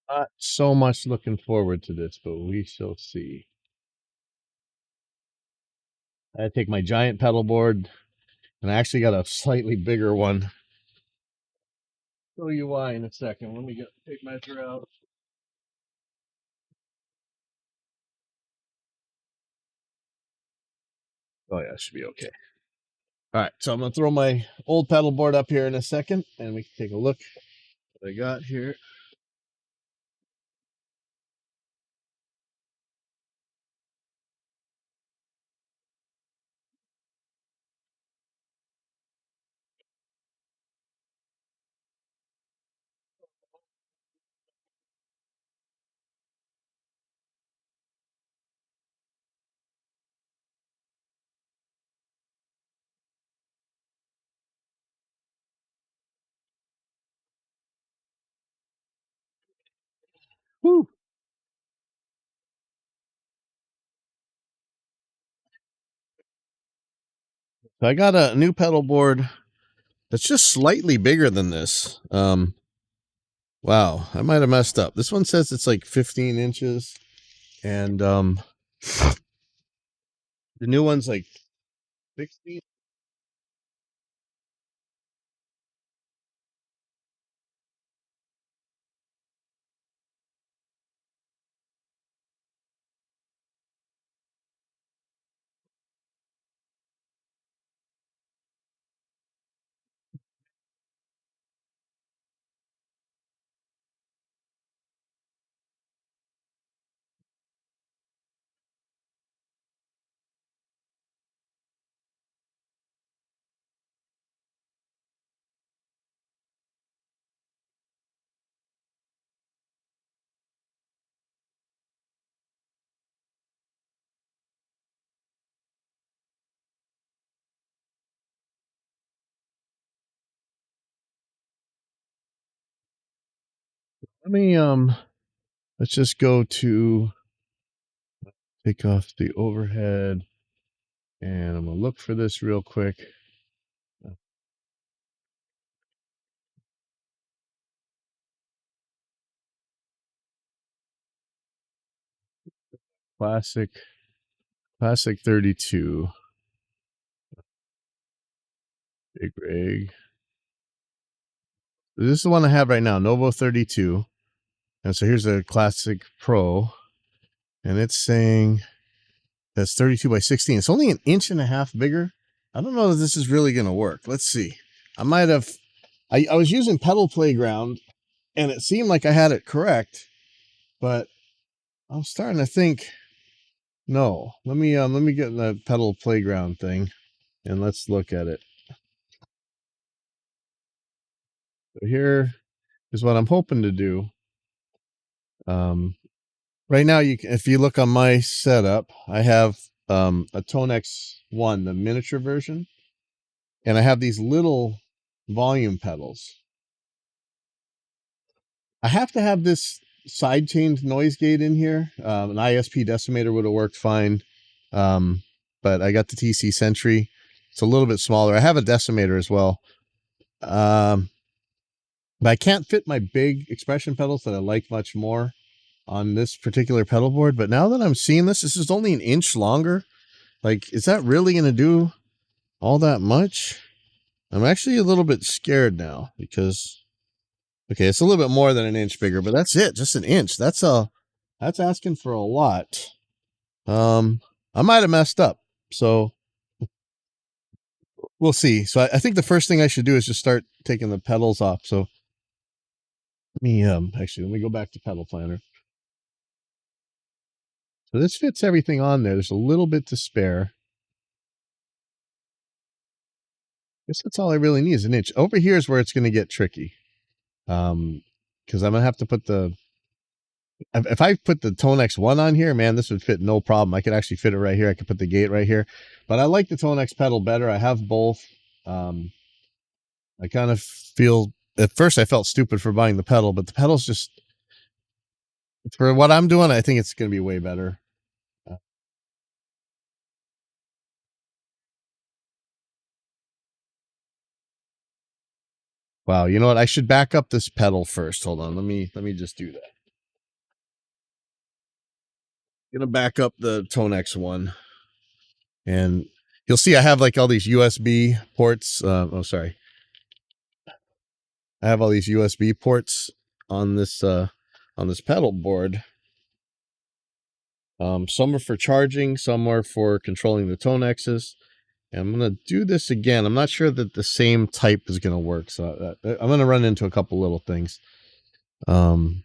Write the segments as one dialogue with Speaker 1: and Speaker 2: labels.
Speaker 1: Not so much looking forward to this, but we shall see. I take my giant pedal board, and I actually got a slightly bigger one. Show you why in a second. Let me get tape measure out. Oh yeah, it should be okay. All right, so I'm gonna throw my old pedal board up here in a second, and we can take a look what I got here. Whew. So I got a new pedal board that's just slightly bigger than this. Wow, I might have messed up. This one says it's like 15 inches, and the new one's like 16. Let me let's just go to take off the overhead, and I'm gonna look for this real quick. Classic 32 big rig. This is the one I have right now, Novo 32. And so here's a Classic Pro, and it's saying that's 32 by 16. It's only an inch and a half bigger. I don't know if this is really going to work. Let's see. I might have, I was using Pedal Playground, and it seemed like I had it correct, but I'm starting to think, no. Let me get in the Pedal Playground thing, and let's look at it. So here is what I'm hoping to do. Right now, if you look on my setup, I have a Tonex 1, the miniature version, and I have these little volume pedals. I have to have this side chained noise gate in here. An ISP decimator would have worked fine, but I got the TC Sentry. It's a little bit smaller. I have a decimator as well. But I can't fit my big expression pedals that I like much more on this particular pedal board. But now that I'm seeing this is only an inch longer. Like, is that really going to do all that much? I'm actually a little bit scared now because, okay, it's a little bit more than an inch bigger, but that's it. Just an inch. That's asking for a lot. I might have messed up. So we'll see. So I think the first thing I should do is just start taking the pedals off. So let me go back to Pedal Planner. So this fits everything on there. There's a little bit to spare. I guess that's all I really need is an inch. Over here is where it's going to get tricky. Because I'm going to have to put if I put the Tonex 1 on here, man, this would fit no problem. I could actually fit it right here. I could put the gate right here. But I like the Tonex pedal better. I have both. I kind of feel, at first I felt stupid for buying the pedal, but the pedal's just, for what I'm doing, I think it's going to be way better. Wow, you know what? I should back up this pedal first. Hold on. Let me just do that. gonna back up the Tonex one, and you'll see I have like all these USB ports. Sorry, I have all these USB ports on this pedal board. Some are for charging, some are for controlling the Tonexes. And I'm gonna do this again. I'm not sure that the same type is gonna work, so I'm gonna run into a couple little things. I'm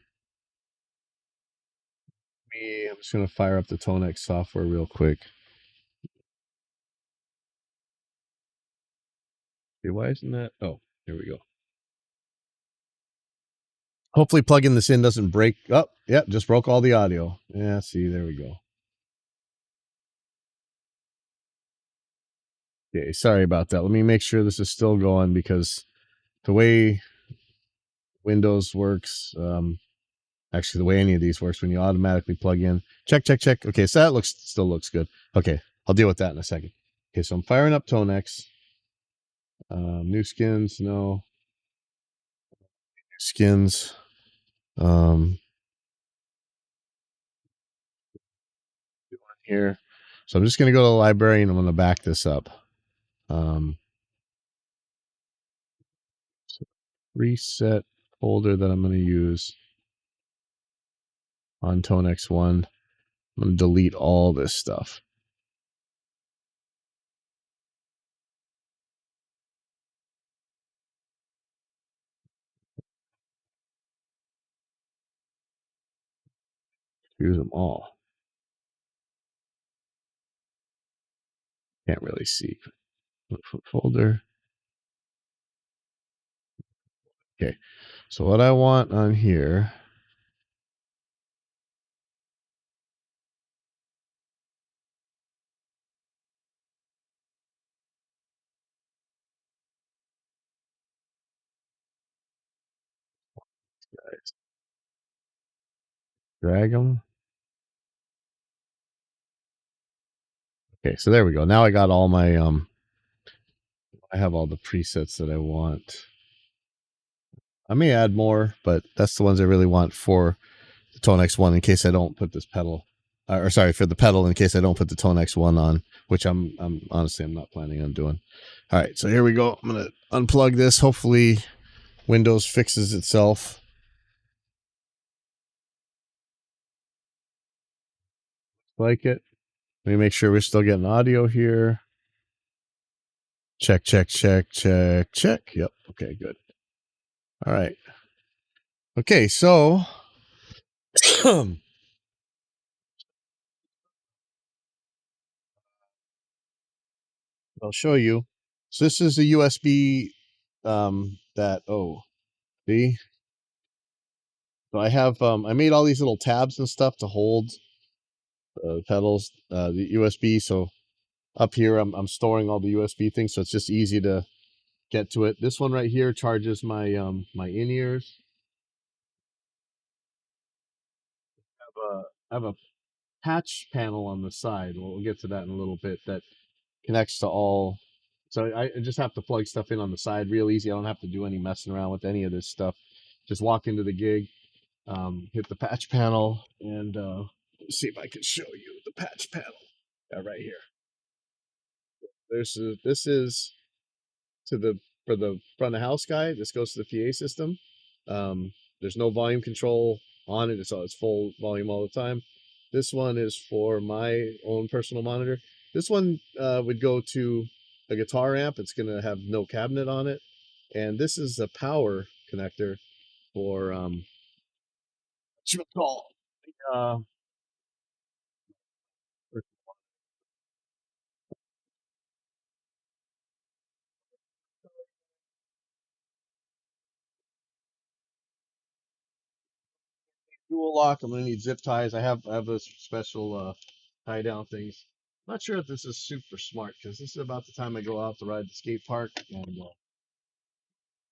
Speaker 1: just gonna fire up the Tonex software real quick. Okay, why isn't that? Oh, here we go. Hopefully plugging this in doesn't break. Oh, yeah, just broke all the audio. Yeah, see, there we go. Okay, sorry about that. Let me make sure this is still going, because the way Windows works, actually the way any of these works, when you automatically plug in, check. Okay, so that still looks good. Okay, I'll deal with that in a second. Okay, so I'm firing up Tonex. New skins, no. Skins. Here. So I'm just going to go to the library and I'm going to back this up. Reset folder that I'm going to use on Tonex 1. I'm going to delete all this stuff. Use them all. Can't really see. Look for folder. Okay. So what I want on here, guys, drag them. Okay, so there we go. Now I got all my I have all the presets that I want. I may add more, but that's the ones I really want for the Tonex 1 in case I don't put this pedal, or sorry, for the pedal in case I don't put the Tonex 1 on, which I'm honestly I'm not planning on doing. All right, so here we go. I'm gonna unplug this. Hopefully, Windows fixes itself. Like it. Let me make sure we're still getting audio here. Check. Yep. Okay, good. All right. Okay, so I'll show you. So this is a USB see. So I have I made all these little tabs and stuff to hold pedals, the USB. So up here I'm storing all the USB things, so it's just easy to get to it. This one right here charges my my in-ears. I have a patch panel on the side. We'll get to that in a little bit. That connects to all. So I just have to plug stuff in on the side real easy. I don't have to do any messing around with any of this stuff. Just walk into the gig, hit the patch panel, and let's see if I can show you the patch panel. Right here. This is to the for the front of house guy. This goes to the PA system. There's no volume control on it. It's full volume all the time. This one is for my own personal monitor. This one would go to a guitar amp. It's going to have no cabinet on it. And this is a power connector for what you call uh, dual lock. I'm going to need zip ties. I have those special tie down things. Not sure if this is super smart, because this is about the time I go out to ride the skate park, and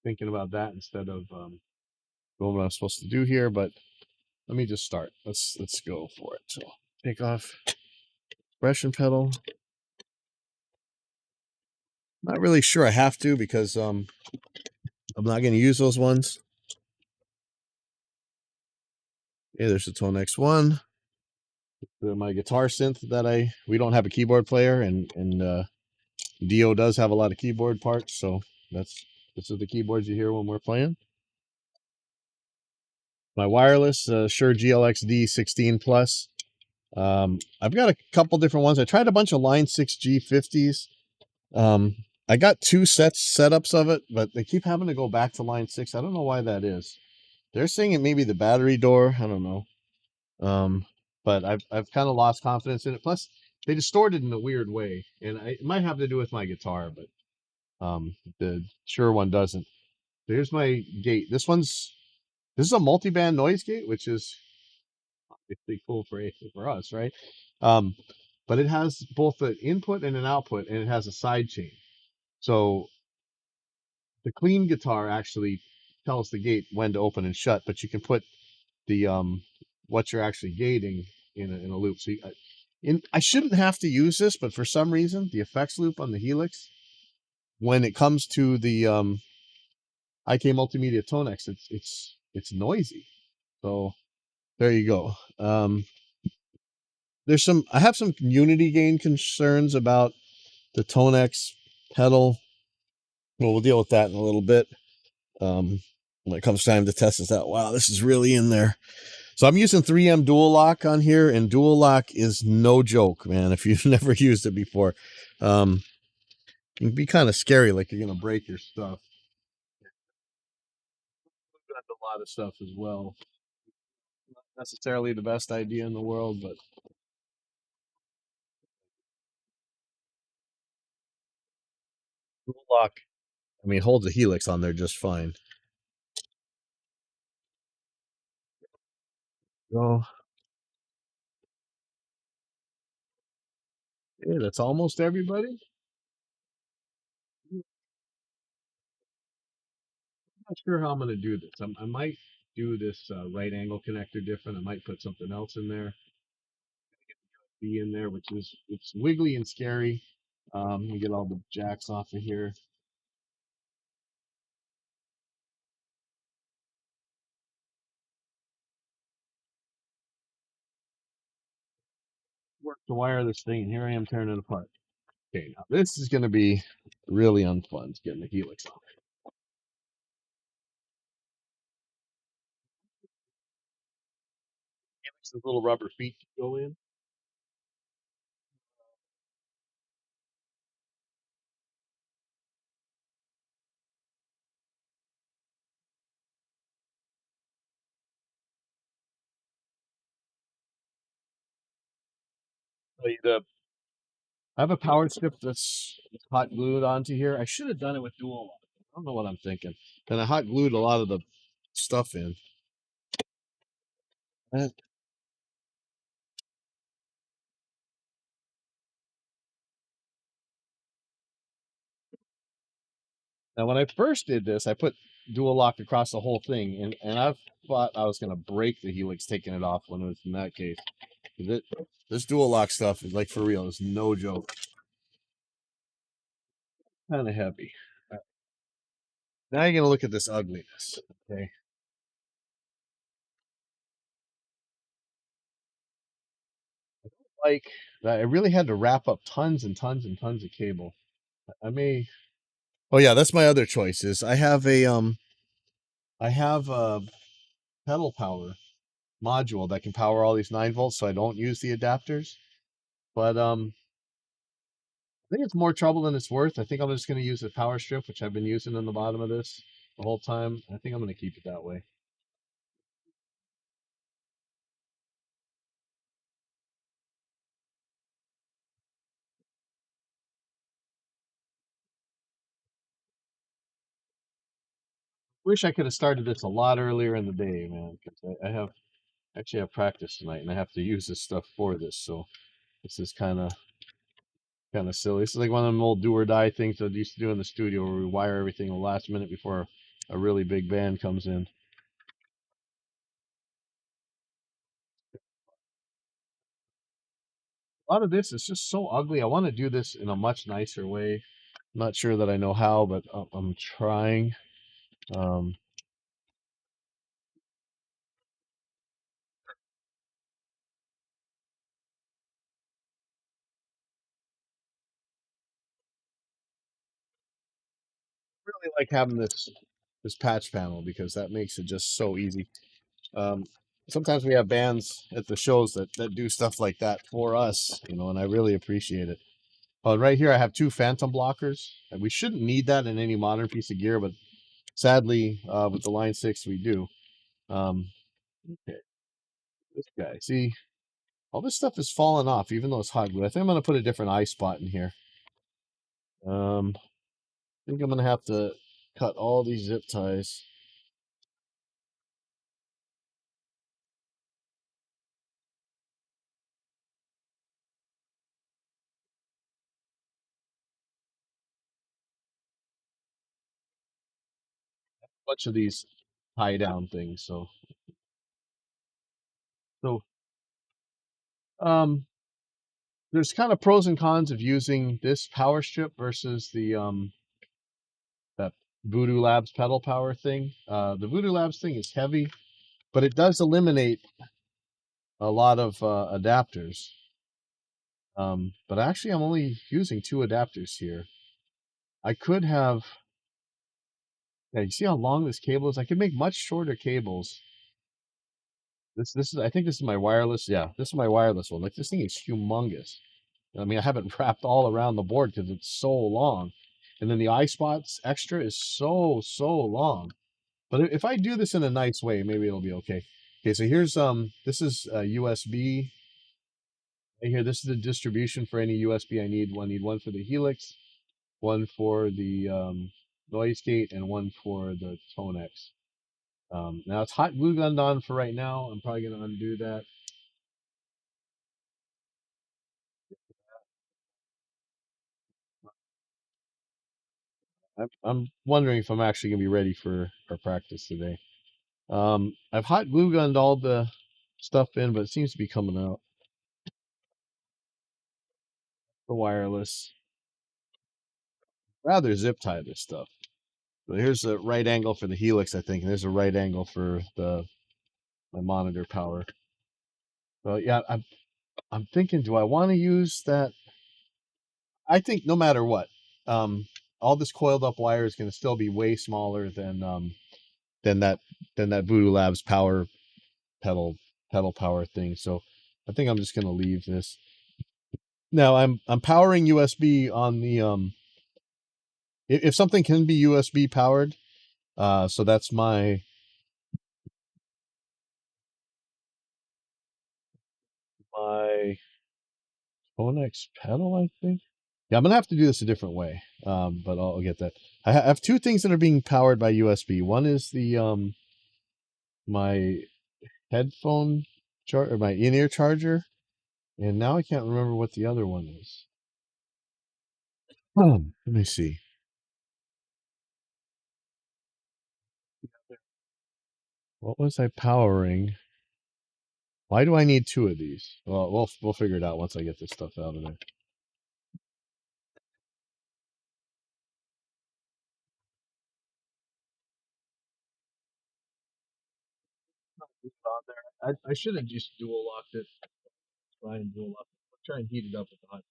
Speaker 1: thinking about that instead of doing what I'm supposed to do here. But let me just start. Let's go for it. So take off expression pedal. Not really sure I have to, because I'm not going to use those ones. Okay, there's the Tonex 1. my guitar synth that we don't have a keyboard player, and Dio does have a lot of keyboard parts, so this is the keyboards you hear when we're playing. My wireless Shure GLX-D 16 Plus. I've got a couple different ones. I tried a bunch of Line 6 G50s. I got two setups of it, but they keep having to go back to Line 6. I don't know why that is. They're saying it may be the battery door. I don't know. But I've kind of lost confidence in it. Plus, they distort it in a weird way, and it might have to do with my guitar, but the Shure one doesn't. Here's my gate. This is a multi-band noise gate, which is obviously cool for us, right? But it has both an input and an output, and it has a side chain. So the clean guitar actually tells the gate when to open and shut, but you can put the what you're actually gating in a loop. So I shouldn't have to use this, but for some reason, the effects loop on the Helix, when it comes to the IK Multimedia Tonex, it's noisy. So there you go. I have some unity gain concerns about the Tonex pedal. Well, we'll deal with that in a little bit. When it comes time to test this out. Wow, this is really in there. So I'm using 3M Dual Lock on here, and Dual Lock is no joke, man. If you've never used it before, it can be kind of scary, like you're gonna break your stuff. I've got a lot of stuff as well. Not necessarily the best idea in the world, but Dual Lock, I mean, holds a Helix on there just fine. So, yeah, that's almost everybody. I'm not sure how I'm gonna do this. I might do this right angle connector different. I might put something else in there. Be in there, which is it's wiggly and scary. Let me get all the jacks off of here. Work to wire this thing, and here I am tearing it apart. Okay, now this is going to be really unfun, getting the Helix on. Helix's little rubber feet go in. I have a power strip that's hot glued onto here. I should have done it with dual lock. I don't know what I'm thinking. And I hot glued a lot of the stuff in. Uh, Now, when I first did this, I put dual lock across the whole thing, and I thought I was going to break the Helix taking it off when it was in that case. This dual lock stuff is like for real. It's no joke. Kind of heavy. Now you're going to look at this ugliness. Okay. Like, I really had to wrap up tons and tons and tons of cable. I may. Oh yeah, that's my other choice. Is I have a pedal power module that can power all these 9 volts, so I don't use the adapters. But I think it's more trouble than it's worth. I think I'm just going to use the power strip, which I've been using in the bottom of this the whole time. I think I'm going to keep it that way. Wish I could have started this a lot earlier in the day, man, because I have actually have practice tonight, and I have to use this stuff for this. So this is kind of silly. It's like one of them old do or die things that I used to do in the studio, where we wire everything the last minute before a really big band comes in. A lot of this is just so ugly. I want to do this in a much nicer way. I'm not sure that I know how, but I'm trying. Um, really like having this patch panel because that makes it just so easy. Um, Sometimes we have bands at the shows that do stuff like that for us, and I really appreciate it. Right here, I have two phantom blockers, and we shouldn't need that in any modern piece of gear, but sadly, with the Line 6, we do. Okay, this guy, see, all this stuff is falling off, even though it's hot glue. I think I'm going to put a different eye spot in here. I think I'm going to have to cut all these zip ties. A bunch of these tie down things. So, um, there's kind of pros and cons of using this power strip versus that Voodoo Labs pedal power thing. The Voodoo Labs thing is heavy, but it does eliminate a lot of adapters. But actually, I'm only using two adapters here. I could have. Yeah, you see how long this cable is? I could make much shorter cables. This is, I think this is my wireless. Yeah, this is my wireless one. Like, this thing is humongous. I mean, I have it wrapped all around the board because it's so long. And then the eye spots extra is so long. But if I do this in a nice way, maybe it'll be okay. Okay, so here's this is USB. Right here, this is the distribution for any USB I need. I need one for the Helix, one for the noise gate, and one for the Tonex. Now it's hot glue gunned on for right now. I'm probably gonna undo that. I'm wondering if I'm actually gonna be ready for our practice today. I've hot glue gunned all the stuff in, but it seems to be coming out. The wireless. Rather zip tie this stuff. So here's a right angle for the Helix, I think, and there's a right angle for my monitor power. So yeah, I'm thinking, do I want to use that? I think no matter what, um, all this coiled up wire is going to still be way smaller than that than that Voodoo Labs power pedal pedal power thing. So I think I'm just going to leave this. Now I'm powering USB on the if something can be USB powered, so that's my Tonex pedal, I think. Yeah, I'm gonna have to do this a different way, but I'll get that. I have two things that are being powered by USB. One is the my headphone or my in-ear charger, and now I can't remember what the other one is. Let me see. What was I powering? Why do I need two of these? Well, we'll figure it out once I get this stuff out of there. I should have just dual locked it. Try and dual lock it. Try and heat it up with the hot.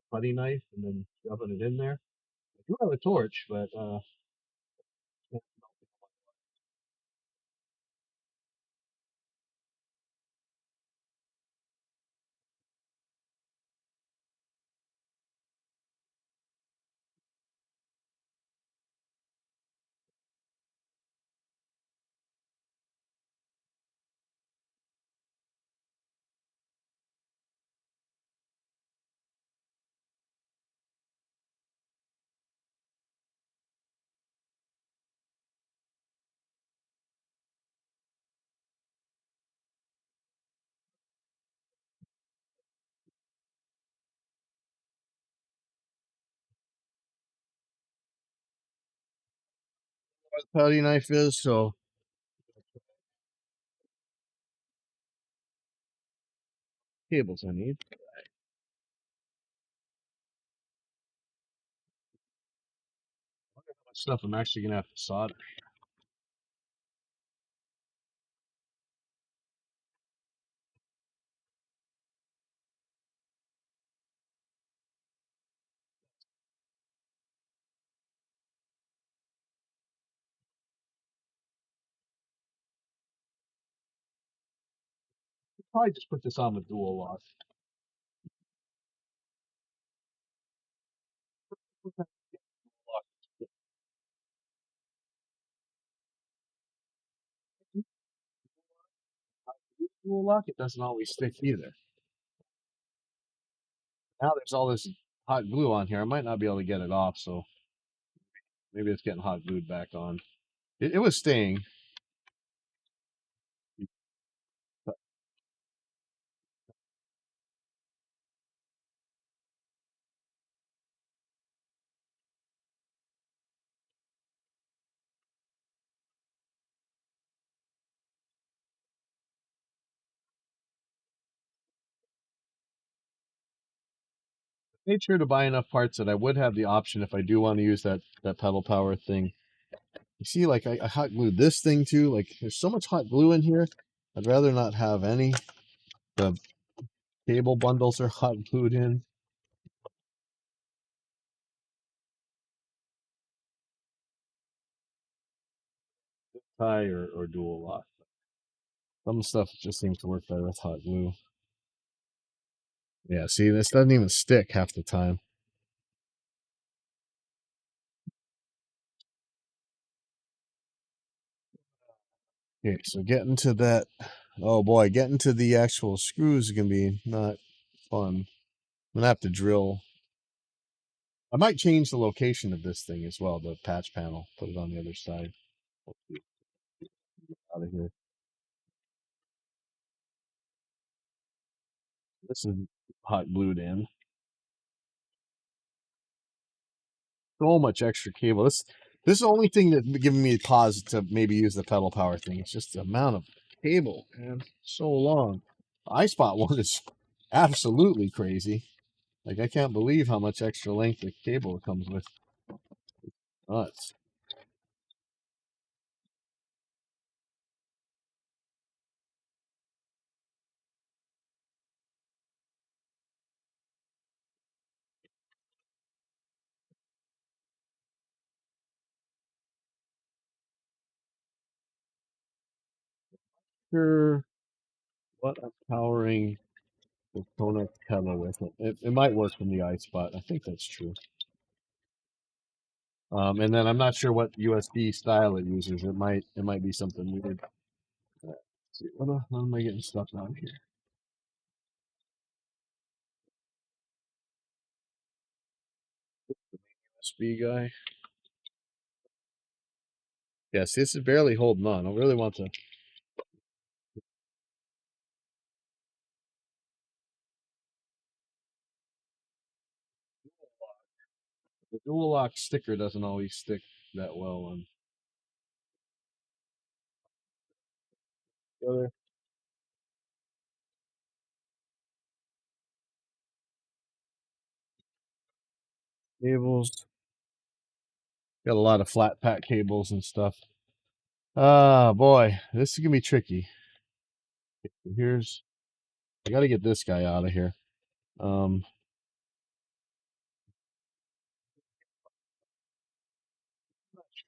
Speaker 1: Putty knife and then shoving it in there. I do have a torch, but the putty knife is, so cables I need. How much stuff I'm actually gonna have to solder. Probably just put this on the dual lock. Dual lock, it doesn't always stick either. Now there's all this hot glue on here. I might not be able to get it off, so maybe it's getting hot glued back on. It was staying. Made sure to buy enough parts that I would have the option if I do want to use that pedal power thing. You see, like I hot glued this thing too. Like there's so much hot glue in here. I'd rather not have any. The cable bundles are hot glued in. Tie or dual lock. Some stuff just seems to work better with hot glue. Yeah, see, this doesn't even stick half the time. Okay, so getting to that, oh boy, getting to the actual screws is gonna be not fun. I'm gonna have to drill. I might change the location of this thing as well, the patch panel, put it on the other side. Out of here. This is hot glued in. So much extra cable. This is the only thing that's giving me pause to maybe use the pedal power thing. It's just the amount of cable, man. So long. The iSpot one is absolutely crazy. Like I can't believe how much extra length of cable it comes with. Nuts. Sure, what I'm powering the Tonex pedal with it might work from the iSpot. I think that's true. And then I'm not sure what USB style it uses. It might be something weird. Let's see, what am I getting stuck on here? USB guy. Yes, this is barely holding on. I really want to. The dual lock sticker doesn't always stick that well on the other cables. Got a lot of flat pack cables and stuff. Ah, boy, this is gonna be tricky. Here's, I got to get this guy out of here.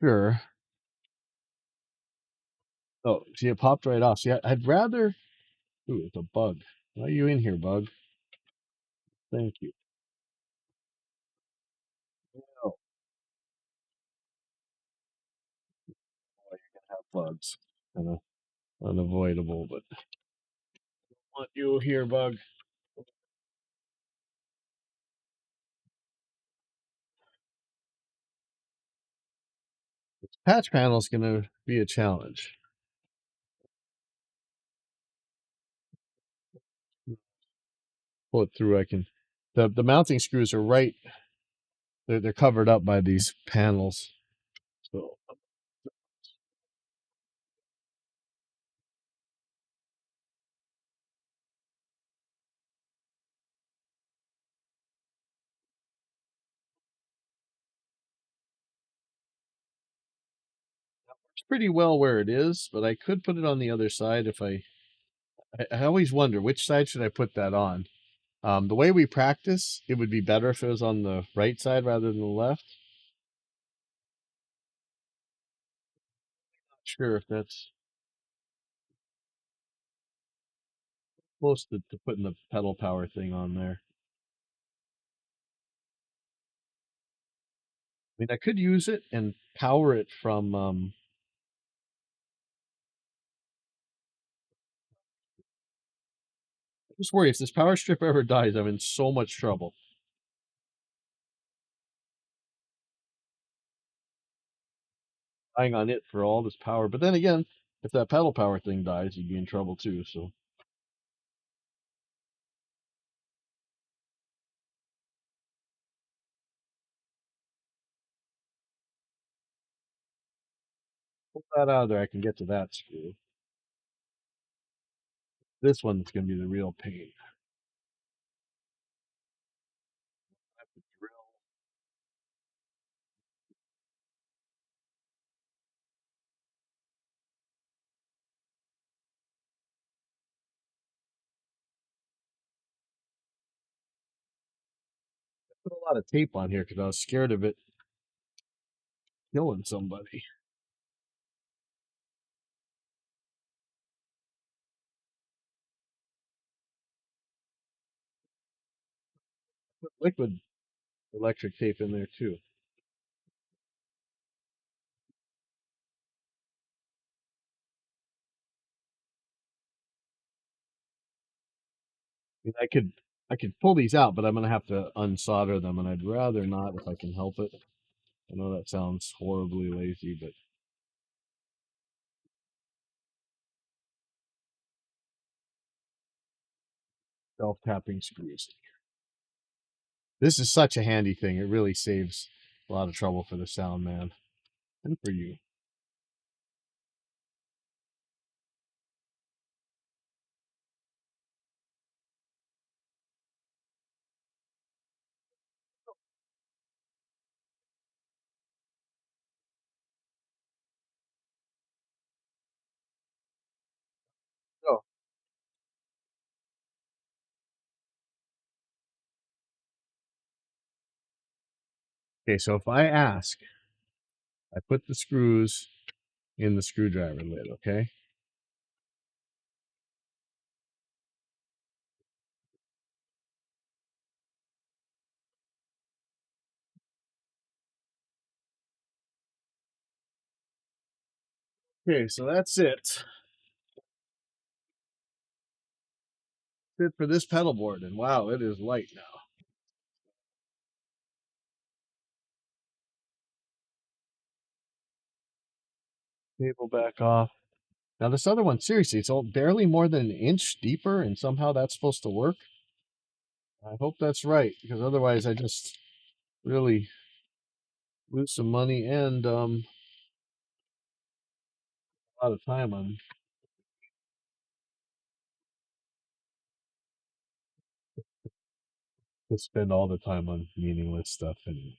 Speaker 1: Sure. Oh, see, it popped right off. See, I'd rather. Ooh, it's a bug. Why are you in here, bug? Thank you. Oh, boy, you're gonna have bugs. Kind of unavoidable, but I want you here, bug. Patch panel is gonna be a challenge. Pull it through. I can. The mounting screws are right. They're covered up by these panels. So pretty well where it is, but I could put it on the other side if I always wonder which side should I put that on. The way we practice, it would be better if it was on the right side rather than the left. Not sure if that's close to putting the pedal power thing on there. I mean, I could use it and power it from. I just worry if this power strip ever dies, I'm in so much trouble. Relying on it for all this power, but then again, if that pedal power thing dies, you'd be in trouble too. So pull that out of there. I can get to that screw. This one's going to be the real pain. I have to drill. Put a lot of tape on here because I was scared of it killing somebody. Put liquid electric tape in there too. I mean, I could pull these out, but I'm gonna have to unsolder them, and I'd rather not if I can help it. I know that sounds horribly lazy, but self-tapping screws. This is such a handy thing. It really saves a lot of trouble for the sound man and for you. Oh, okay. So if I ask, I put the screws in the screwdriver lid. Okay. Okay. So that's it. That's it for this pedal board. And wow, it is light now. Cable back off. Now this other one, seriously, it's all barely more than an inch deeper, and somehow that's supposed to work. I hope that's right, because otherwise I just really lose some money and a lot of time on to spend all the time on meaningless stuff. And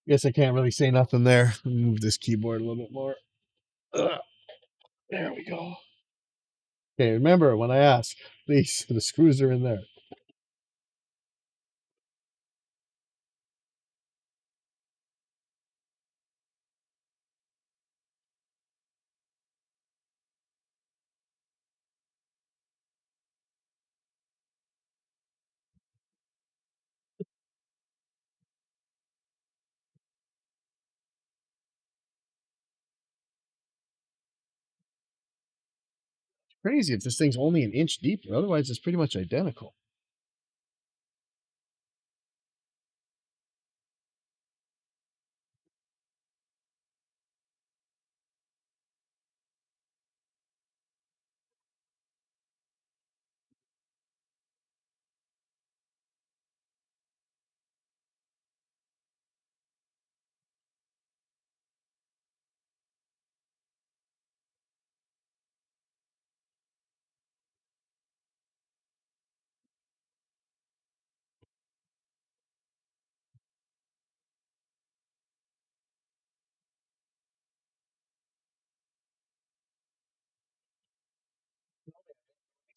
Speaker 1: I guess I can't really say nothing there. Move this keyboard a little bit more. Ugh, there we go. Okay, remember when I ask, please, the screws are in there. Crazy if this thing's only an inch deeper. Otherwise, it's pretty much identical.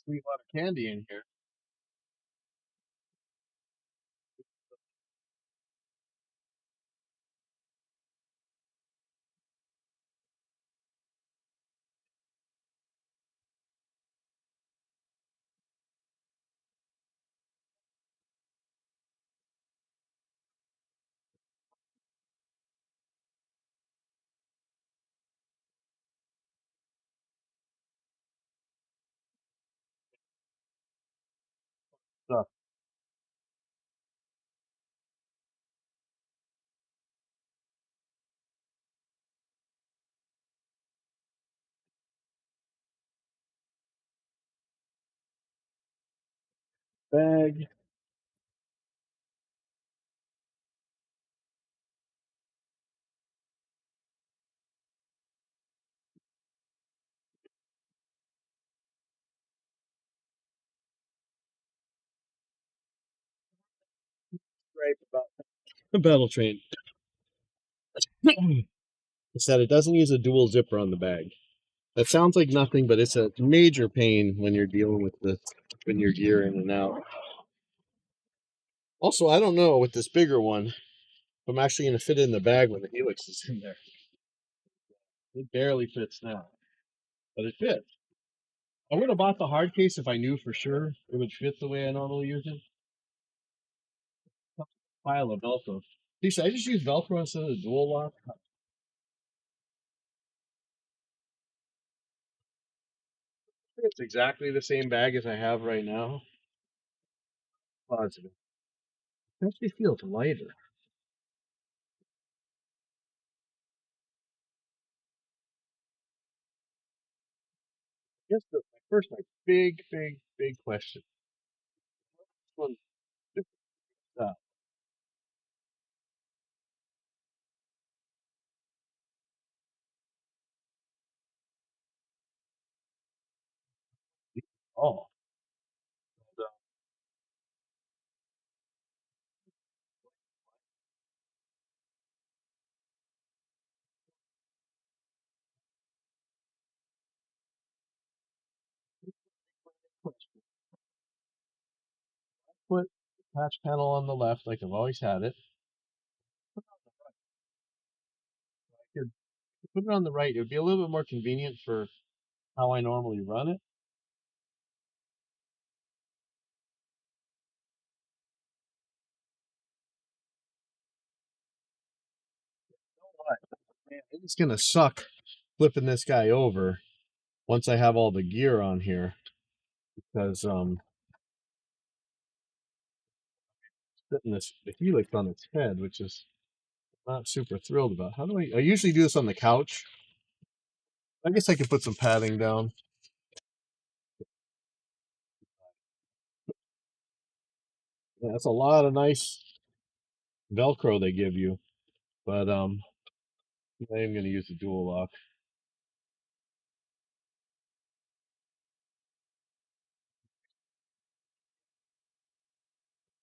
Speaker 1: Sweet lot of candy in here. Stuff. Bag. Right about the Pedaltrain. It's that it doesn't use a dual zipper on the bag. That sounds like nothing, but it's a major pain when you're dealing with this, when you're gear in and out. Also, I don't know with this bigger one, if I'm actually going to fit it in the bag when the Helix is in there. It barely fits now, but it fits. I would have bought the hard case if I knew for sure it would fit the way I normally use it. Pile of Velcro. See, should I just use Velcro instead of the dual lock? It's exactly the same bag as I have right now. Positive. It actually feels lighter. Here's my big question. This one's different stuff. Oh, the put patch panel on the left like I've always had it. I could put it on the right. It would be a little bit more convenient for how I normally run it. But man, it's gonna suck flipping this guy over once I have all the gear on here because sitting the Helix on its head, which is not super thrilled about. How do I usually do this on the couch. I guess I could put some padding down. Yeah, that's a lot of nice Velcro they give you, but I am going to use the dual lock.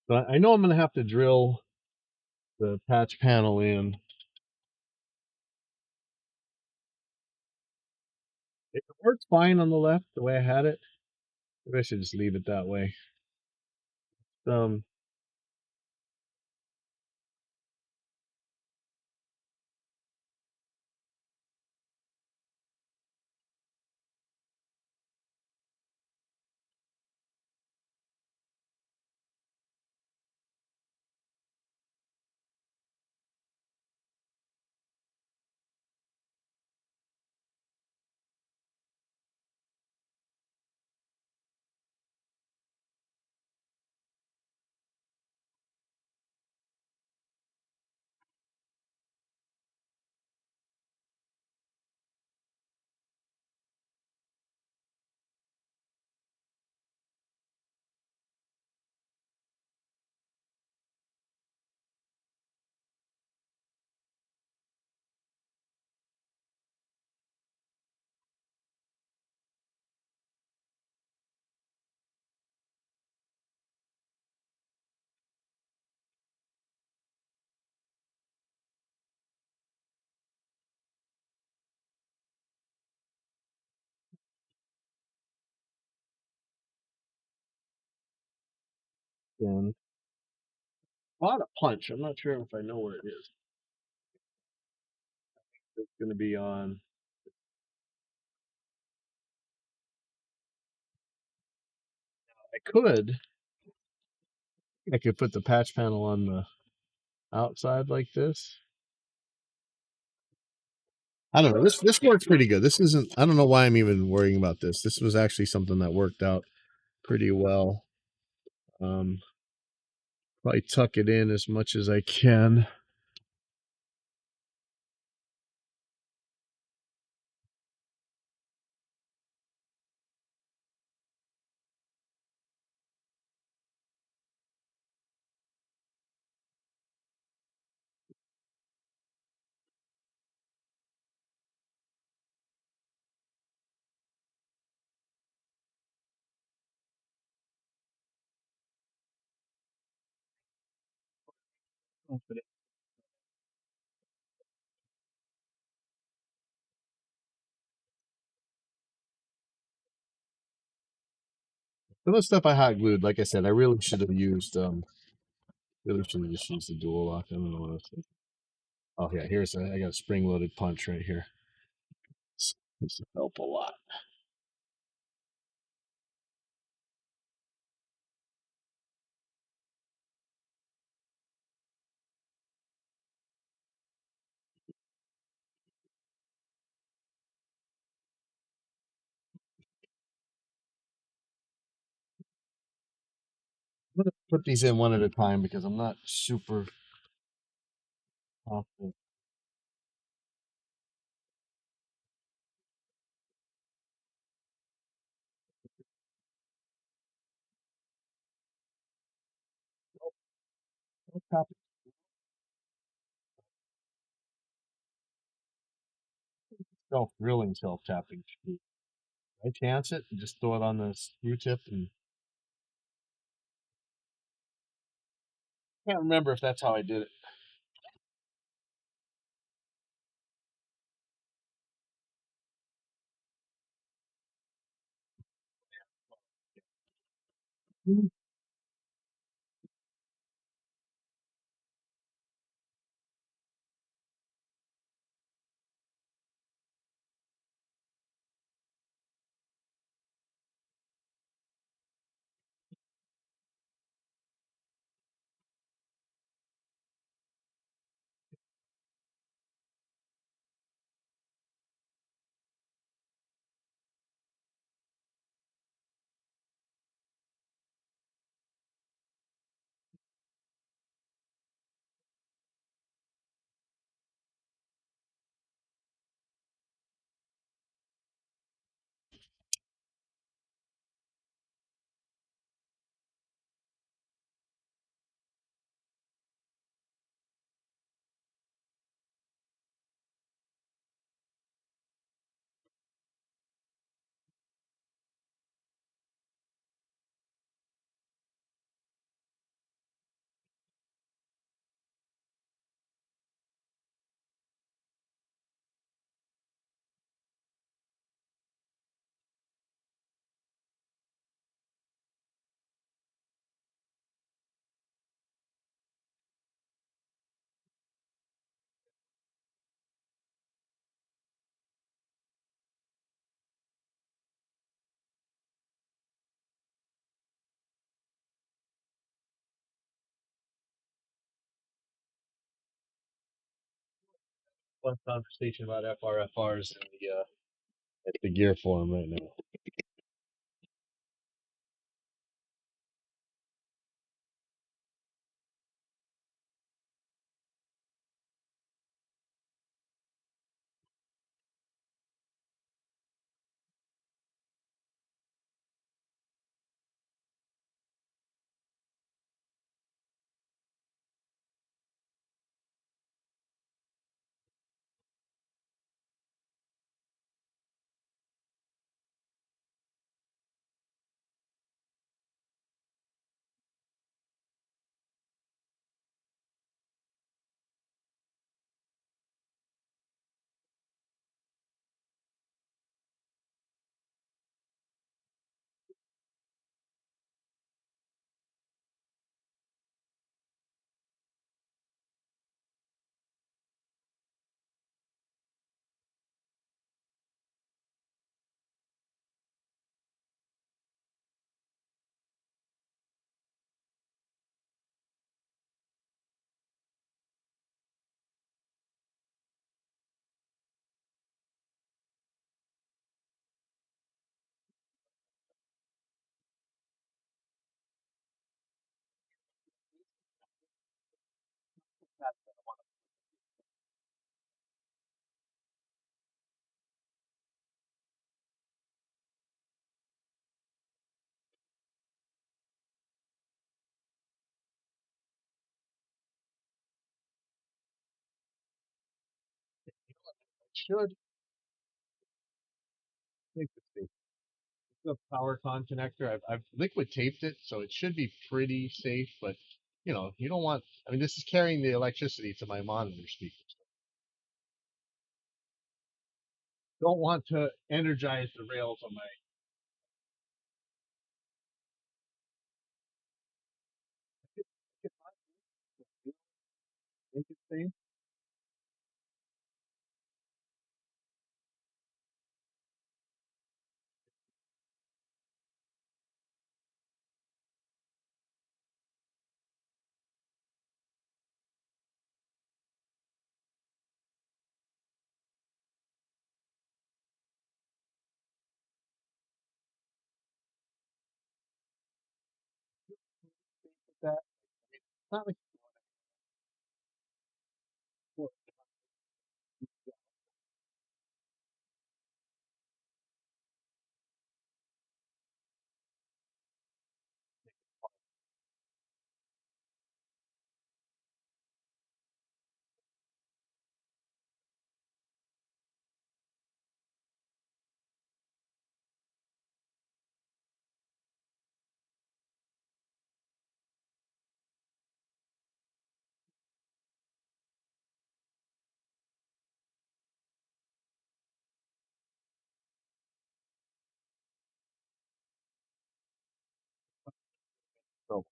Speaker 1: But I know I'm going to have to drill the patch panel in. It works fine on the left the way I had it. Maybe I should just leave it that way. Um, in. A lot of punch. I'm not sure if I know where it is. It's going to be on. I could put the patch panel on the outside like this. I don't know. This works pretty good. This isn't. I don't know why I'm even worrying about this. This was actually something that worked out pretty well. Probably tuck it in as much as I can. Some of the stuff I hot glued, like I said, I really should have used. Really should have just used the dual lock. I don't know what I was thinking. Oh yeah, I got a spring loaded punch right here. This will help a lot. I'm gonna put these in one at a time because I'm not super confident. Self-drilling, self-tapping screw. I chance it and just throw it on the screw tip, and I can't remember if that's how I did it. Fun conversation about FRFRs and the gear form right now. Should think it's safe. The power con connector. I've liquid taped it, so it should be pretty safe. But you know, you don't want. I mean, this is carrying the electricity to my monitor speakers. Don't want to energize the rails on my. Think it's safe. Safe with that. It's not like so.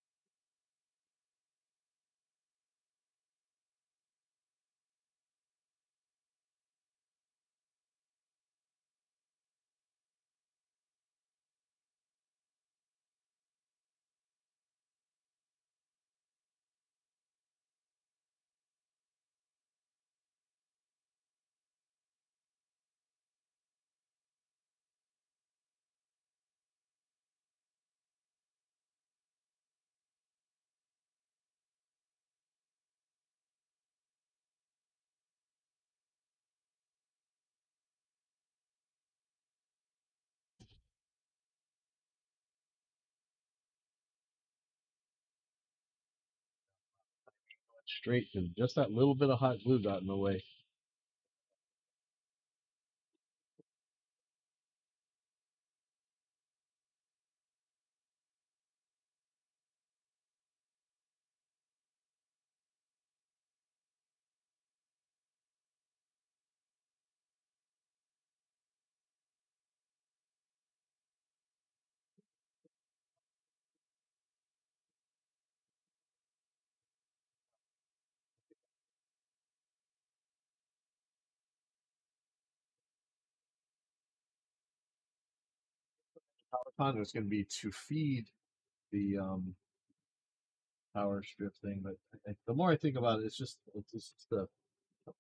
Speaker 1: Straight and just that little bit of hot glue got in the way. Power con is going to be to feed the power strip thing, but the more I think about it, it's just a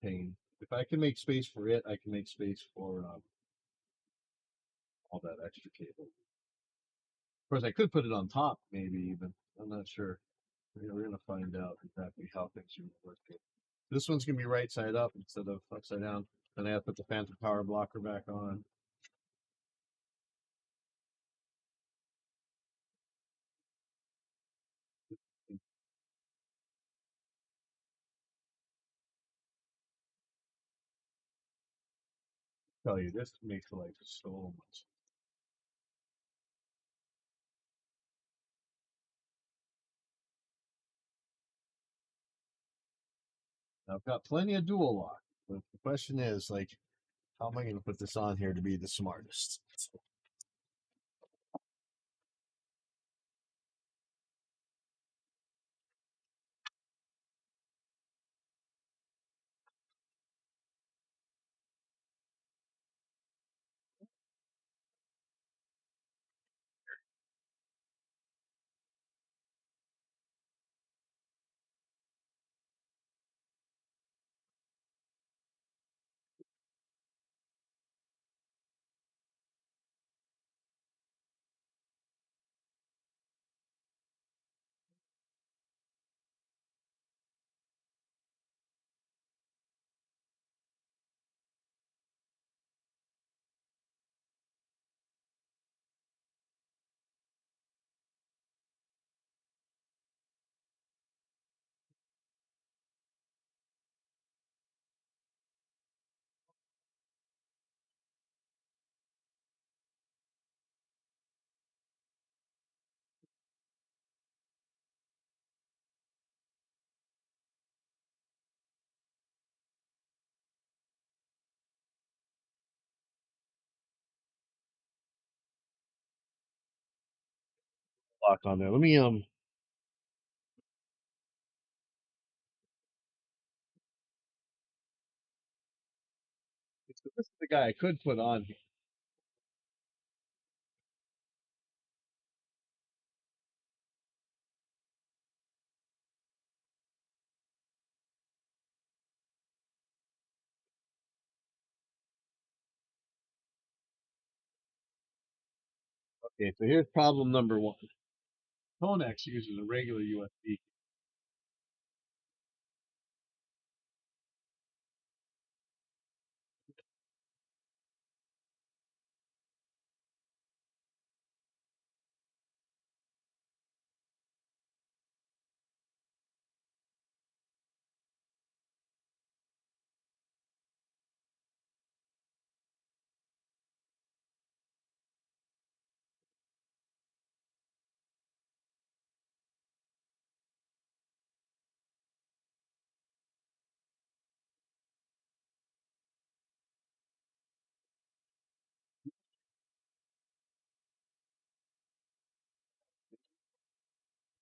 Speaker 1: pain. If I can make space for it, I can make space for all that extra cable. Of course, I could put it on top, maybe even. I'm not sure. We're gonna find out exactly how things are working. This one's gonna be right side up instead of upside down. Then I have to put the phantom power blocker back on. I tell you, this makes life so much. Now, I've got plenty of dual lock, but the question is, like, how am I gonna put this on here to be the smartest? lock on there. Let me this is the guy I could put on here. Okay, so here's problem number one. Tonex uses a regular USB.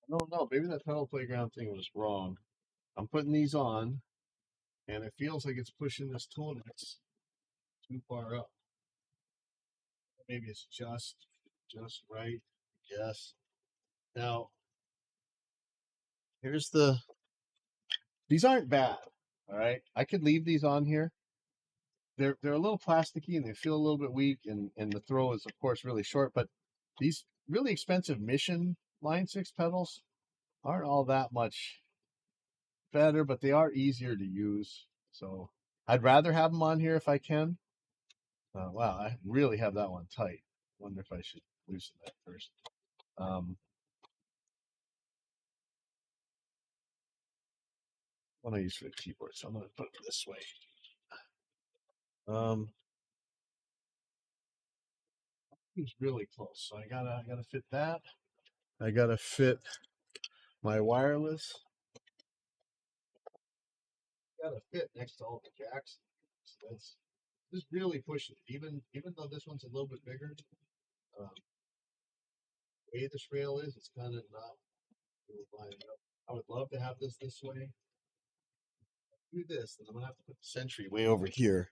Speaker 1: I don't know. Maybe that pedal playground thing was wrong. I'm putting these on, and it feels like it's pushing this Tonex too far up. Maybe it's just right. Yes. Now here's the. These aren't bad. All right. I could leave these on here. They're a little plasticky and they feel a little bit weak, and the throw is of course really short. But these really expensive Mission Line 6 pedals aren't all that much better, but they are easier to use. So I'd rather have them on here if I can. Wow, I really have that one tight. Wonder if I should loosen that first. Um, what I use for the keyboard, so I'm going to put it this way. Um, it's really close, so I gotta fit that. I gotta fit my wireless. Gotta fit next to all the jacks. So that's just really pushing it. Even though this one's a little bit bigger, the way this rail is, it's kind of not really lining up. I would love to have this way. Do this, then I'm gonna have to put the Sentry way over here.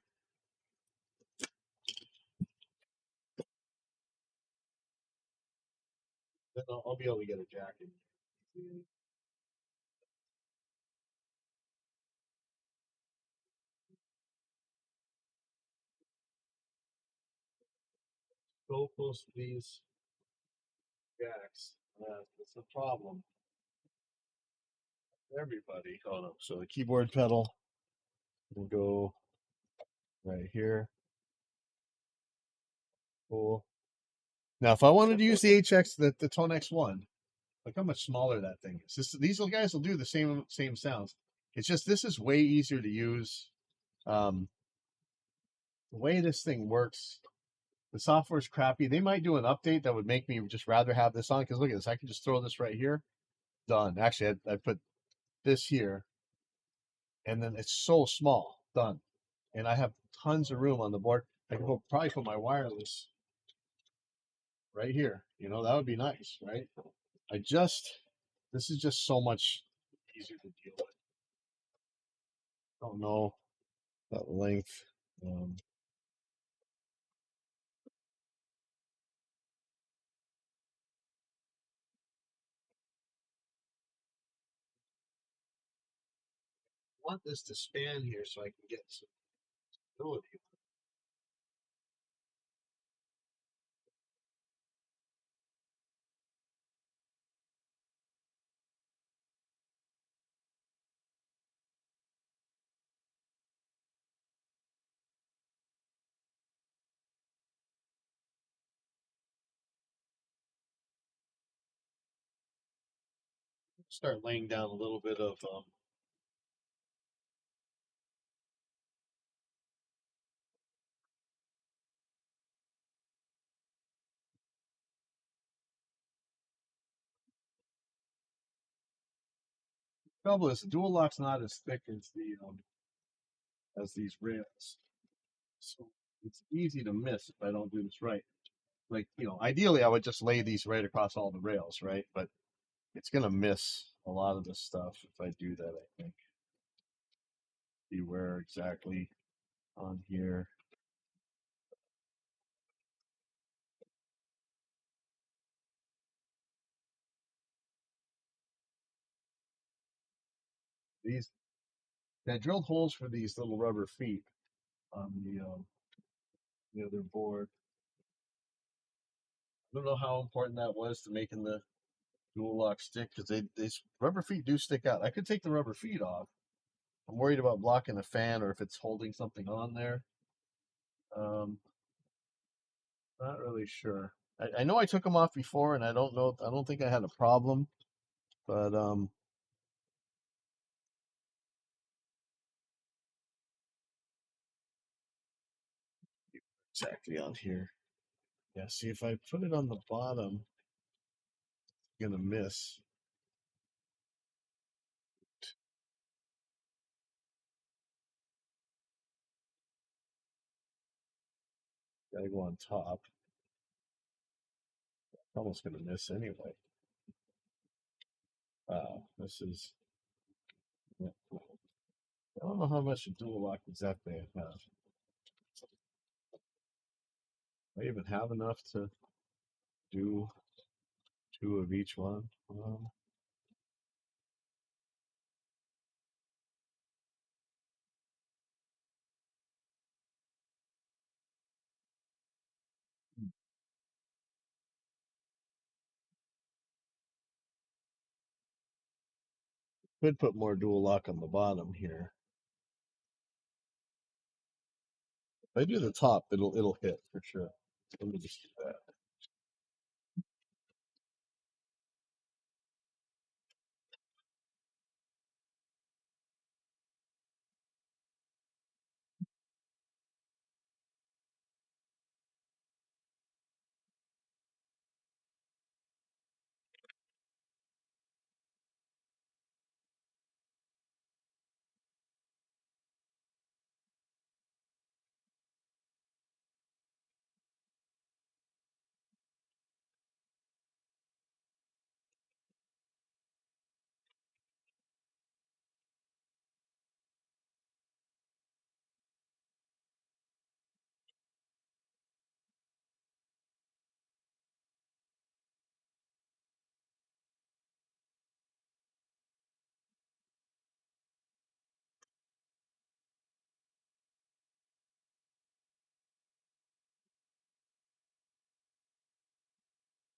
Speaker 1: Then I'll be able to get a jack in. So close to these jacks. That's the problem. Everybody. Oh no. So the keyboard pedal will go right here. Cool. Now, if I wanted to use the HX, the Tonex one, look how much smaller that thing is. These little guys will do the same sounds. It's just this is way easier to use. Um, the way this thing works, the software's crappy. They might do an update that would make me just rather have this on. Because look at this, I can just throw this right here. Done. Actually, I put this here, and then it's so small. Done. And I have tons of room on the board. I can probably put my wireless right here. You know, that would be nice, right? This is just so much easier to deal with. Don't know that length. Um, I want this to span here so I can get some stability. Start laying down a little bit of trouble is the dual lock's not as thick as the as these rails. So it's easy to miss if I don't do this right. like, ideally I would just lay these right across all the rails, right? But it's gonna miss a lot of this stuff if I do that, I think. See where exactly on here. These I drilled holes for these little rubber feet on the other board. I don't know how important that was to making the dual lock stick because these rubber feet do stick out. I could take the rubber feet off. I'm worried about blocking a fan or if it's holding something on there. Um, Not really sure. I know I took them off before, and I don't know. I don't think I had a problem, but exactly on here. Yeah. See, if I put it on the bottom, I'm gonna miss. Gotta go on top. I'm almost gonna miss anyway. Wow, this is. Yeah. I don't know how much dual lock exactly I have. I even have enough to do two of each one. Could put more dual lock on the bottom here. If I do the top, it'll hit for sure. Let me just do that.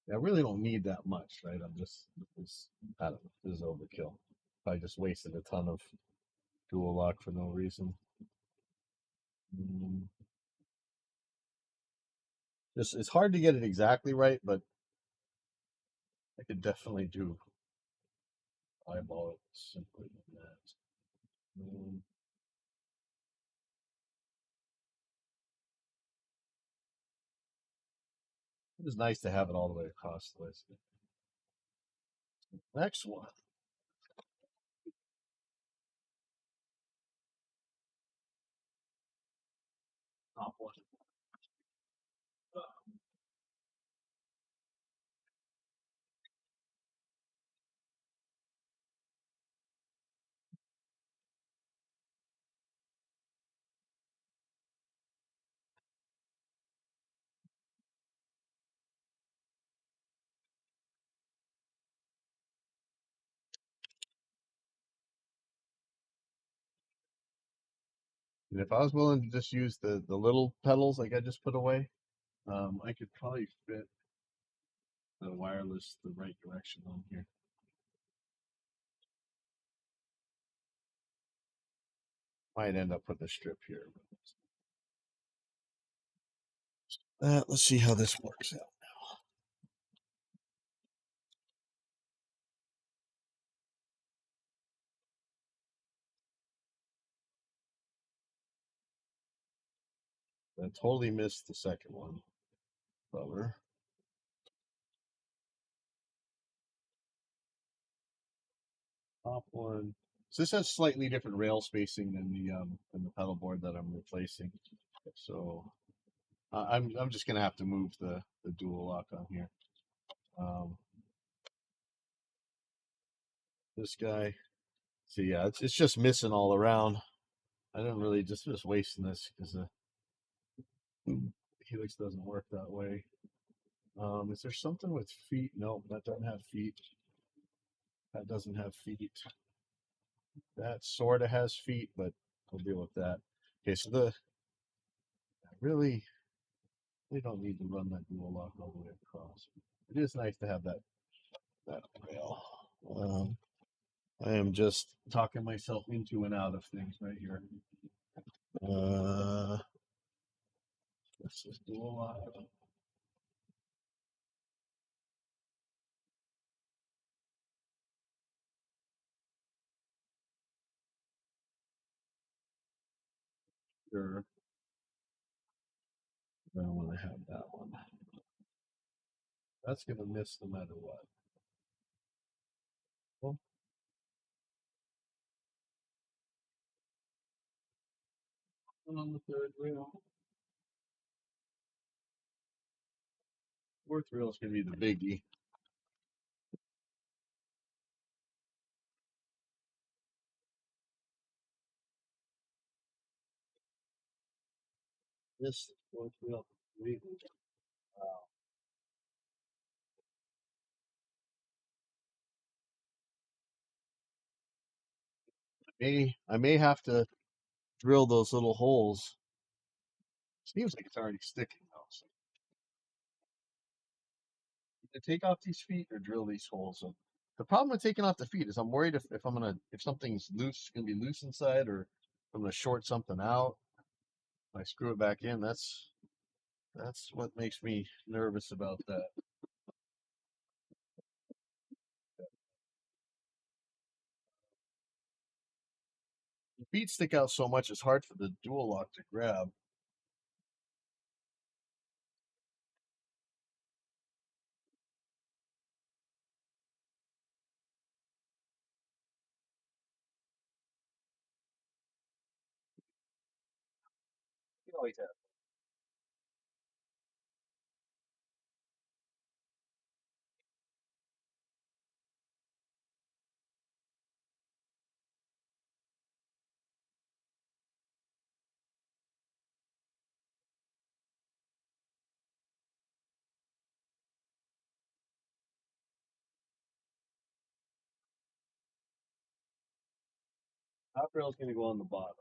Speaker 1: I really don't need that much, right? I don't know, this is overkill. I just wasted a ton of dual lock for no reason. Mm, it's hard to get it exactly right, but I could definitely do eyeball it simply than that. It is nice to have it all the way across the list. Next one. Top one. And if I was willing to just use the little pedals like I just put away, I could probably fit the wireless the right direction on here. Might end up putting a strip here. Let's see how this works out. I totally missed the second one. Bummer. Top one. So this has slightly different rail spacing than the pedal board that I'm replacing. So I'm just gonna have to move the dual lock on here. Um, this guy. So yeah, it's just missing all around. I didn't really just wasting this because the Helix doesn't work that way. Is there something with feet? No, that doesn't have feet. That doesn't have feet. That sort of has feet, but we'll deal with that. Okay, so really they don't need to run that dual lock all the way across. It is nice to have that rail. I am just talking myself into and out of things right here. Let's just dual lock. Sure. I don't want to have that one. That's gonna miss no matter what. Well, on the third rail. Fourth rail is gonna be the biggie. This fourth rail completely. I may have to drill those little holes. Seems like it's already sticking though. So either take off these feet or drill these holes. So the problem with taking off the feet is I'm worried if something's loose, it's gonna be loose inside, or I'm gonna short something out. If I screw it back in, that's what makes me nervous about that. The feet stick out so much; it's hard for the dual lock to grab. You always have. Top rail is going to go on the bottom.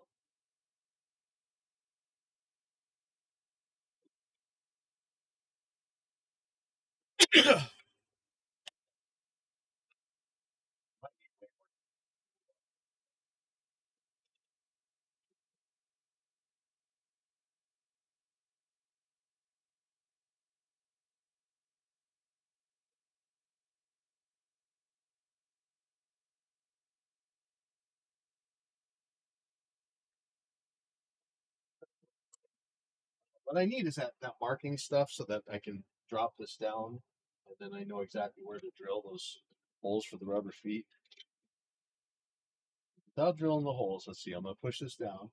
Speaker 1: What I need is that marking stuff so that I can drop this down, and then I know exactly where to drill those holes for the rubber feet. Without drilling the holes, let's see. I'm going to push this down.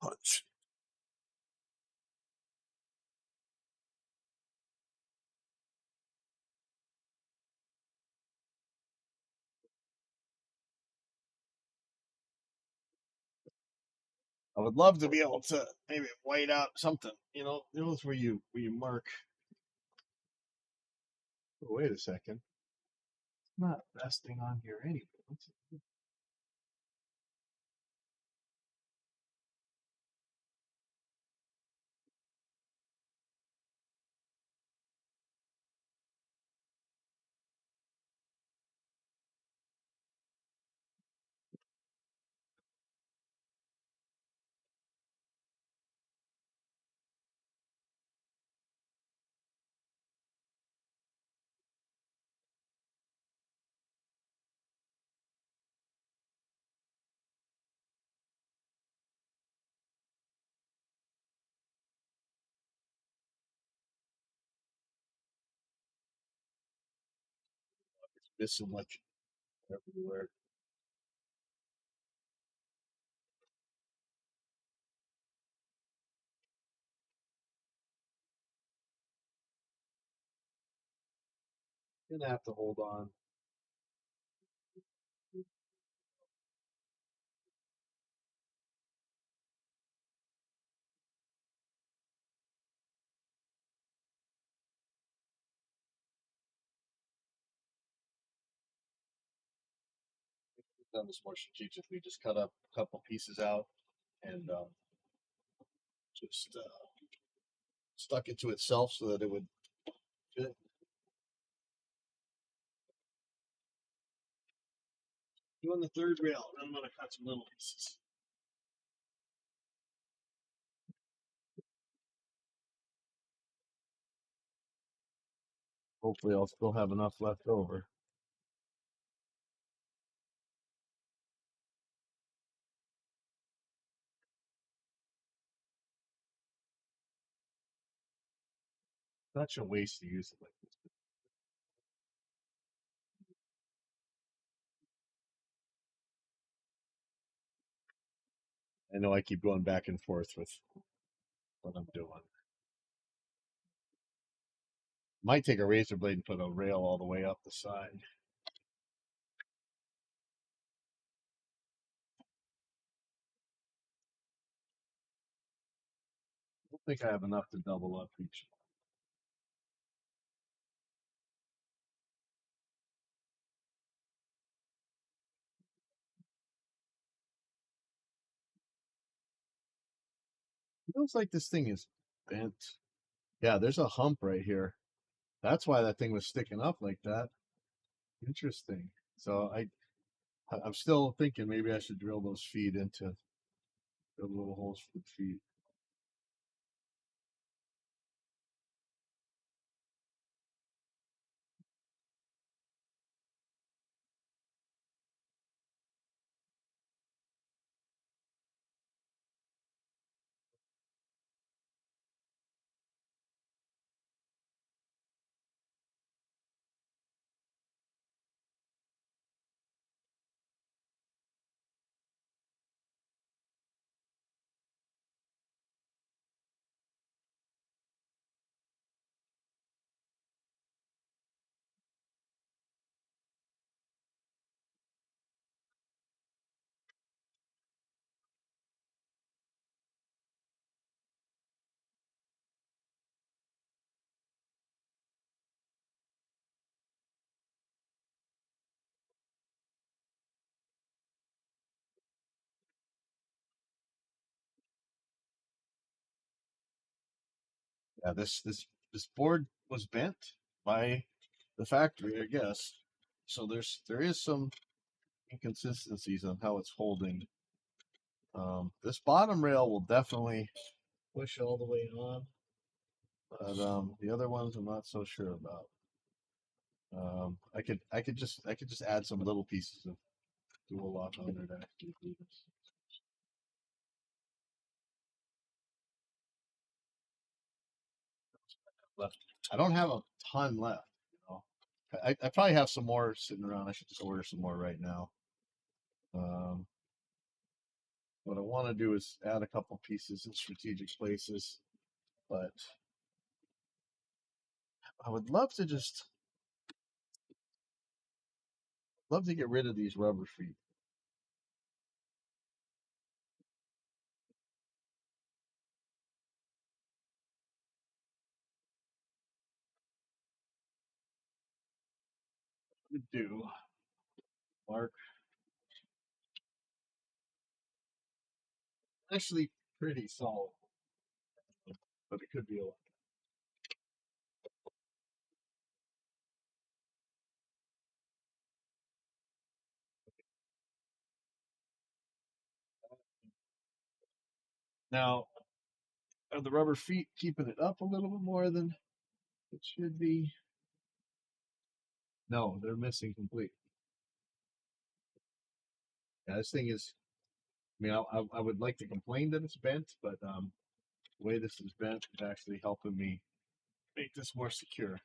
Speaker 1: Punch. I would love to be able to maybe white out something. Those where you mark. Oh, wait a second. It's not resting on here anyway. missing like everywhere. Gonna have to hold on. Done this more strategically. Just cut up a couple pieces out and just stuck it to itself so that it would fit. Doing the third rail, then I'm gonna cut some little pieces. Hopefully, I'll still have enough left over. Such a waste to use it like this. I know I keep going back and forth with what I'm doing. Might take a razor blade and put a rail all the way up the side. I don't think I have enough to double up each. Feels like this thing is bent. Yeah, there's a hump right here. That's why that thing was sticking up like that. Interesting. So I'm still thinking maybe I should drill those feet into the little holes for the feet. Yeah, this board was bent by the factory, I guess. So there is some inconsistencies on how it's holding. This bottom rail will definitely push all the way on, but the other ones I'm not so sure about. I could just add some little pieces of dual lock on there to actually do this. Left. I don't have a ton left. You know, I probably have some more sitting around. I should just order some more right now. Um, what I want to do is add a couple pieces in strategic places, but I would love to get rid of these rubber feet. Do Mark actually pretty solid, but it could be a lot. Now, are the rubber feet keeping it up a little bit more than it should be? No, they're missing completely. Yeah, this thing is. I mean, I would like to complain that it's bent, but the way this is bent is actually helping me make this more secure.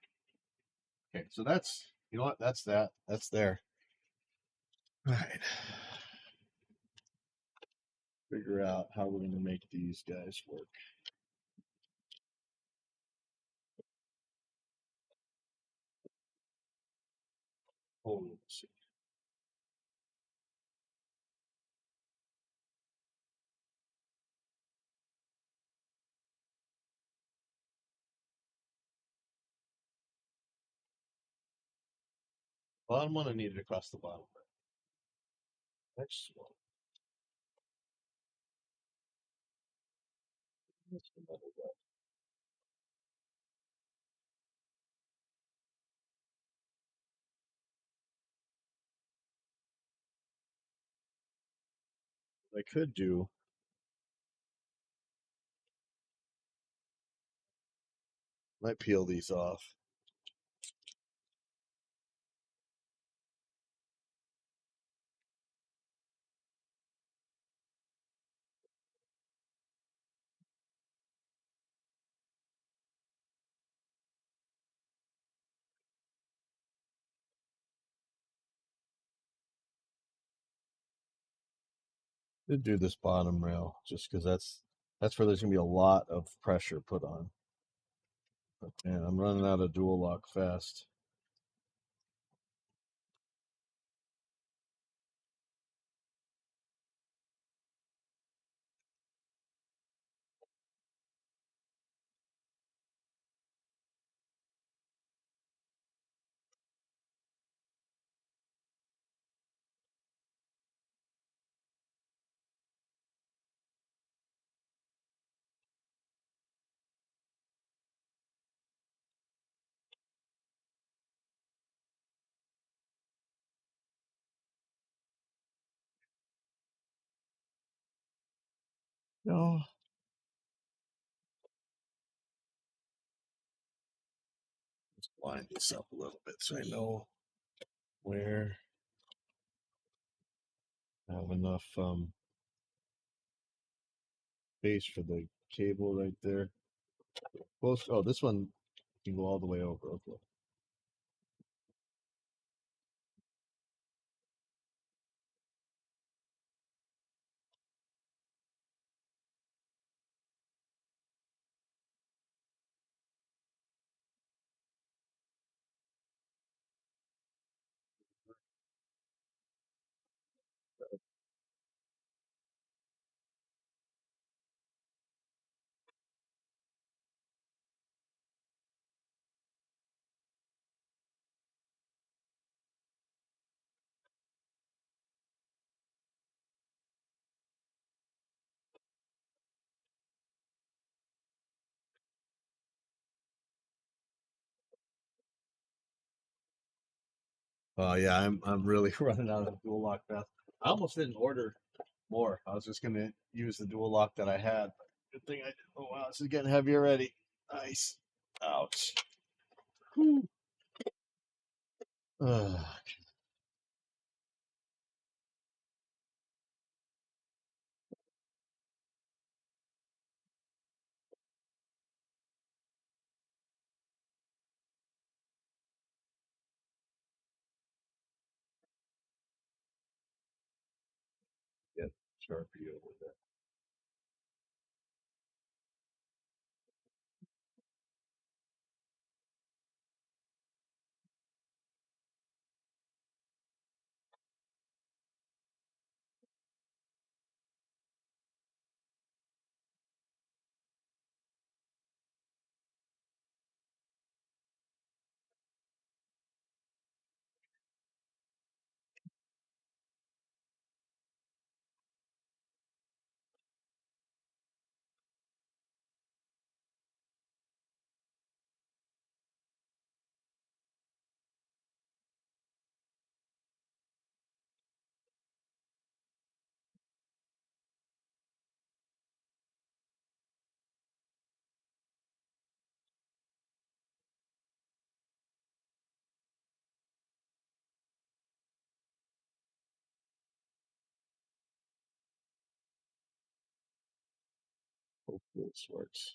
Speaker 1: Okay, so that's You know what? That's that. That's there. All right. Figure out how we're going to make these guys work. Hold on a second. Bottom one, I need it across the bottom. Next one. That's the middle one. What I could do, might peel these off. To do this bottom rail just because that's where there's gonna be a lot of pressure put on. And I'm running out of dual lock fast. No, let's line this up a little bit so I know where I have enough space for the cable right there. Close. Oh, this one can go all the way over. Okay. Oh yeah, I'm really running out of dual lock fast. I almost didn't order more. I was just gonna use the dual lock that I had. Good thing I did. Oh wow, this is getting heavy already. Nice. Ouch. Whew. Ugh. Get Sharpie over there. Hopefully this works.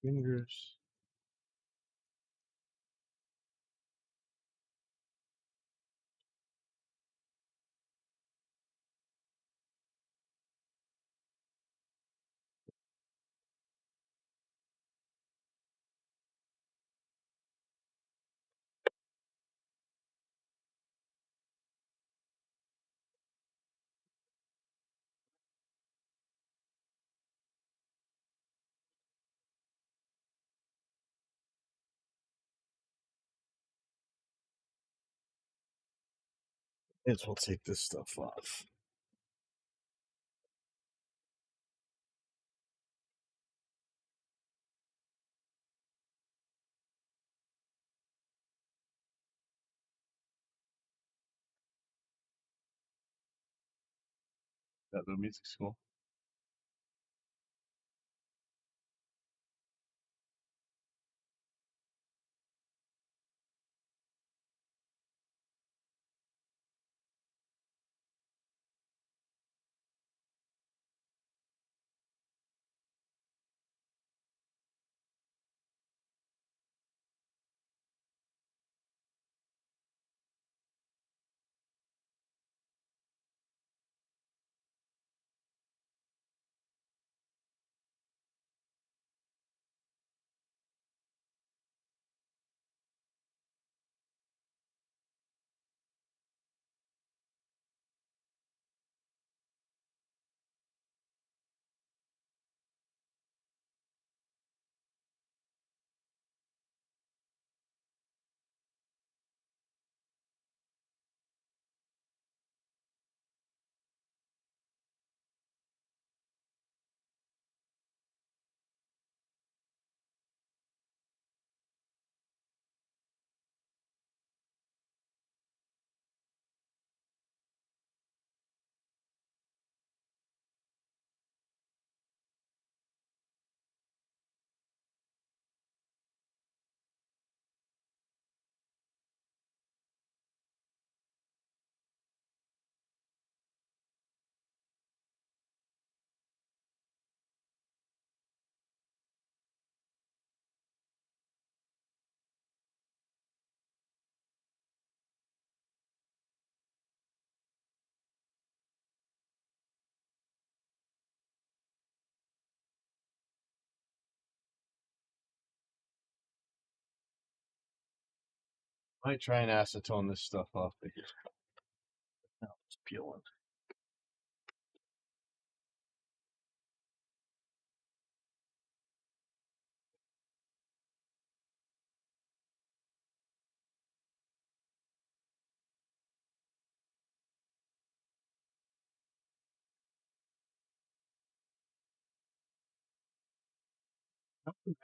Speaker 1: Fingers. Yes, we'll take this stuff off. At the music school. Might try and acetone this stuff off, but now it's peeling.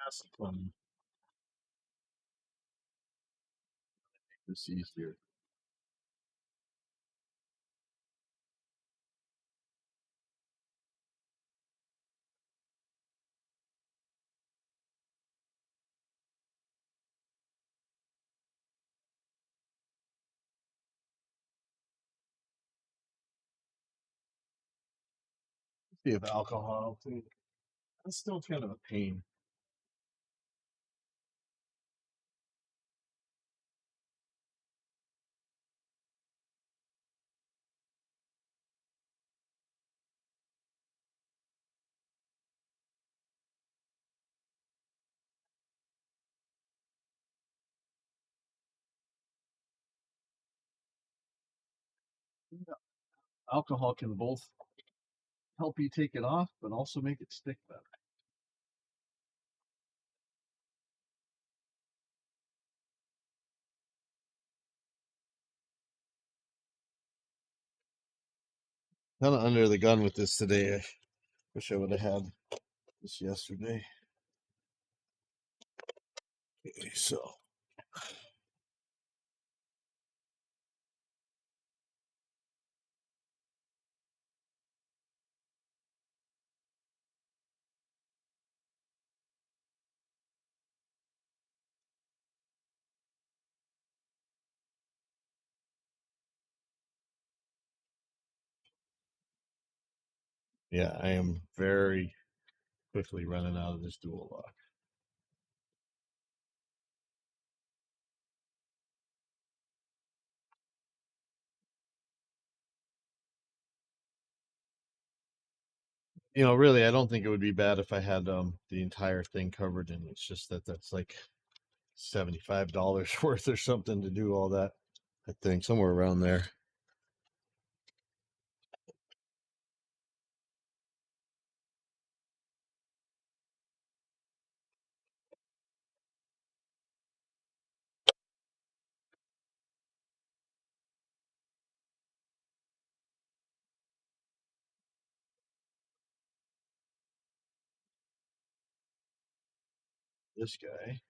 Speaker 1: Acetone this easier. See if alcohol too. That's still kind of a pain. Alcohol can both help you take it off, but also make it stick better. Kind of under the gun with this today. I wish I would have had this yesterday. Okay, so yeah, I am very quickly running out of this dual lock. Really, I don't think it would be bad if I had the entire thing covered, and it's just that that's like $75 worth or something to do all that. I think somewhere around there. This guy.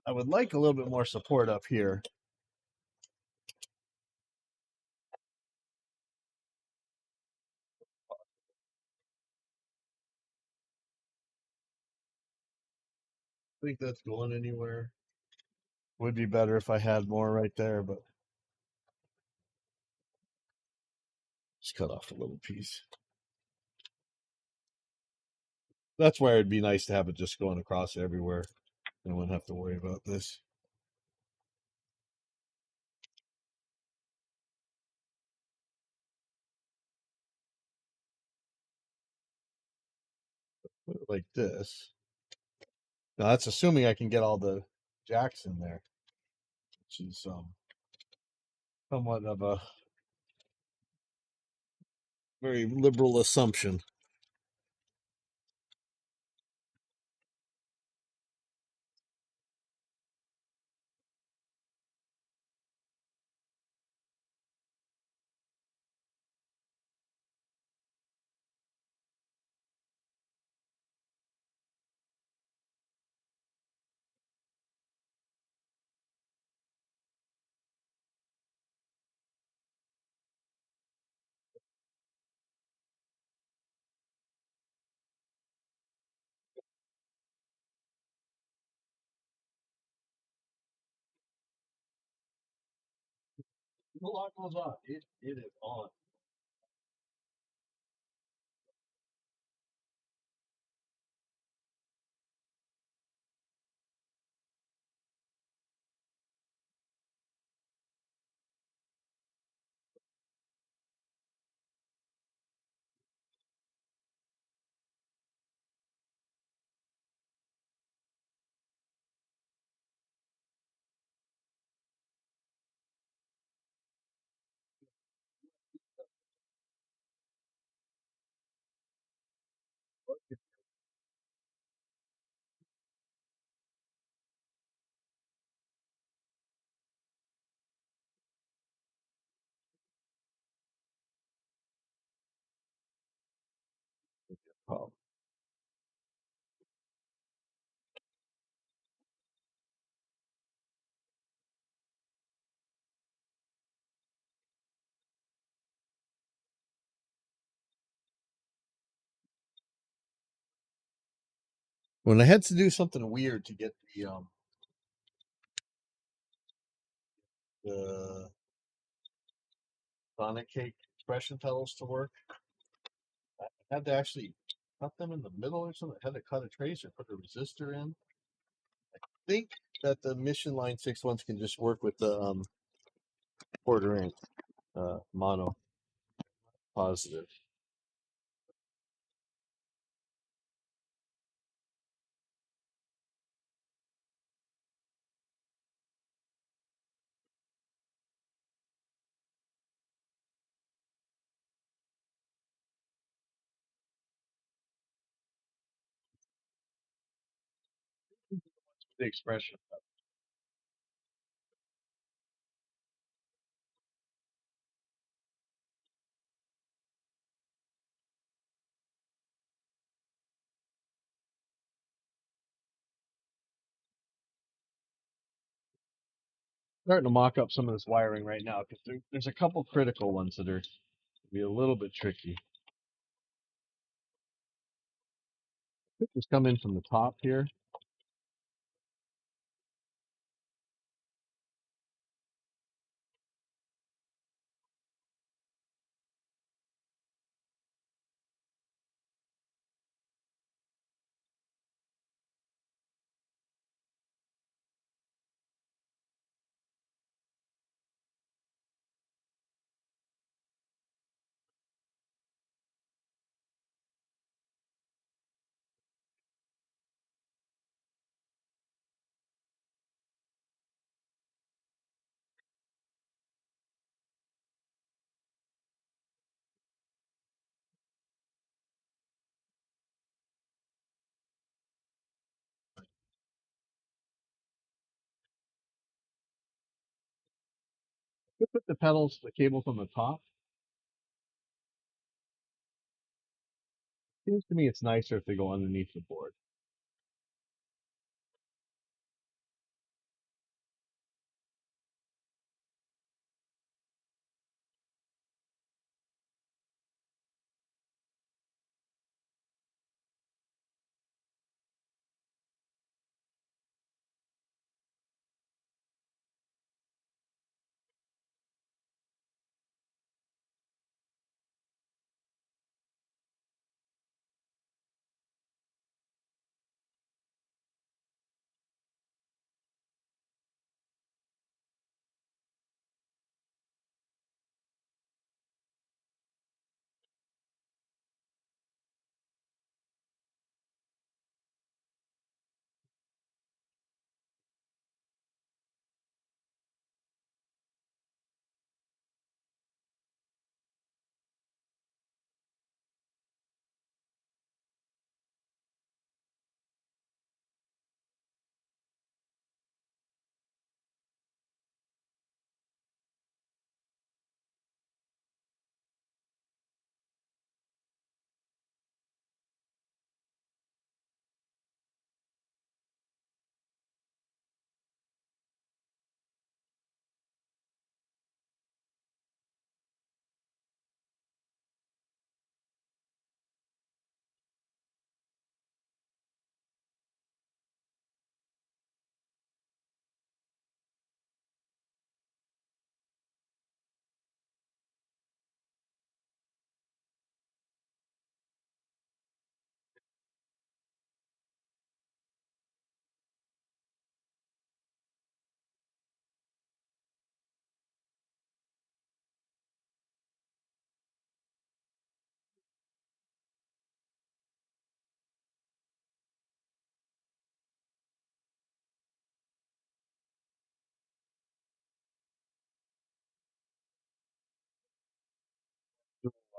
Speaker 1: I would like a little bit more support up here. I think that's going anywhere. Would be better if I had more right there, but just cut off a little piece. That's why it'd be nice to have it just going across everywhere. I wouldn't have to worry about this. Put it like this. Now that's assuming I can get all the jacks in there, which is somewhat of a very liberal assumption. The lock goes on. It is on. Oh. When I had to do something weird to get the Sonic Cake expression pedals to work, I had to actually cut them in the middle or something. I had to cut a trace or put a resistor in. I think that the Mission Line 6 ones can just work with the quarter inch mono positive. The expression. Starting to mock up some of this wiring right now because there's a couple critical ones that are be a little bit tricky. Just come in from the top here. put the pedals, the cables on the top. Seems to me it's nicer if they go underneath the board.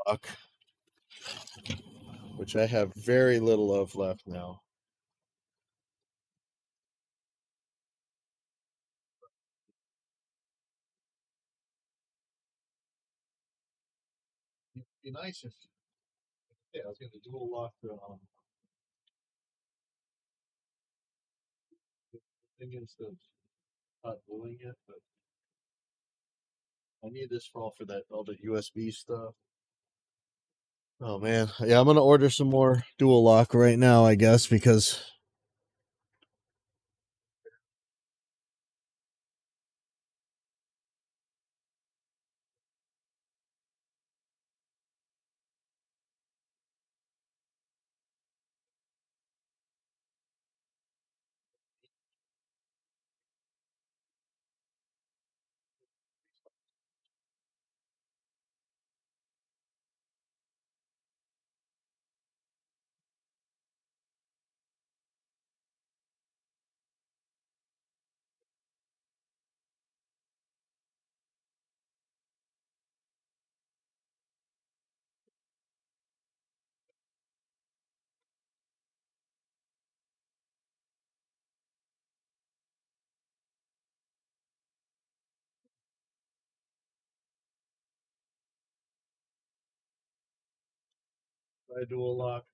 Speaker 1: Lock, which I have very little of left now. It'd be nice if I was going to dual lock the thing instead of not doing it, but I need this for all the USB stuff. Oh man, yeah, I'm gonna order some more dual lock right now, I guess, because I dual lock.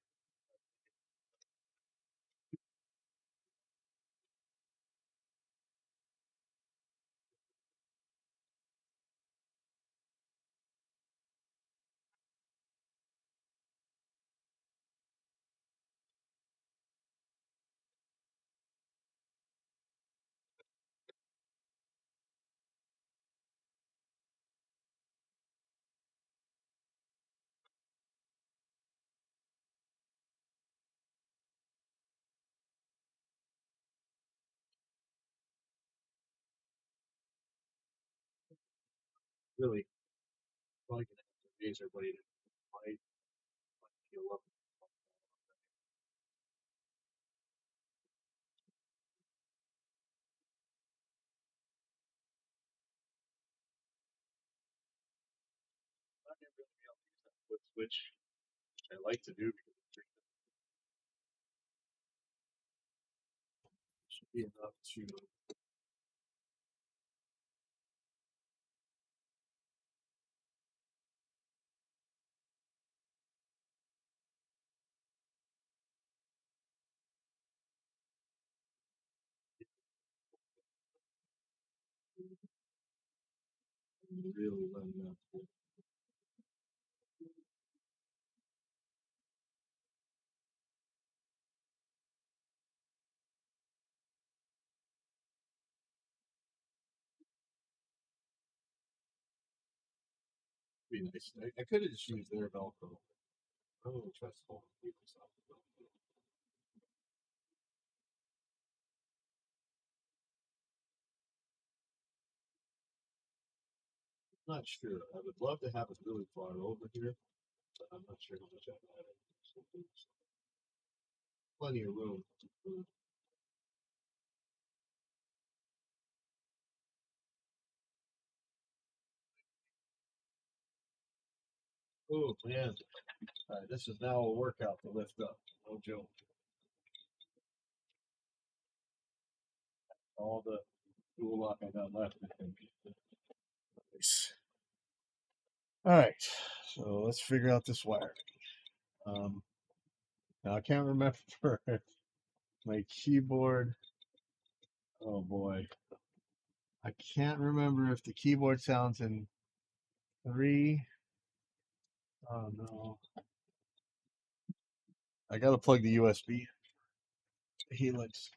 Speaker 1: Really, probably gonna have to razor blade it. Might feel up. I'm not gonna really be able to use that foot switch, which I like to do because it should be enough to Really letting up. Be nice. I could have just used their Velcro. I don't trust all the people's stuff. Not sure. I would love to have it really far over here, but I'm not sure how much I've added. So there's plenty of room. Oh man, this is now a workout to lift up. No joke. All the tool lock I got left, I think. Nice. All right, so let's figure out this wiring. Now I can't remember my keyboard. Oh boy, I can't remember if the keyboard sounds in 3. Oh no, I got to plug the USB Helix.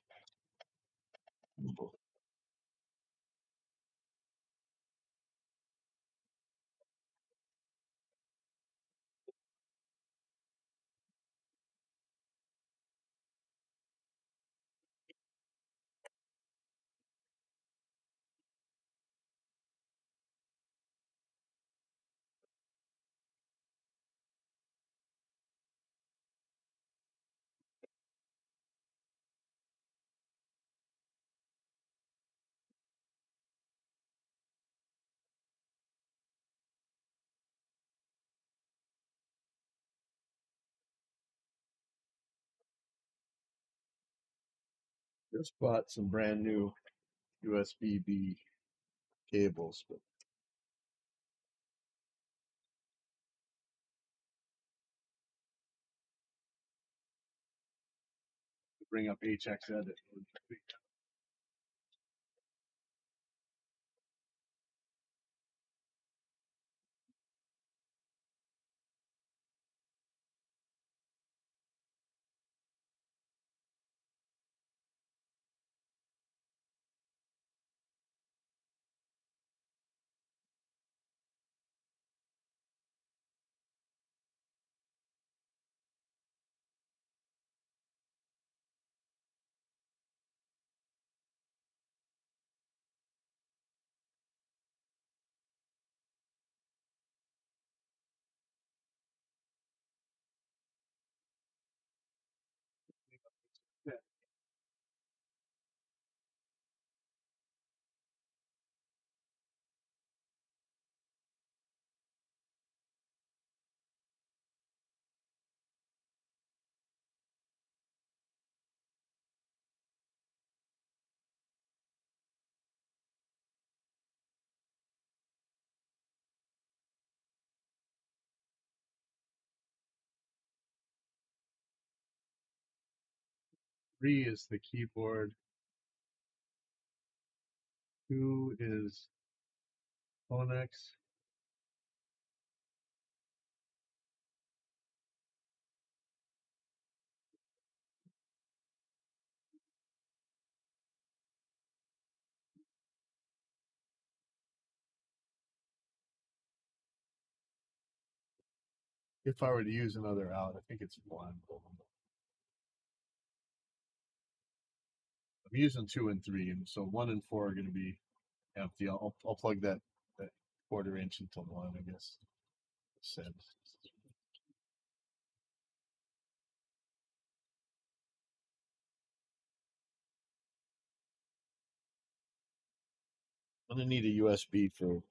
Speaker 1: Just bought some brand new USB-B cables, but to bring up HX Edit. Three is the keyboard. 2 is Tonex. If I were to use another out, I think it's 1. I'm using 2 and 3, and so 1 and 4 are going to be empty. I'll plug that 1/4 inch into 1, I guess. Said. I'm gonna need a USB for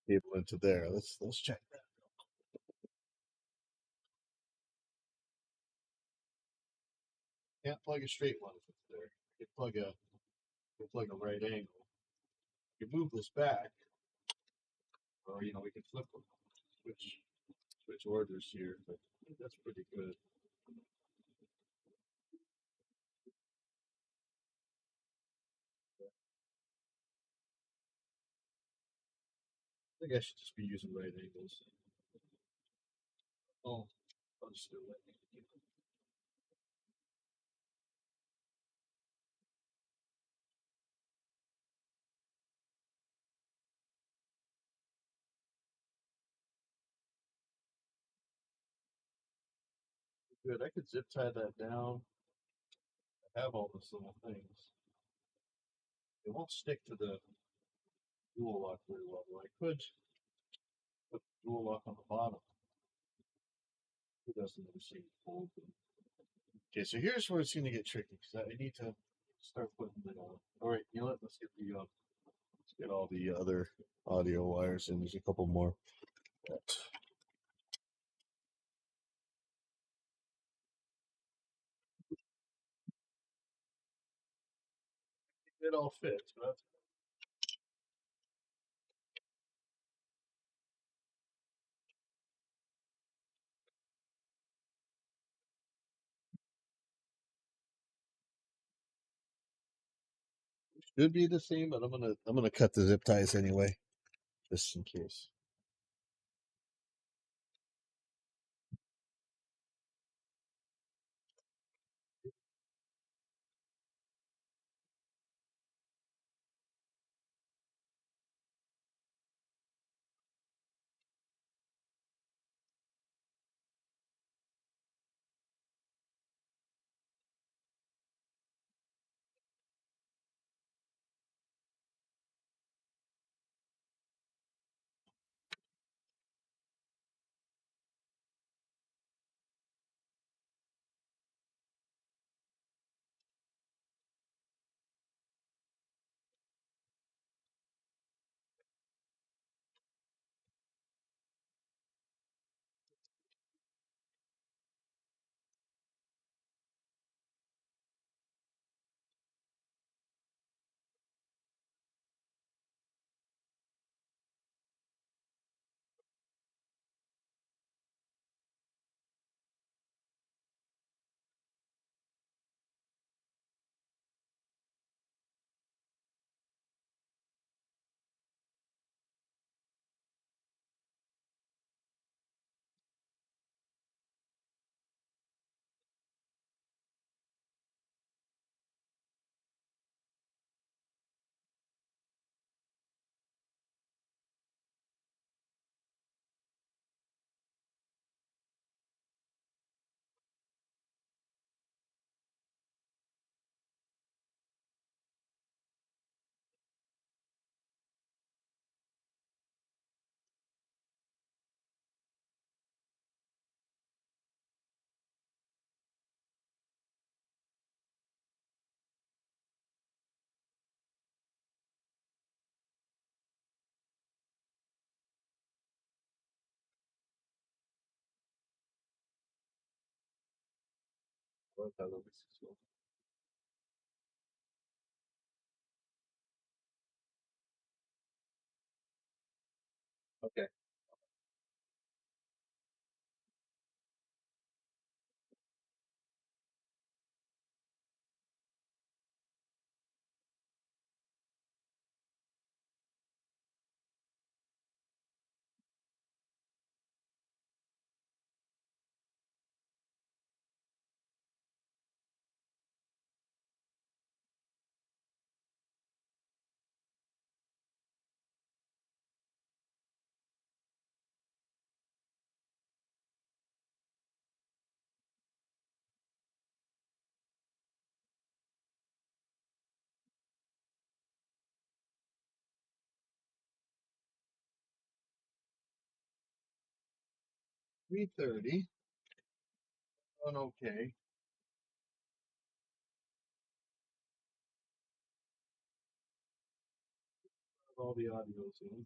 Speaker 1: cable into there. Let's check that. Can't plug a straight one if it's there. You plug a right angle. You move this back, or we can flip them, switch orders here, but that's pretty good. I think I should just be using right angles. Oh, I'll just do right angle. Good. I could zip tie that down. I have all those little things. It won't stick to the dual lock very well, though. I could put the dual lock on the bottom. It doesn't ever seem to fold. Okay, so here's where it's going to get tricky because I need to start putting the. All right, let's get the let's get all the other audio wires in. There's a couple more. It all fits, but that's should be the same. But I'm gonna cut the zip ties anyway, just in case. Well, that looks cool. Okay. $330. Going okay. All the audio's in.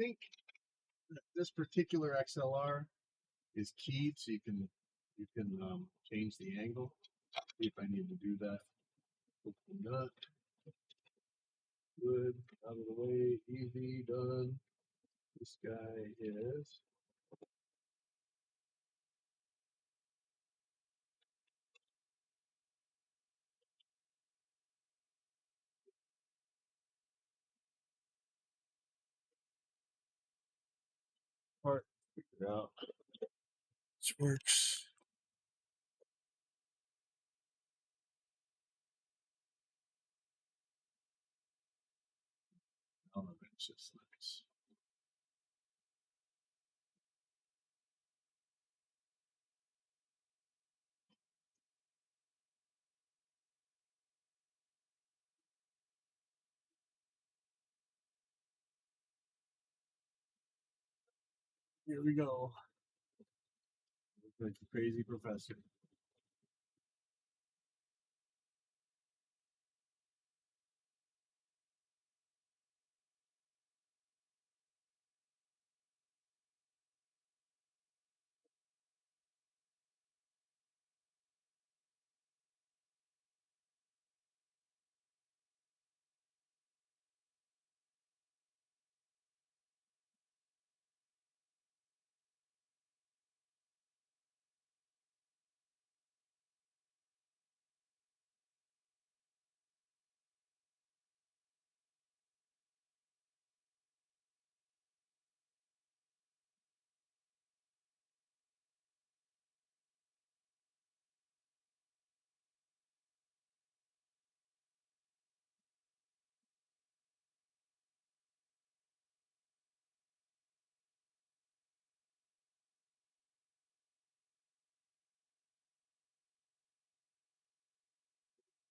Speaker 1: think that this particular XLR is keyed, so you can change the angle. See if I need to do that. Hopefully not. Good, out of the way, easy, done. This guy is part. Figure out. This works. Elements, just nice. Here we go. Look like a crazy professor.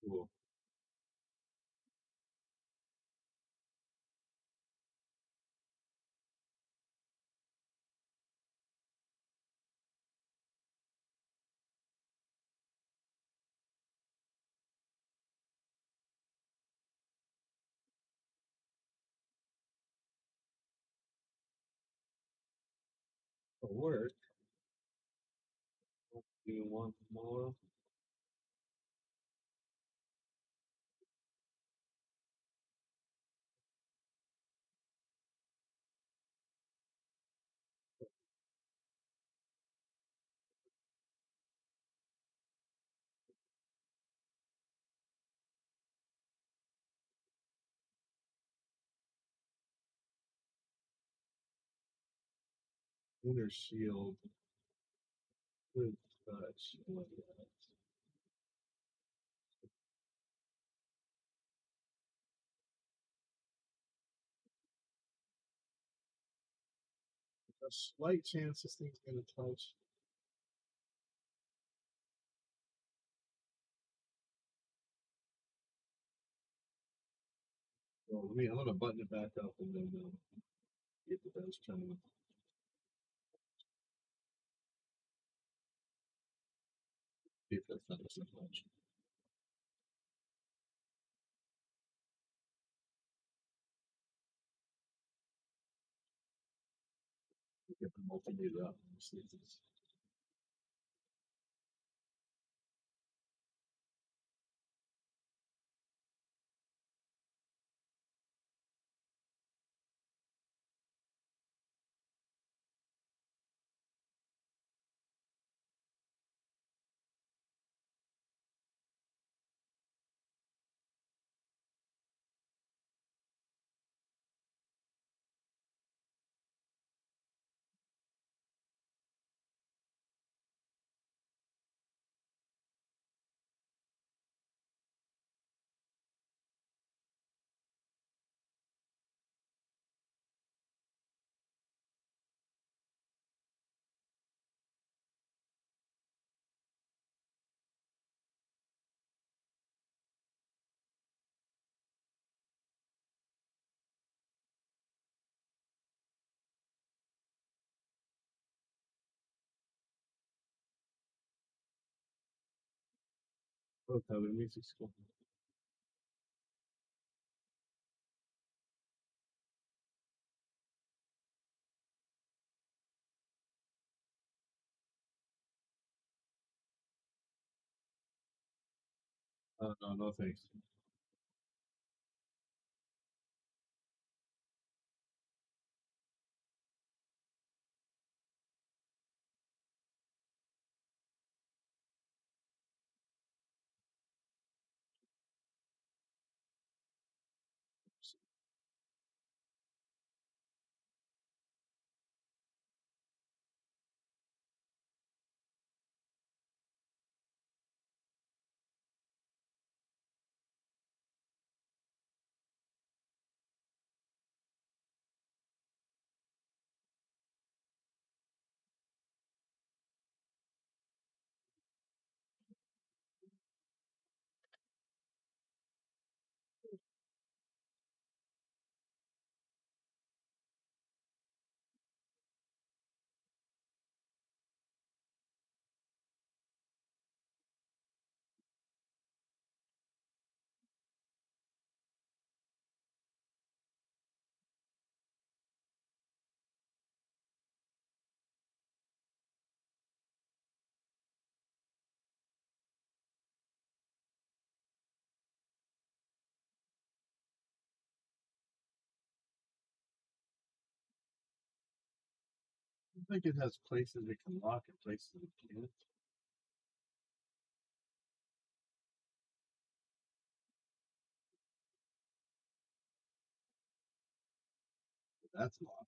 Speaker 1: Cool. For work, do you want more? Inner shield. Good touch. A slight chance this thing's gonna touch. Well, I'm gonna button it back up and then get the best trying. See if that's not so much. Get the multimeter out and see if it's both have a music school. No, no thanks. I think it has places it can lock and places it can't. That's locked.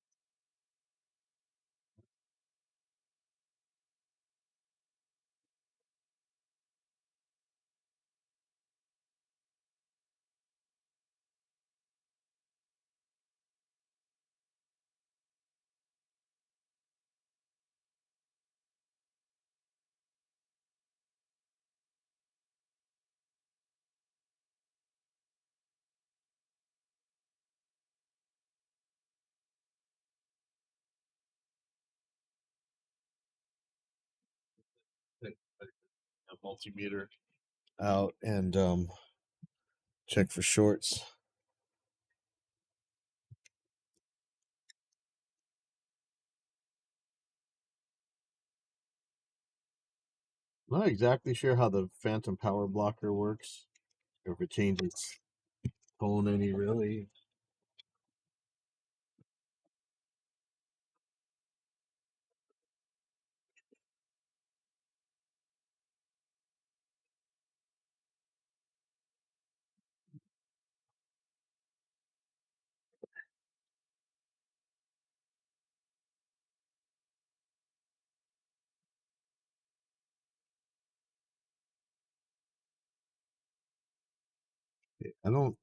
Speaker 1: Take a multimeter out and check for shorts. Not exactly sure how the phantom power blocker works, or if it changes tone any really. I don't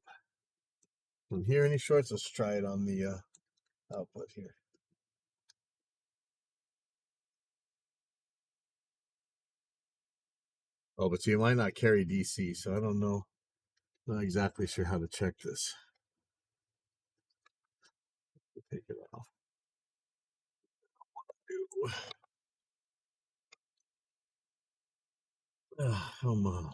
Speaker 1: hear any shorts. Let's try it on the output here. Oh, but see, it might not carry DC, so I don't know. Not exactly sure how to check this. Take it off. Come on.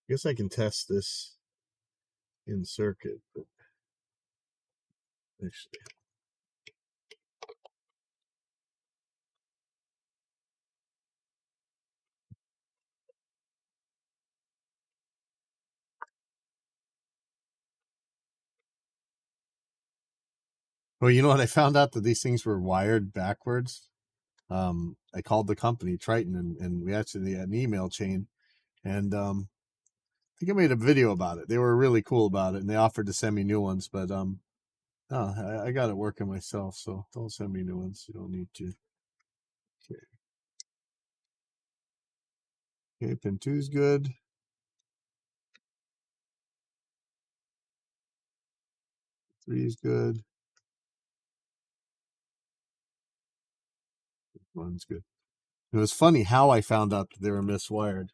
Speaker 1: Guess I can test this in circuit, but actually, well, you know what? I found out that these things were wired backwards. I called the company Triton, and we actually had an email chain, and I think I made a video about it. They were really cool about it, and they offered to send me new ones, but no, I got it working myself, so don't send me new ones. You don't need to. Okay, pin 2 is good. 3 is good. 1's good. It was funny how I found out that they were miswired.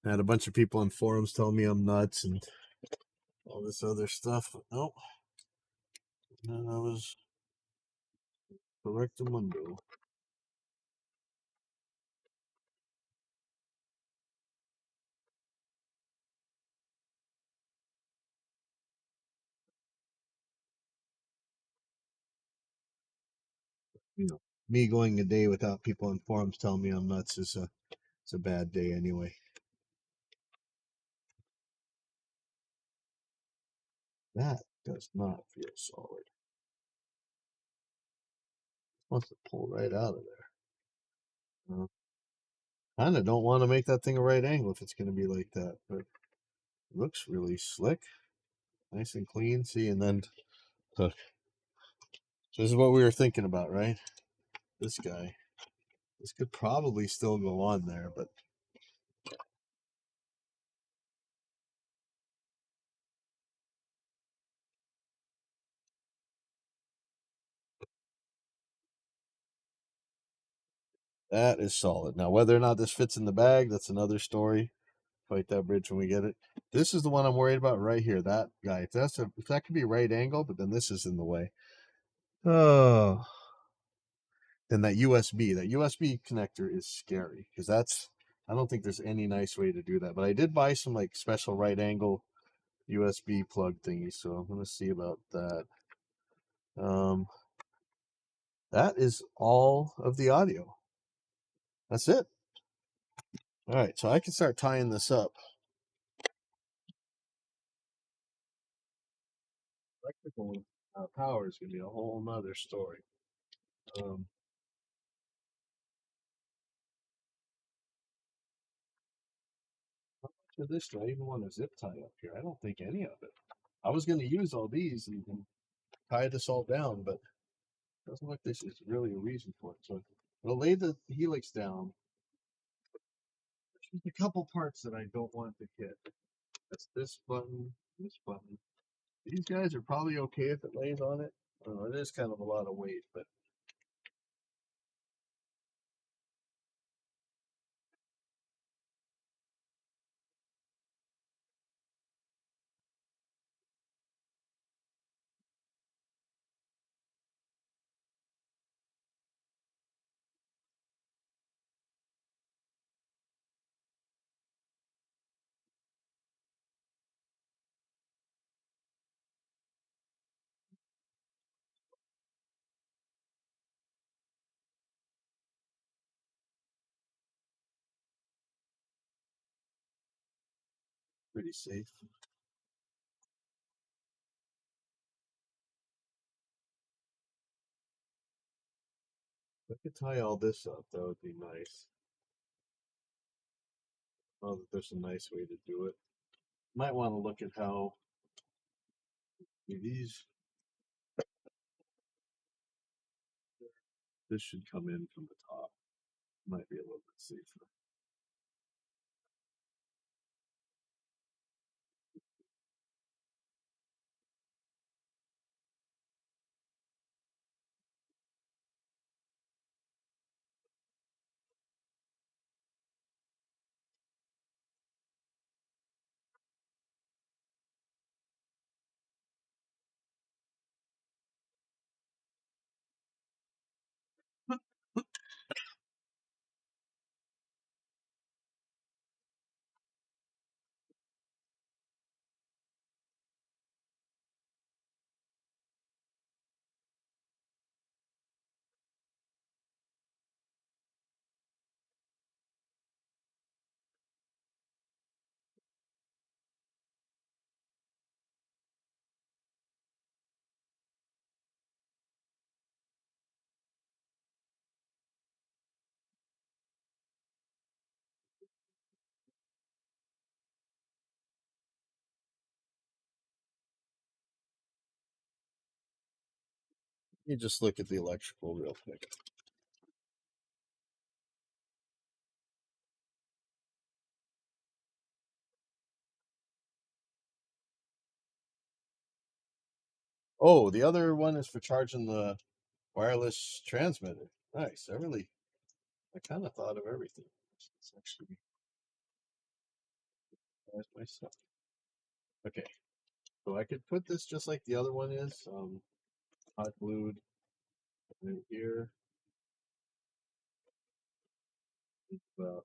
Speaker 1: I had a bunch of people on forums telling me I'm nuts and all this other stuff. But no, and I was correctamundo. You know, me going a day without people in forums telling me I'm nuts is it's a bad day anyway. That does not feel solid. It wants to pull right out of there. Kind of don't want to make that thing a right angle if it's going to be like that, but it looks really slick, nice and clean. See, and then look, so this is what we were thinking about, right? This guy, this could probably still go on there, but that is solid. Now, whether or not this fits in the bag, that's another story. Fight that bridge when we get it. This is the one I'm worried about right here. That guy. If that could be right angle, but then this is in the way. Oh, then that USB connector is scary because that's. I don't think there's any nice way to do that. But I did buy some like special right angle USB plug thingies, so I'm gonna see about that. Um, that is all of the audio. That's it. All right, so I can start tying this up. Electrical power is gonna be a whole nother story. To this, do I even want to zip tie up here? I don't think any of it. I was going to use all these and tie this all down, but it doesn't look like this is really a reason for it. So we'll lay the Helix down. There's just a couple parts that I don't want to hit. That's this button, this button. These guys are probably okay if it lays on it. I don't know, it is kind of a lot of weight, but pretty safe. If I could tie all this up, that would be nice. Oh, that there's a nice way to do it. Might want to look at how these. This should come in from the top. Might be a little bit safer. You just look at the electrical real quick. Oh, the other one is for charging the wireless transmitter. Nice. I kind of thought of everything. It's actually myself. Okay, so I could put this just like the other one is, hot glued in here. Uh,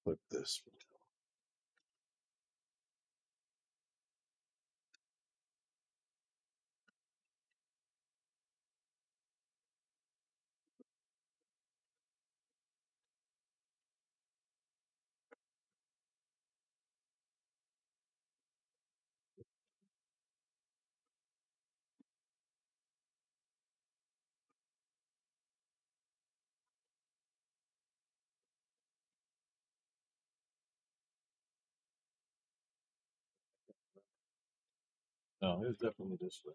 Speaker 1: Flip this. No, it's definitely this way.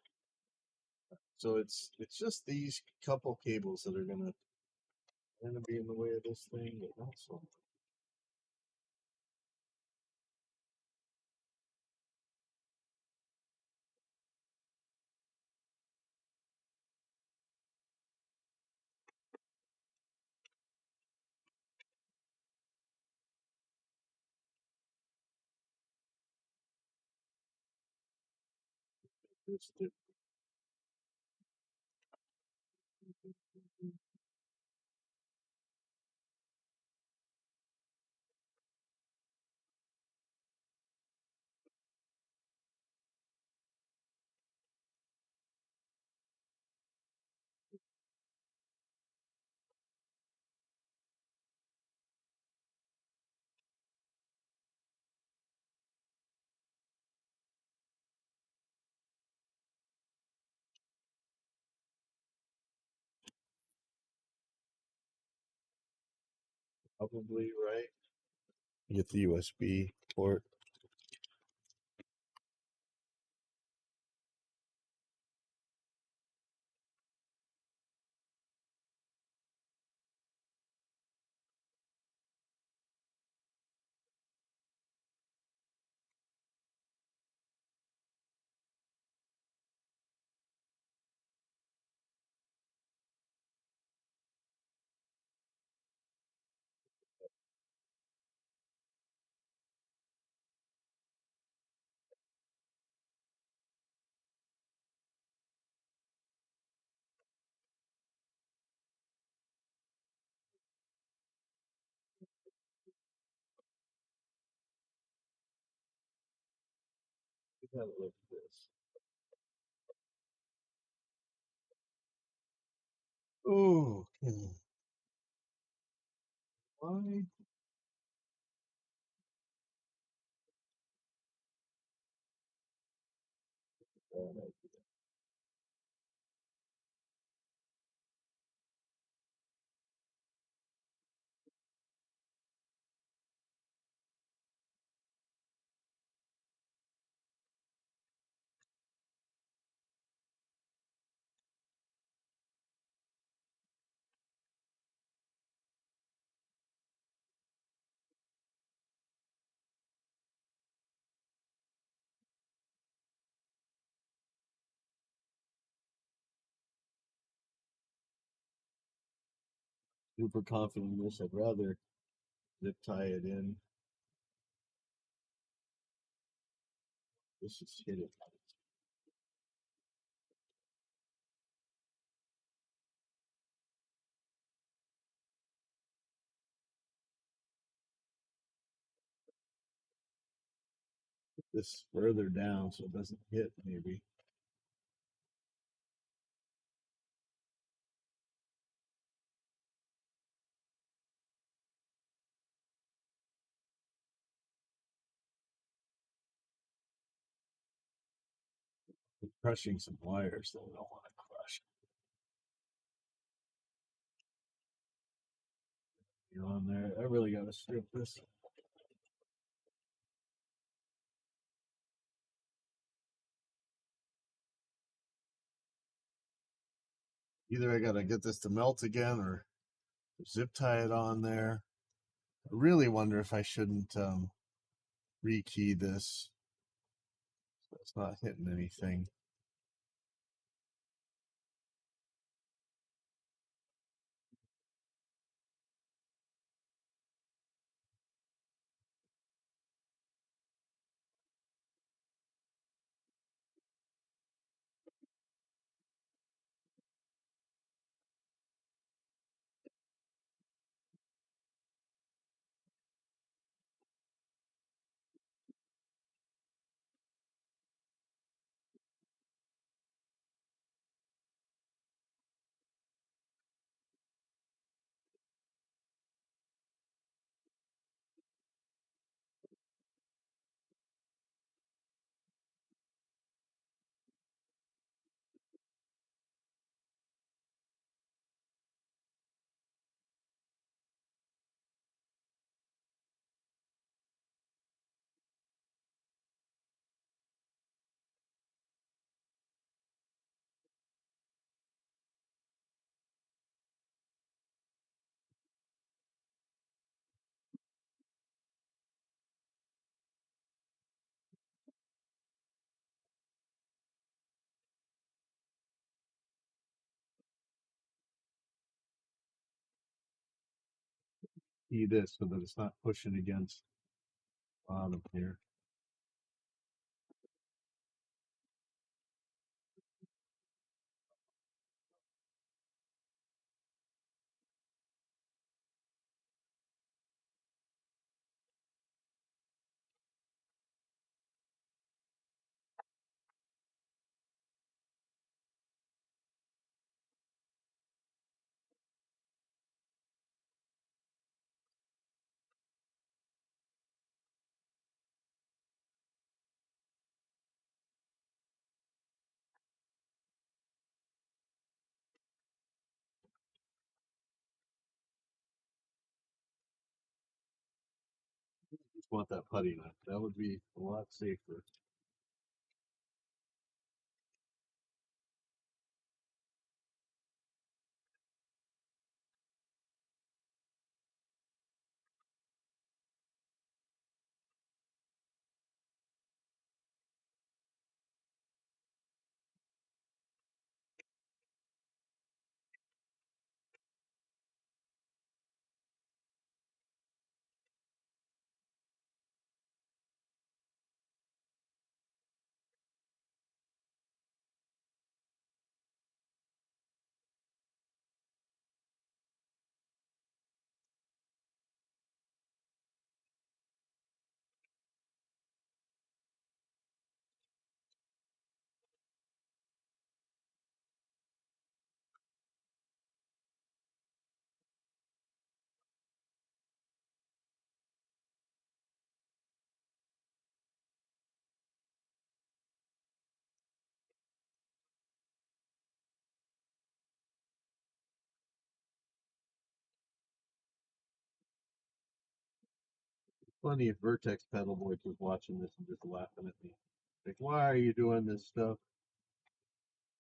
Speaker 1: So it's just these couple cables that are gonna be in the way of this thing, and also this. Probably right. Get the USB port. We gotta look at this. Oh, why? Super confident in this. I'd rather zip tie it in. This is hit it. Put this further down so it doesn't hit, maybe. We're crushing some wires that we don't want to crush. You're on there. I really got to strip this. Either I got to get this to melt again or zip tie it on there. I really wonder if I shouldn't rekey this so it's not hitting anything. key this so that it's not pushing against the bottom here. Just want that putty nut. That would be a lot safer. Funny if Vertex Pedalboard was watching this and just laughing at me. Like, why are you doing this stuff?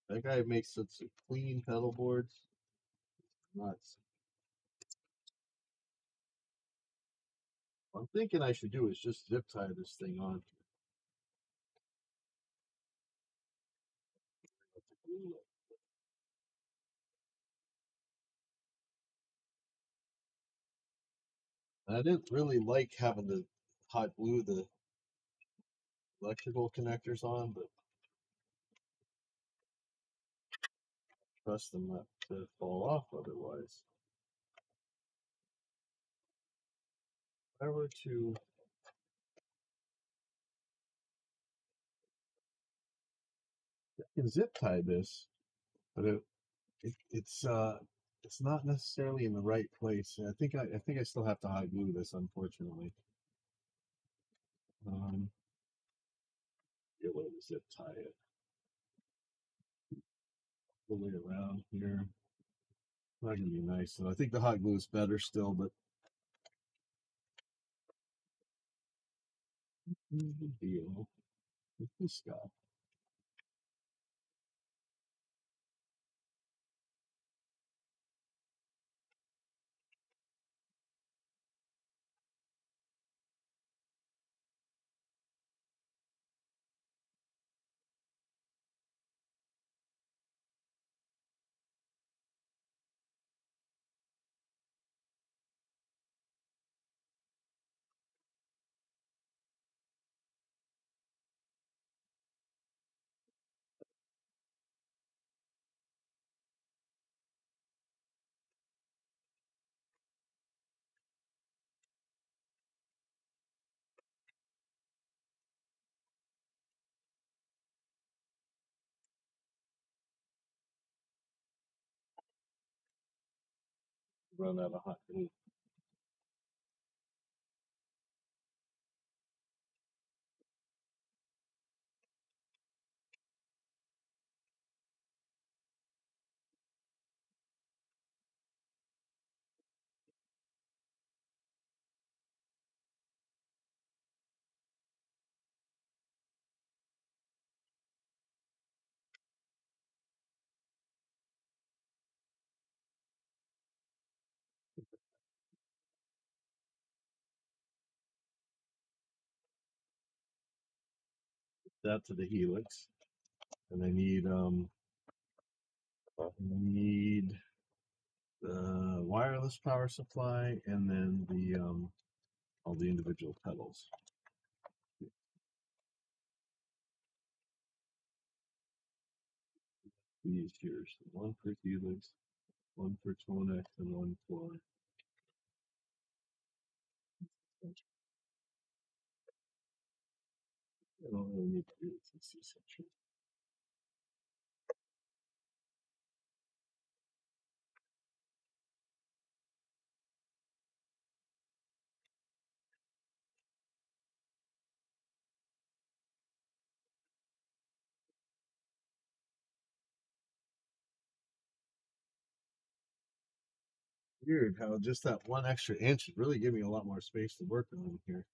Speaker 1: That guy makes such clean pedal boards. Nuts. What I'm thinking I should do is just zip tie this thing on. I didn't really like having to hot glue the electrical connectors on, but trust them not to fall off otherwise. If I were to I can zip tie this, but it's not necessarily in the right place. I think I still have to hot glue this, unfortunately. Get a way to zip tie it the way around here. Not gonna be nice. So I think the hot glue is better still, but here's the deal with this guy. Run out of hot glue. That to the Helix, and I need wireless power supply, and then the all the individual pedals. These here, so one for Helix, one for Tonex, and one for. I don't really need to do this in C-section. Weird how just that one extra inch would really give me a lot more space to work on here.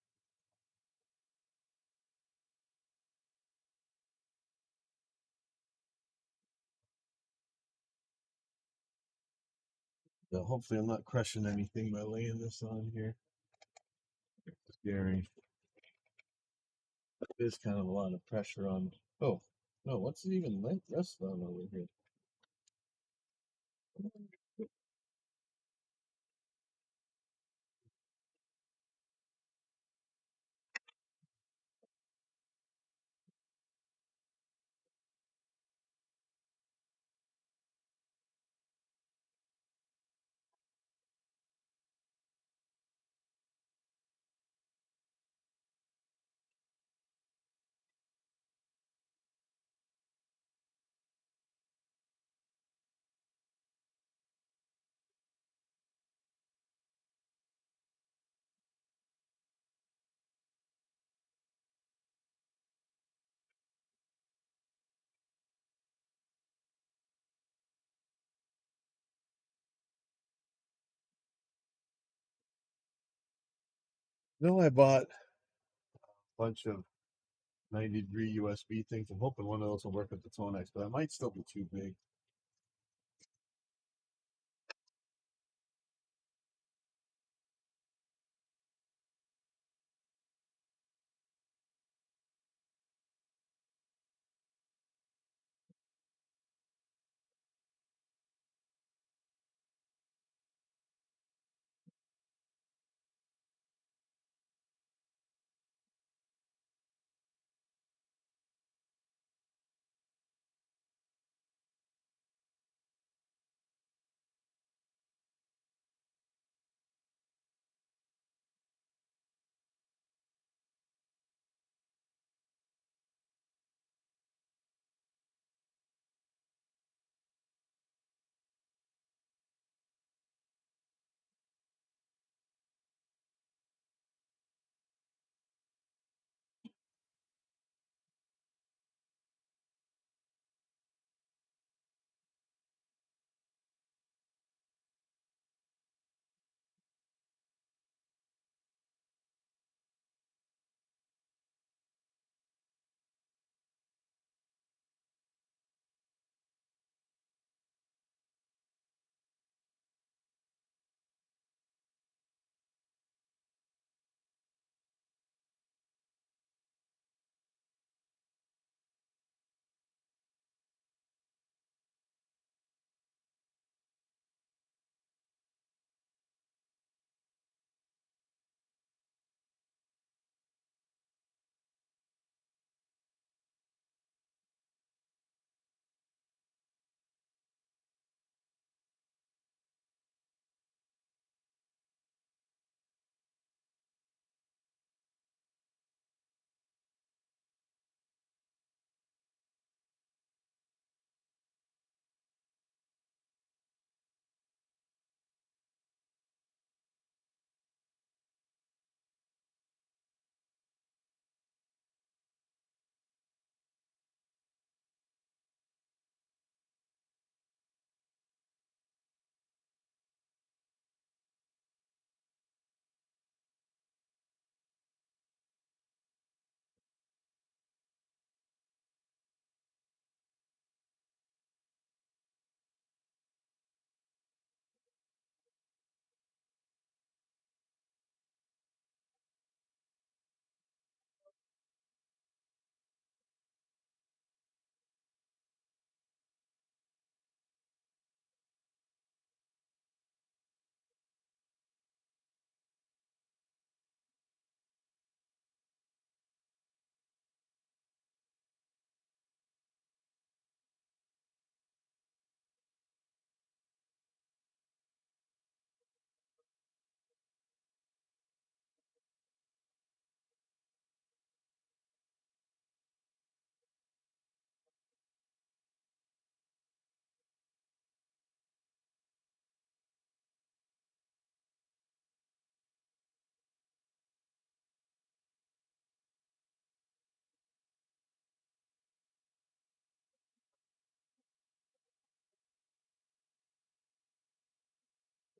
Speaker 1: So hopefully I'm not crushing anything by laying this on here. Scary. There's kind of a lot of pressure on. Oh, no, what's it even rest on over here? No, I bought a bunch of 90-degree USB things. I'm hoping one of those will work with the Tonex, but it might still be too big.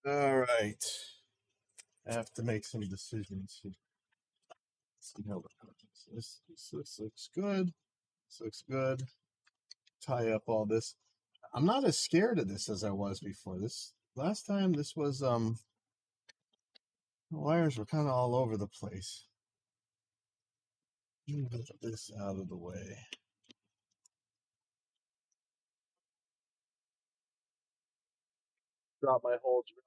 Speaker 1: All right. I have to make some decisions. See how this looks good. This looks good. Tie up all this. I'm not as scared of this as I was before. This last time this was the wires were kind of all over the place. Get this out of the way. Drop my whole drill.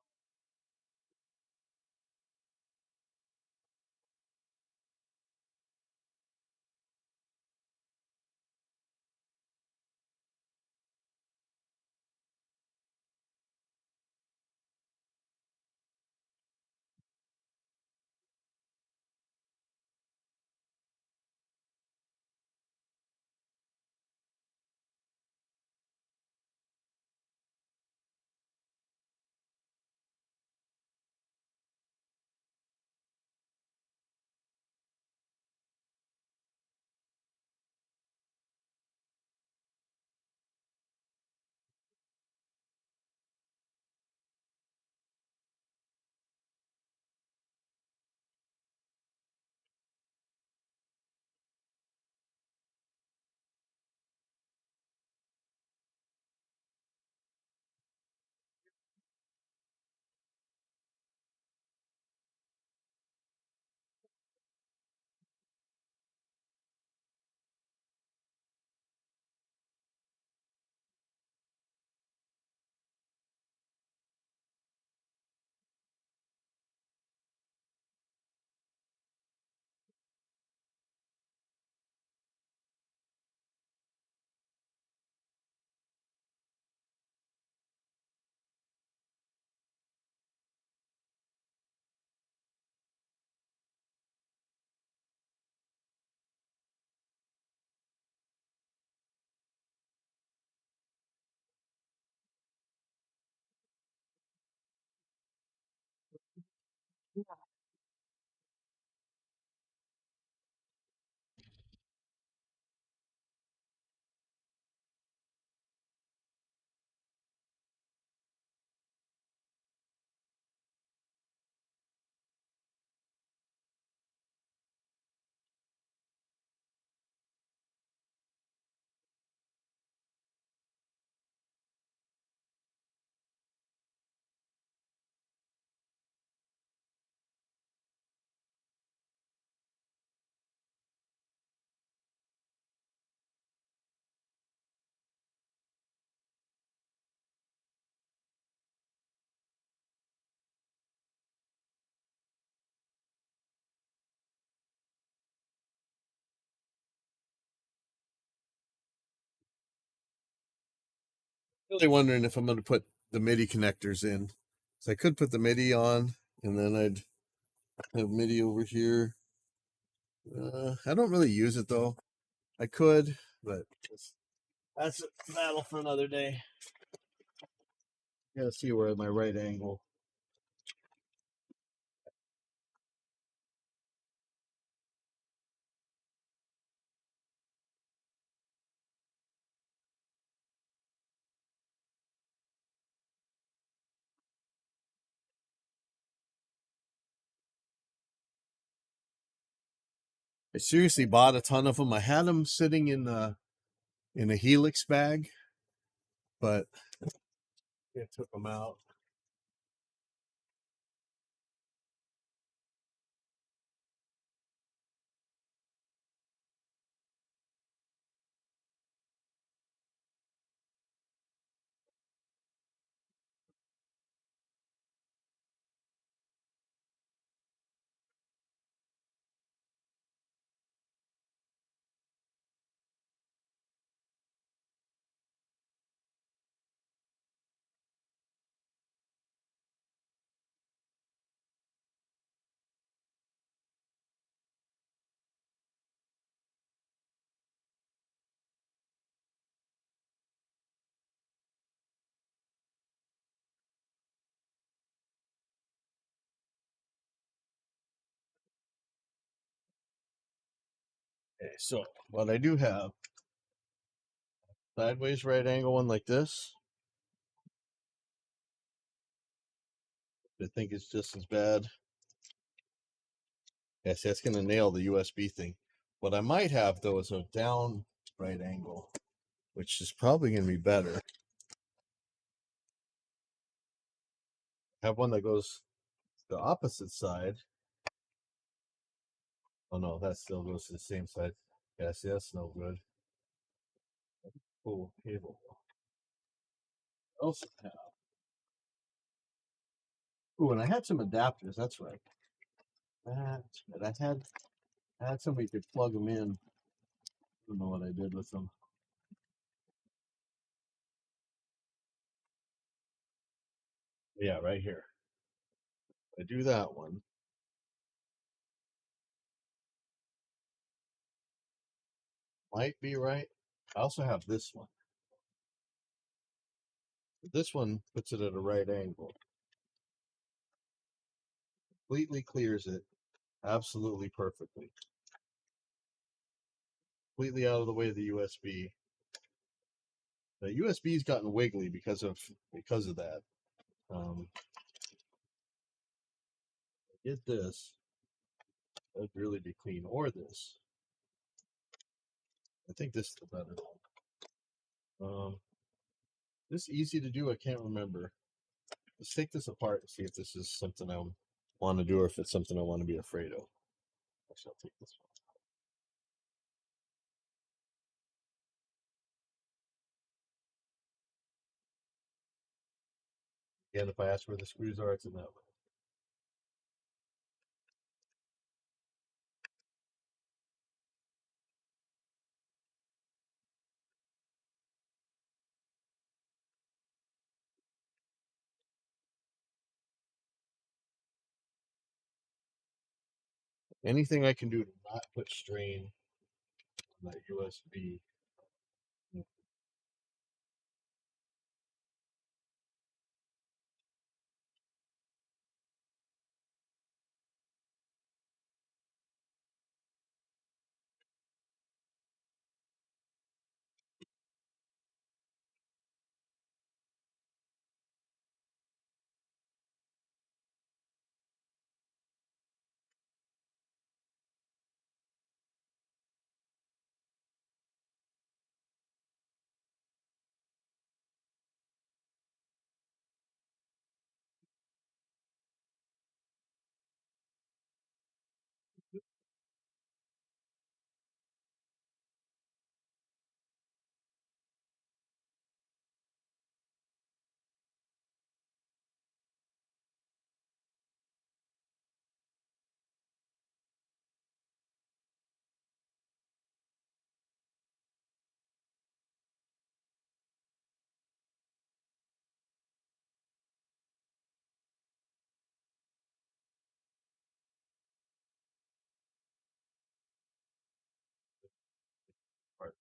Speaker 1: Really wondering if I'm going to put the MIDI connectors in. So I could put the MIDI on, and then I'd have MIDI over here. I don't really use it though. I could, but that's a battle for another day. Gotta see where my right angle. I seriously bought a ton of them. I had them sitting in a Helix bag, but I took them out. Okay, so what I do have sideways right angle one like this. I think it's just as bad. Yes, that's going to nail the USB thing. What I might have, though, is a down right angle, which is probably going to be better. Have one that goes the opposite side. Oh, no, that still goes to the same side. Yeah, see, that's no good. Cool cable. What else I have? Oh, and I had some adapters. That's right. That's right. I had somebody could plug them in. I don't know what I did with them. Yeah, right here. I do that one. Might be right. I also have this one. This one puts it at a right angle. Completely clears it absolutely perfectly. Completely out of the way of the USB. The USB's gotten wiggly because of that. Get this. That'd really be clean. Or this. I think this is the better one. This is easy to do. I can't remember. Let's take this apart and see if this is something I want to do or if it's something I want to be afraid of. Actually, I'll take this one. Again, if I ask where the screws are, it's in that way. Anything I can do to not put strain on that USB. Part.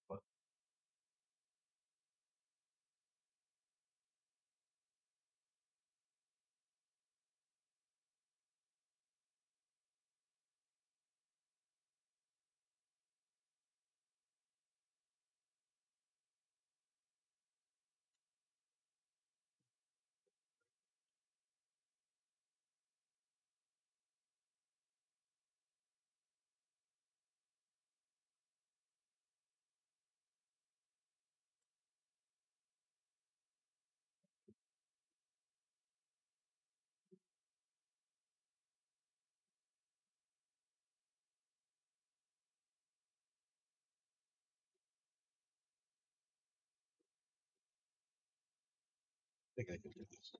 Speaker 1: But I think I can do this.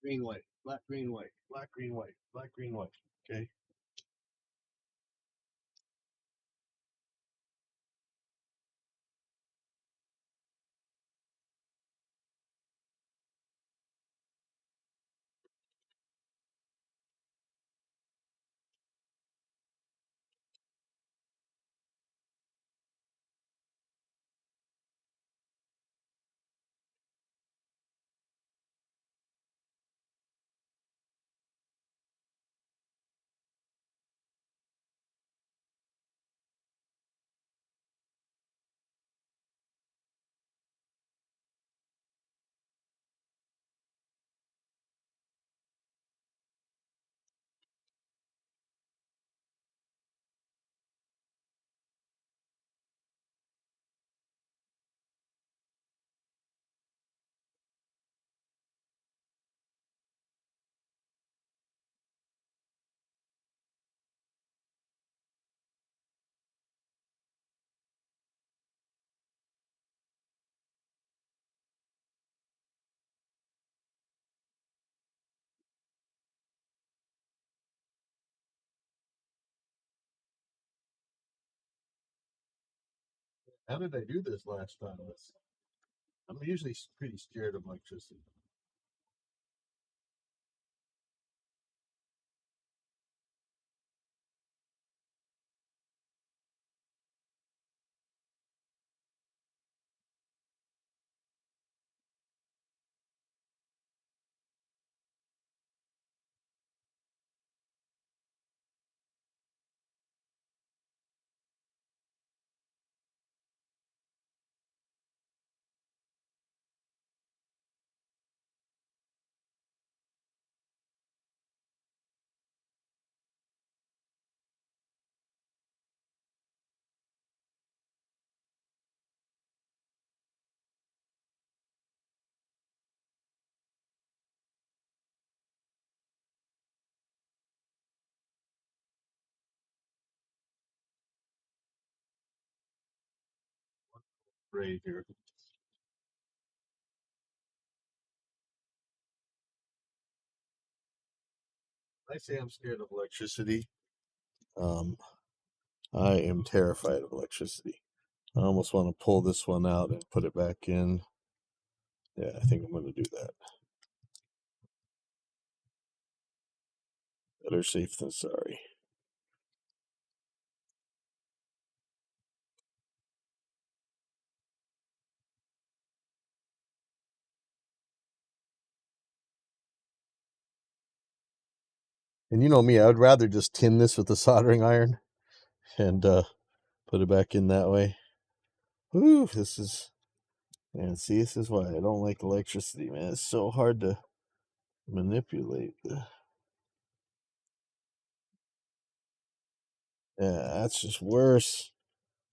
Speaker 1: Green, white, black, green, white, black, green, white, black, green, white. Okay. How did I do this last time? I'm usually pretty scared of electricity. Right here. I say I'm scared of electricity. Um, I am terrified of electricity. I almost want to pull this one out and put it back in. Yeah, I think I'm going to do that. Better safe than sorry. And you know me, I would rather just tin this with a soldering iron and put it back in that way. Whew, this is, man, see, this is why I don't like electricity, man. It's so hard to manipulate. Yeah, that's just worse.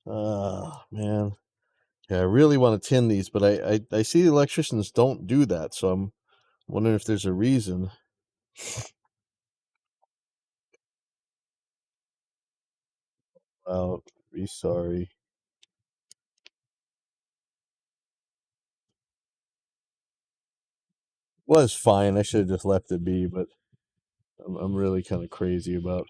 Speaker 1: Man. Yeah, I really want to tin these, but I see the electricians don't do that, so I'm wondering if there's a reason. Out. Be sorry. Was fine. I should have just left it be, but I'm really kind of crazy about.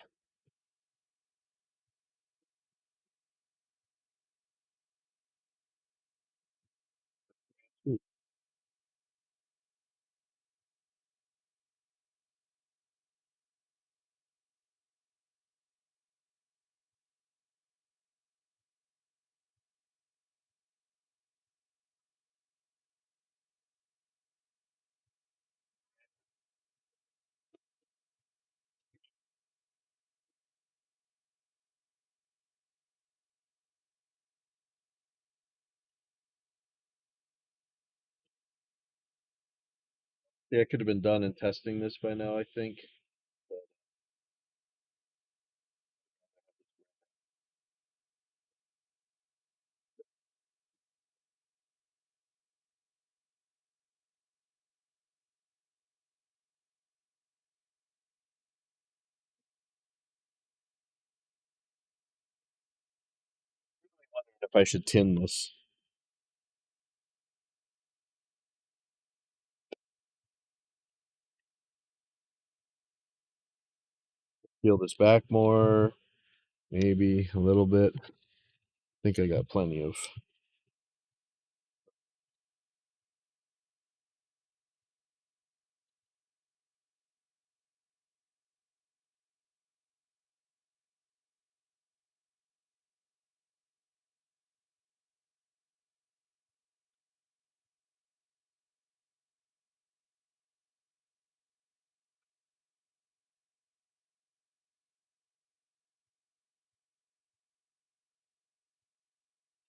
Speaker 1: Yeah, it could have been done in testing this by now, I think. If I should tin this. Peel this back more, maybe a little bit. I think I got plenty of.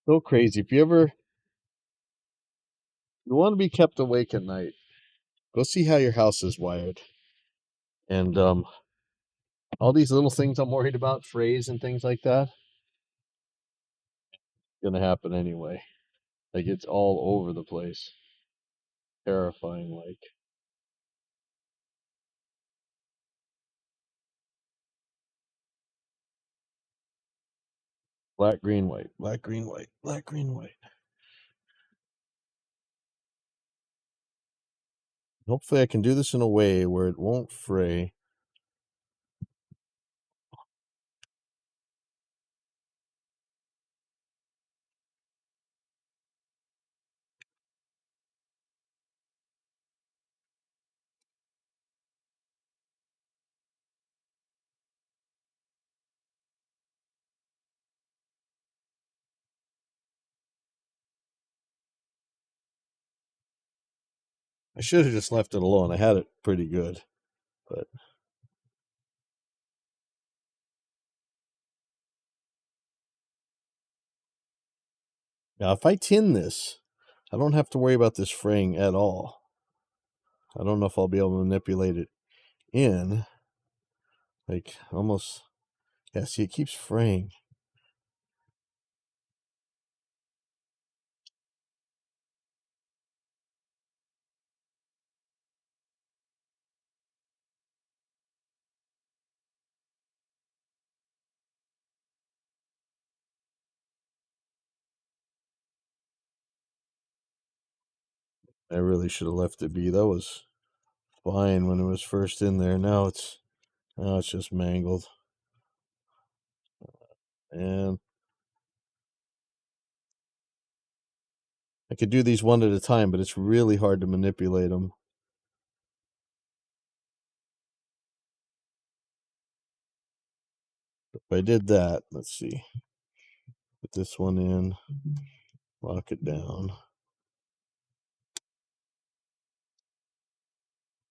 Speaker 1: So crazy. If you want to be kept awake at night, go see how your house is wired. And all these little things I'm worried about, frays and things like that, gonna happen anyway. Like it's all over the place. Terrifying, like. Black, green, white, black, green, white, black, green, white. Hopefully I can do this in a way where it won't fray. I should have just left it alone. I had it pretty good, but now if I tin this, I don't have to worry about this fraying at all. I don't know if I'll be able to manipulate it in. Like almost, yeah, see, it keeps fraying. I really should have left it be. That was fine when it was first in there. Now it's just mangled. And I could do these one at a time, but it's really hard to manipulate them. If I did that, let's see. Put this one in, lock it down.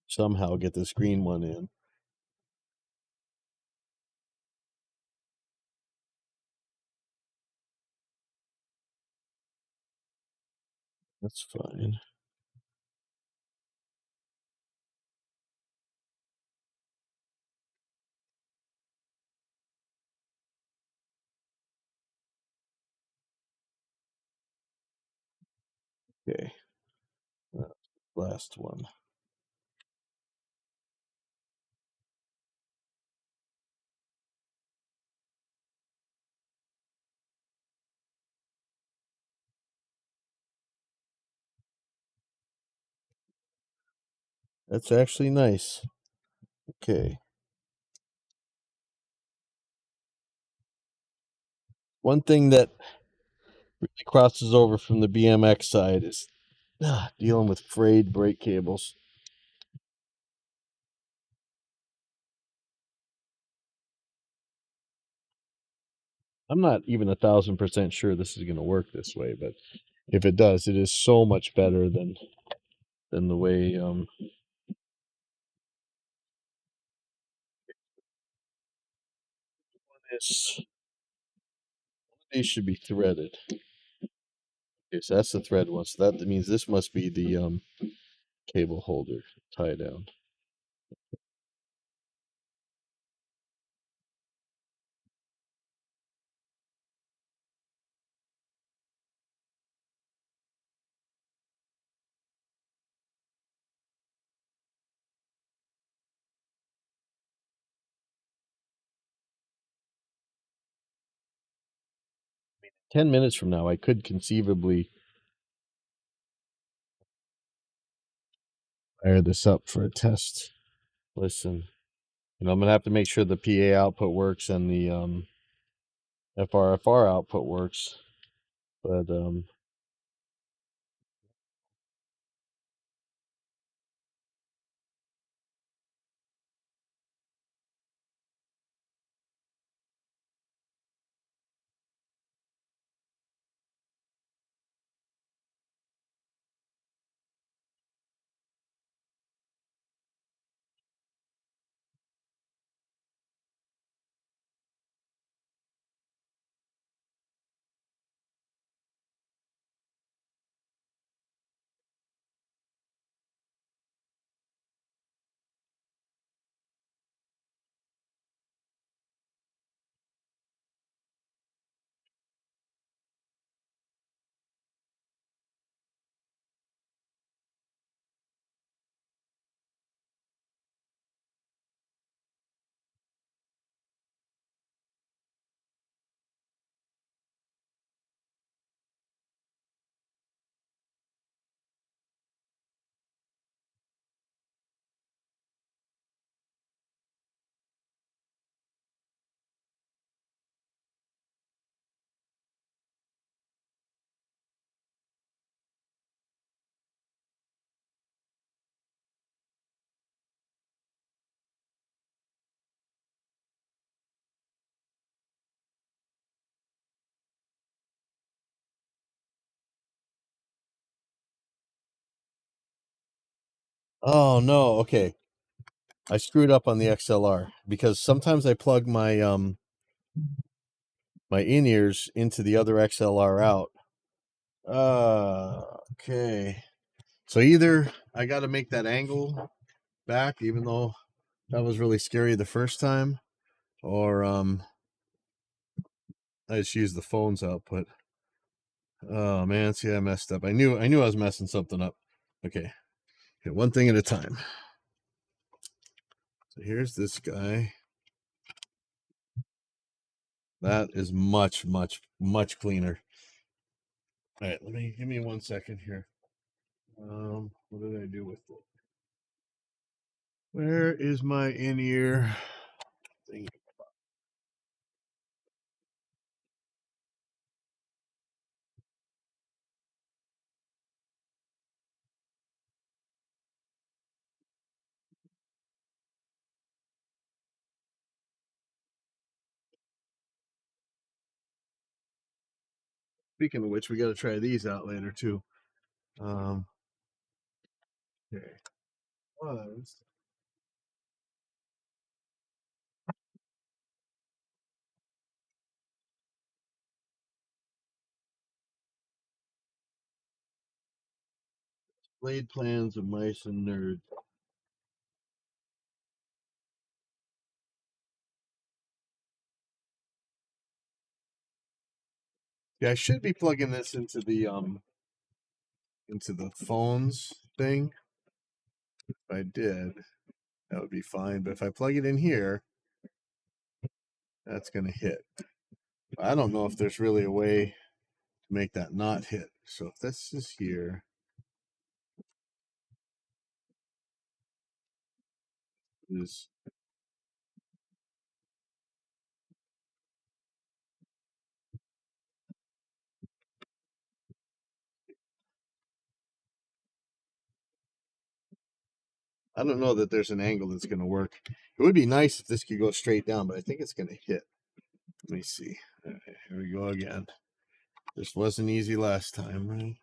Speaker 1: Somehow get this green one in. That's fine. Okay. Last one. That's actually nice. Okay. One thing that really crosses over from the BMX side is dealing with frayed brake cables. I'm not even 1,000% sure this is going to work this way, but if it does, it is so much better than the way this. These should be threaded. Okay, so that's the thread one. So that means this must be the cable holder tie down. I mean, 10 minutes from now, I could conceivably fire this up for a test. Listen, I'm gonna have to make sure the PA output works and the FRFR output works, but oh no, okay. I screwed up on the XLR because sometimes I plug my in-ears into the other XLR out. Okay. So either I got to make that angle back, even though that was really scary the first time, or I just used the phone's output. Oh man, see, I messed up. I knew I was messing something up. Okay, one thing at a time. So here's this guy. That is much, much, much cleaner. All right, give me 1 second here. What did I do with it? Where is my in-ear thing? Speaking of which, we got to try these out later too. Okay, was Blade Plans of Mice and Nerds. Yeah, I should be plugging this into the phones thing. If I did, that would be fine. But if I plug it in here, that's gonna hit. I don't know if there's really a way to make that not hit. So if this is here, is I don't know that there's an angle that's going to work. It would be nice if this could go straight down, but I think it's going to hit. Let me see. Okay, here we go again. This wasn't easy last time, right?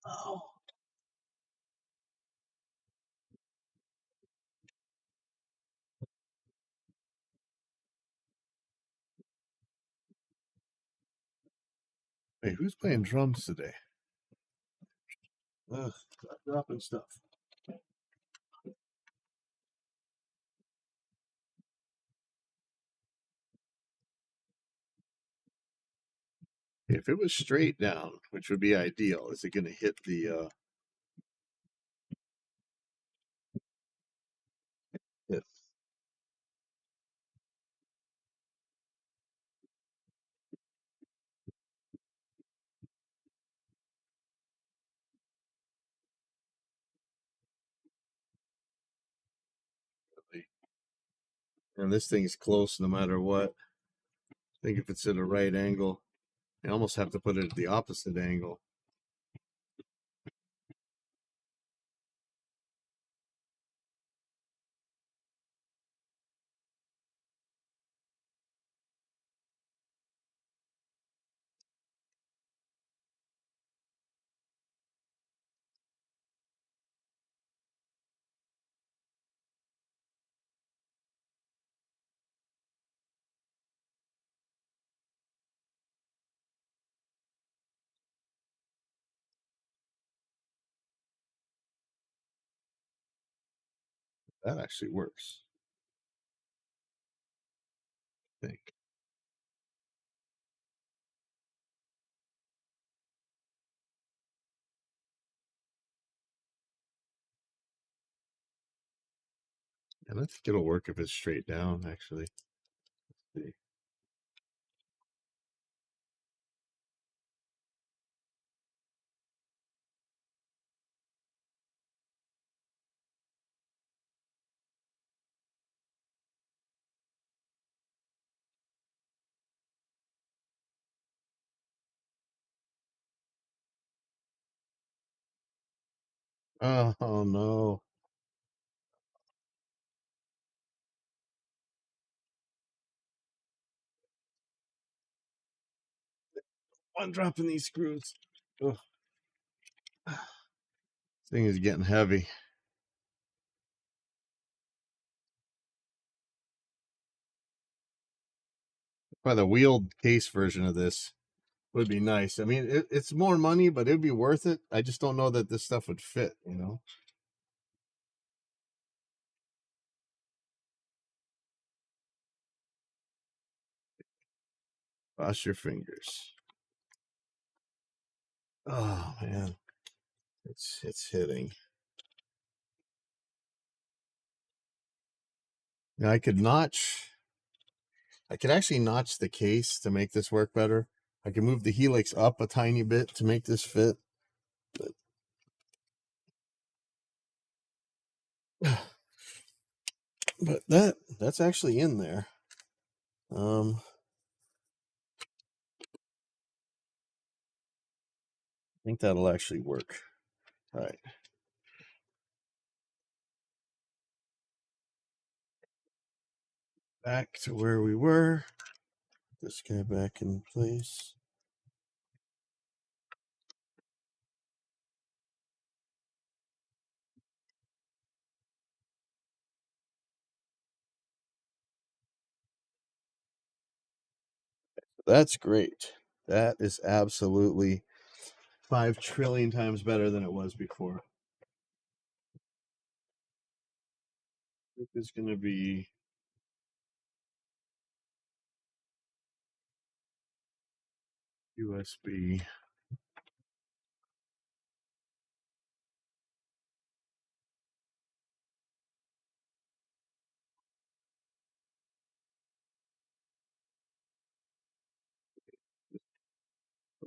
Speaker 1: Oh. Hey, who's playing drums today? Ugh, stop dropping stuff. If it was straight down, which would be ideal, is it going to hit the hit? And this thing's close no matter what. I think if it's at a right angle, I almost have to put it at the opposite angle. That actually works, I think. And I think it'll work if it's straight down, actually. Let's see. Oh no. I'm dropping these screws. Oh, this thing is getting heavy. By the wheeled case version of this would be nice. I mean, it's more money, but it'd be worth it. I just don't know that this stuff would fit, you know? Cross your fingers. Oh man, it's hitting. Now I could actually notch the case to make this work better. I can move the Helix up a tiny bit to make this fit. But, but that's actually in there. I think that'll actually work. All right. Back to where we were. This guy back in place. That's great. That is absolutely 5 trillion times better than it was before. I think it's going to be USB.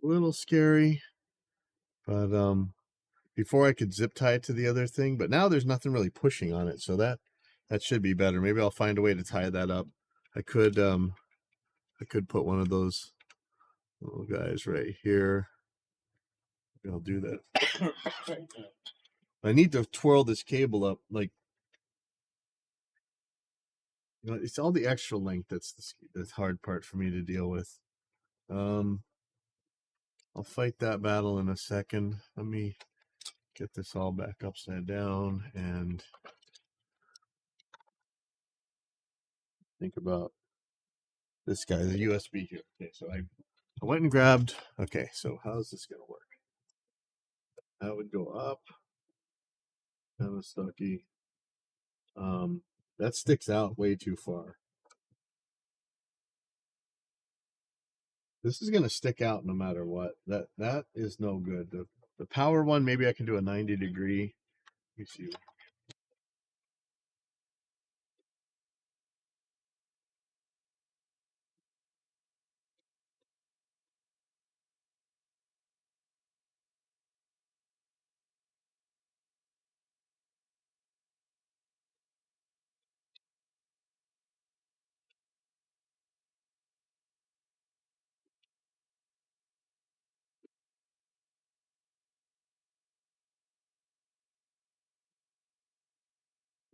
Speaker 1: little scary, but before I could zip tie it to the other thing, but now there's nothing really pushing on it, so that should be better. Maybe I'll find a way to tie that up. I could put one of those little guys right here. Maybe I'll do that. I need to twirl this cable up, like, you know, it's all the extra length that's the hard part for me to deal with. I'll fight that battle in a second. Let me get this all back upside down and think about this guy, the USB here. Okay, so I went and grabbed, okay, so how's this going to work? That would go up, kind of stucky. That sticks out way too far. This is going to stick out no matter what. That is no good. The power one, maybe I can do a 90-degree. Let me see.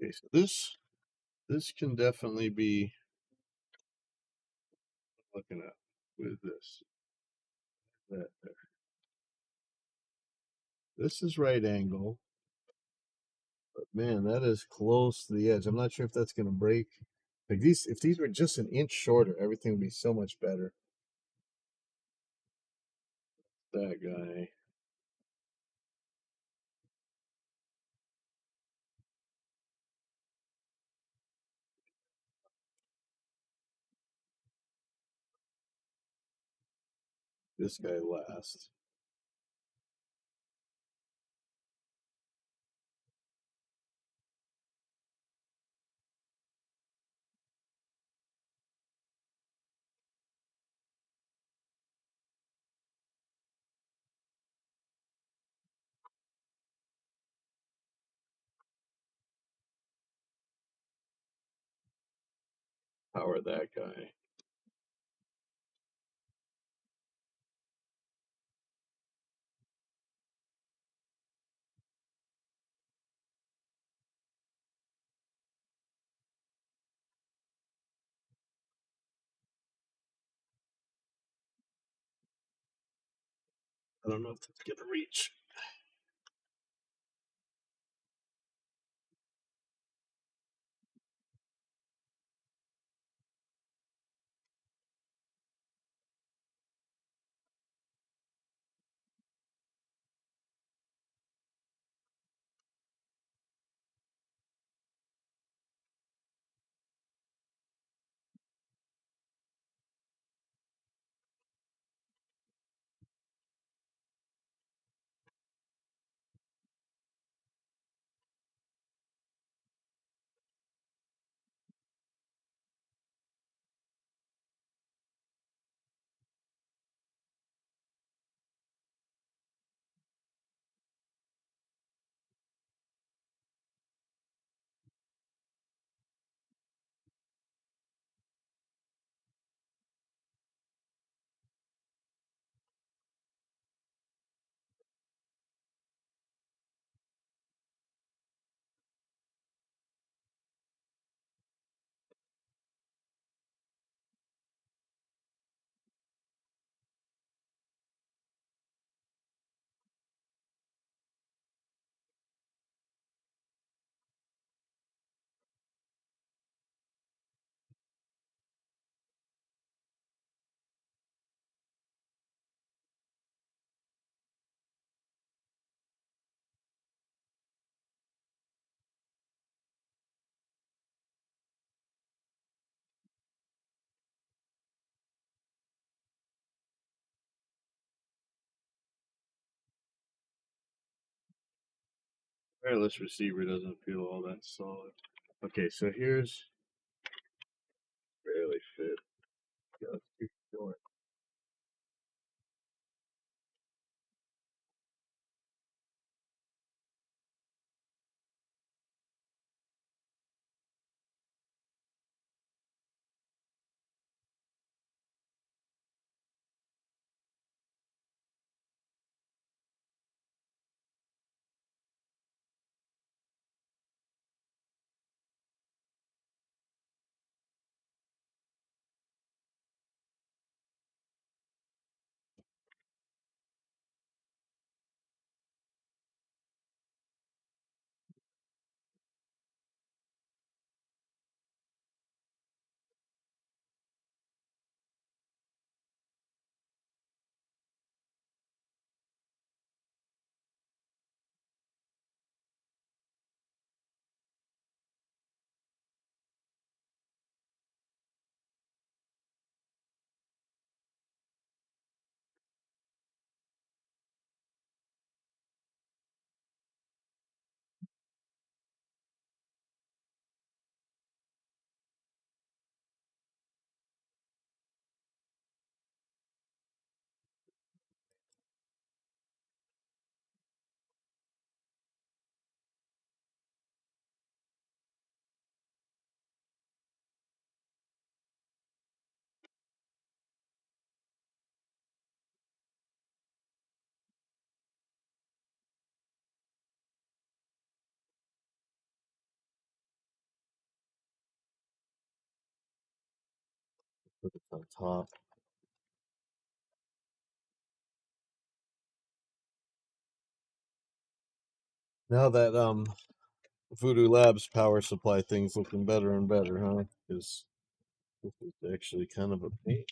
Speaker 1: Okay, so this can definitely be looking at with this. That there. This is right angle, but man, that is close to the edge. I'm not sure if that's going to break. Like these, if these were just an inch shorter, everything would be so much better. That guy. This guy last. Power that guy. I don't know if that's going to reach. Wireless receiver doesn't feel all that solid. Okay, so here's barely fit. Yeah, let's keep going. Put it on top. Now that Voodoo Labs power supply thing's looking better and better, huh? Because this is actually kind of a pain.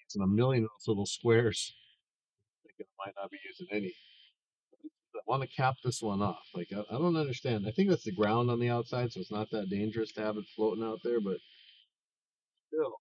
Speaker 1: It's in a million of those little squares. Thinking I might not be using any. I want to cap this one off. Like I don't understand. I think that's the ground on the outside, so it's not that dangerous to have it floating out there. But still,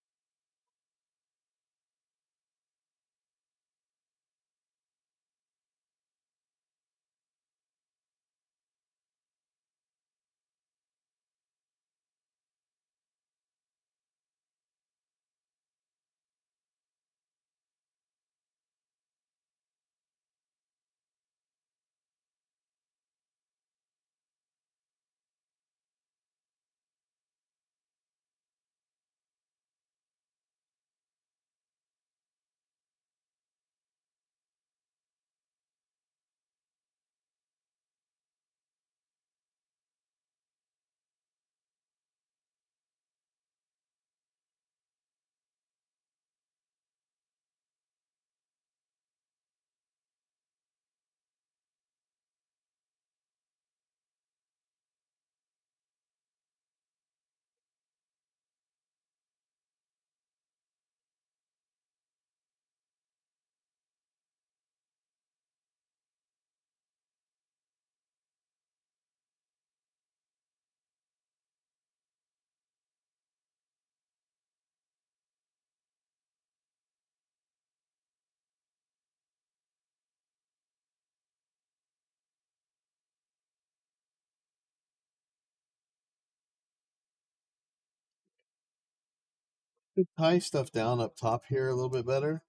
Speaker 1: could tie stuff down up top here a little bit better.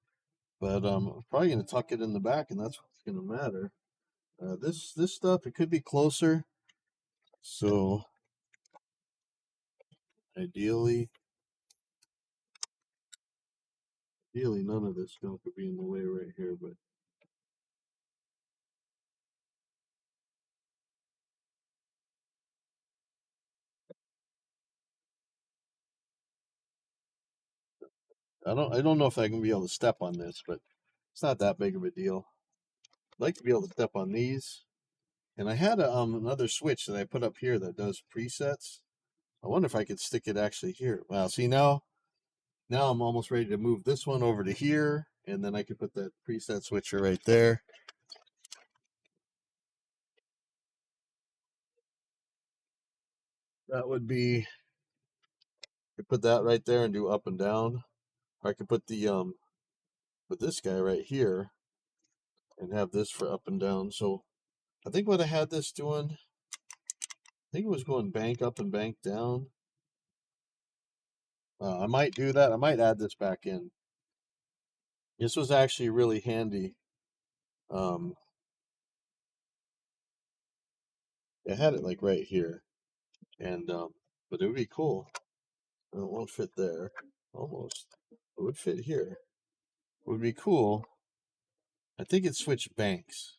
Speaker 1: But I'm probably going to tuck it in the back, and that's what's going to matter. This stuff, it could be closer. So ideally, none of this stuff could be in the way right here. But I don't know if I can be able to step on this, but it's not that big of a deal. I'd like to be able to step on these. And I had another switch that I put up here that does presets. I wonder if I could stick it actually here. Wow, see now I'm almost ready to move this one over to here, and then I could put that preset switcher right there. That would be, I could put that right there and do up and down. Or I could put put this guy right here and have this for up and down. So I think what I had this doing, I think it was going bank up and bank down. I might do that. I might add this back in. This was actually really handy. I had it like right here, and but it would be cool. It won't fit there. Almost. It would fit here. It would be cool. I think it switched banks.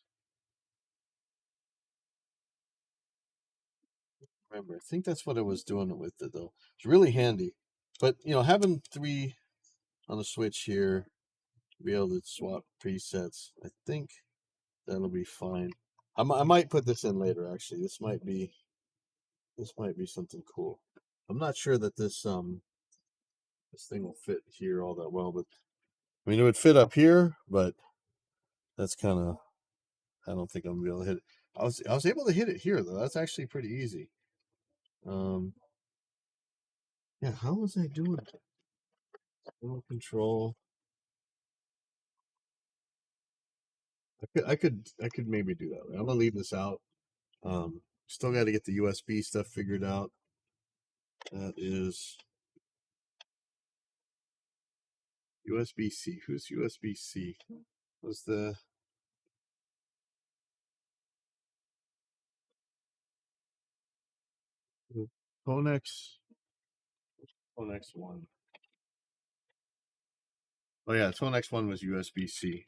Speaker 1: Remember, I think that's what I was doing with it though. It's really handy. But you know, having 3 on the switch here, be able to swap presets, I think that'll be fine. I might put this in later. Actually, this might be something cool. I'm not sure that this thing will fit here all that well, but I mean it would fit up here, but that's kind of, I don't think I'm gonna be able to hit it. I was able to hit it here though. That's actually pretty easy. Um, yeah, how was I doing it? Remote control. I could maybe do that. I'm gonna leave this out. Still got to get the USB stuff figured out. That is USB-C. Who's USB-C? Was the Tonex? Tonex 1. Oh yeah, Tonex 1 was USB-C.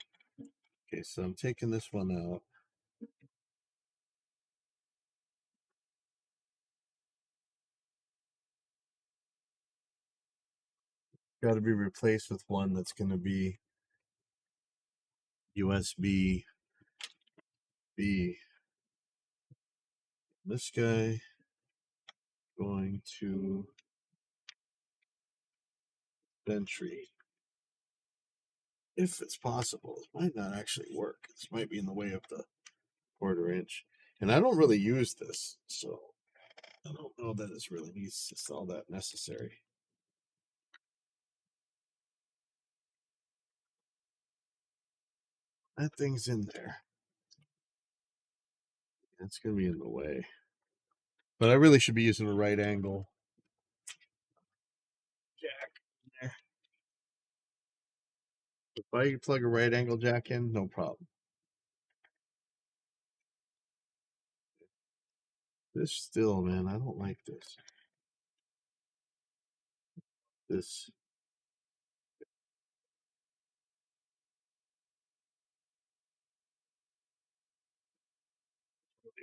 Speaker 1: Okay, so I'm taking this one out. Got to be replaced with one that's going to be USB-B. This guy going to entry. If it's possible, it might not actually work. This might be in the way of the 1/4 inch. And I don't really use this, so I don't know that it's really needs it's all that necessary. That thing's in there. It's gonna be in the way. But I really should be using a right angle jack in there. If I plug a right angle jack in, no problem. This still, man, I don't like this. This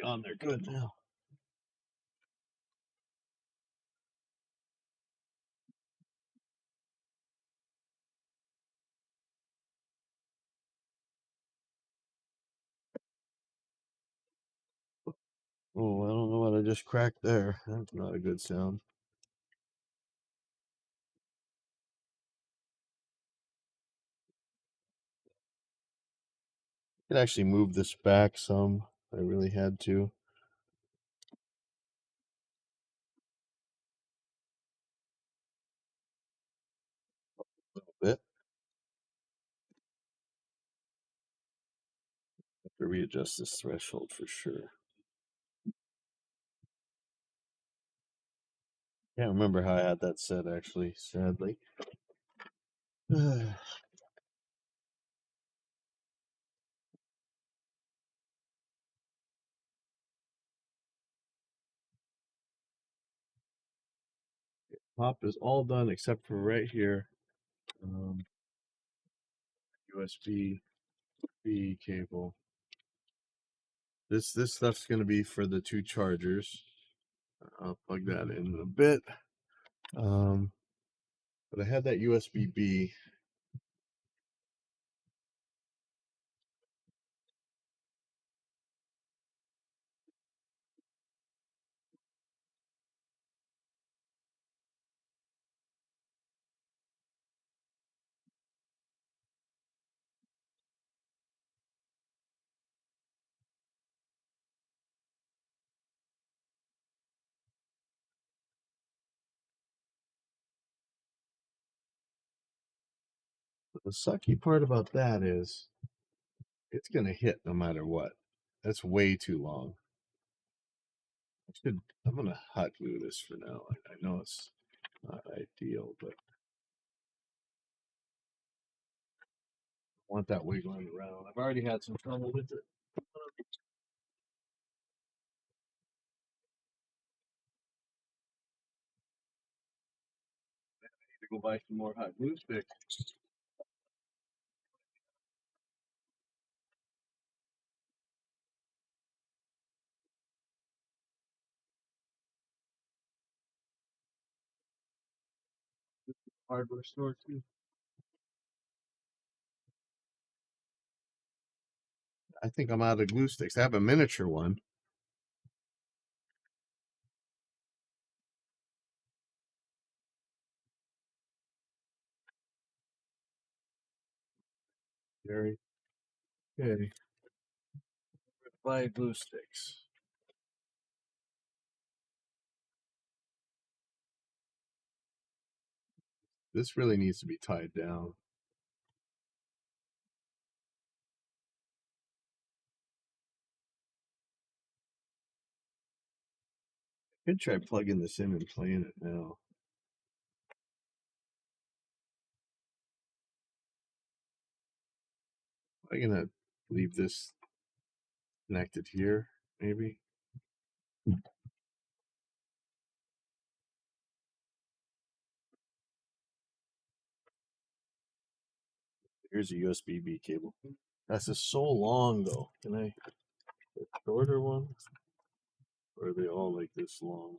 Speaker 1: on there good now. Oh, I don't know what I just cracked there. That's not a good sound. I could actually move this back some if I really had to. A little bit. Have to readjust this threshold for sure. Can't remember how I had that set actually, sadly. Pop is all done except for right here. USB-B cable. This stuff's gonna be for the 2 chargers. I'll plug that in a bit. But I had that USB-B. But the sucky part about that is it's gonna hit no matter what. That's way too long. I'm gonna hot glue this for now. I know it's not ideal. deal, but I want that wiggling around. I've already had some trouble with it. I need to go buy some more hot glue sticks. Hardware store too. I think I'm out of glue sticks. I have a miniature one. Very okay. Buy glue sticks. This really needs to be tied down. I could try plugging this in and playing it now. I'm gonna leave this connected here, maybe. Here's a USB-B cable. That's just so long though. Can I get a shorter one? Or are they all like this long?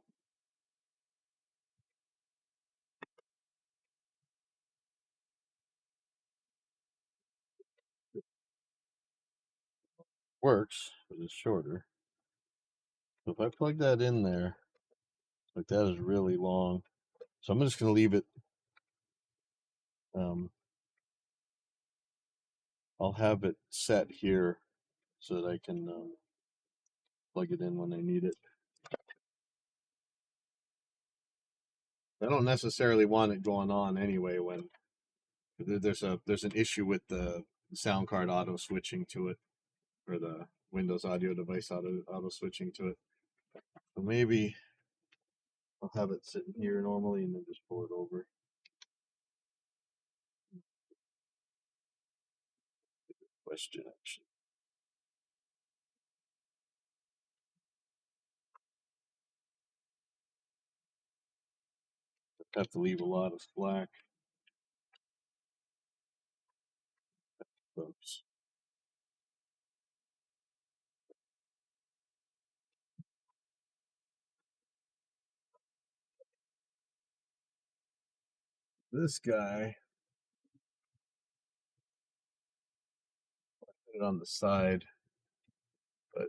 Speaker 1: Works, but it's shorter. So if I plug that in there, like that is really long. So I'm just gonna leave it. I'll have it set here so that I can plug it in when I need it. I don't necessarily want it going on anyway when there's an issue with the sound card auto switching to it, or the Windows audio device auto switching to it. So maybe I'll have it sitting here normally and then just pull it over. Question actually. I have to leave a lot of slack. Oops. This guy, put it on the side, but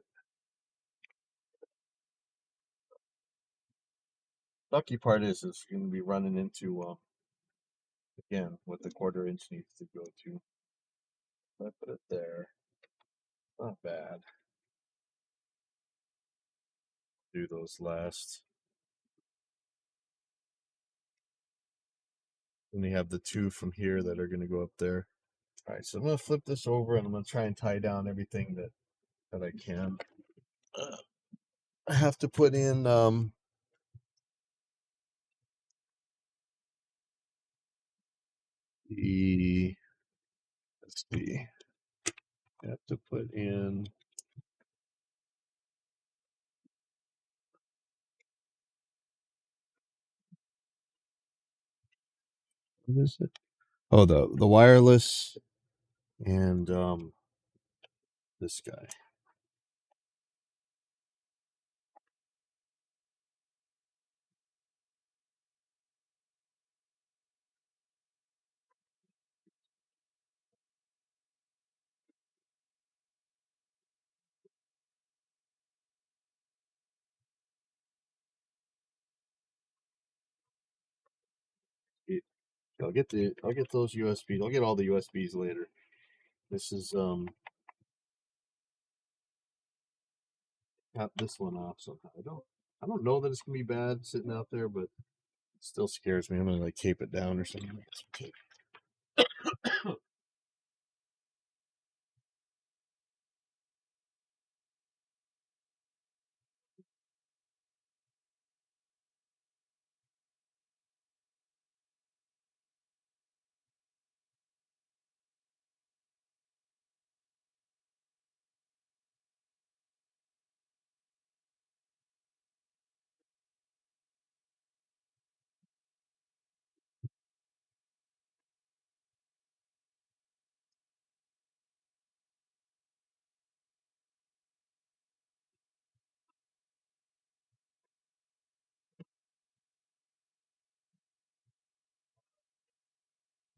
Speaker 1: lucky part is it's going to be running into again what the 1/4 inch needs to go to. So I put it there. Not bad. Do those last. And we have the 2 from here that are going to go up there. All right, so I'm going to flip this over and I'm going to try and tie down everything that I can. I have to put in let's see. I have to put in what is it? Oh, the wireless and this guy. I'll get those USBs. I'll get all the USBs later. This is got this one off somehow. I don't know that it's gonna be bad sitting out there, but it still scares me. I'm gonna like tape it down or something.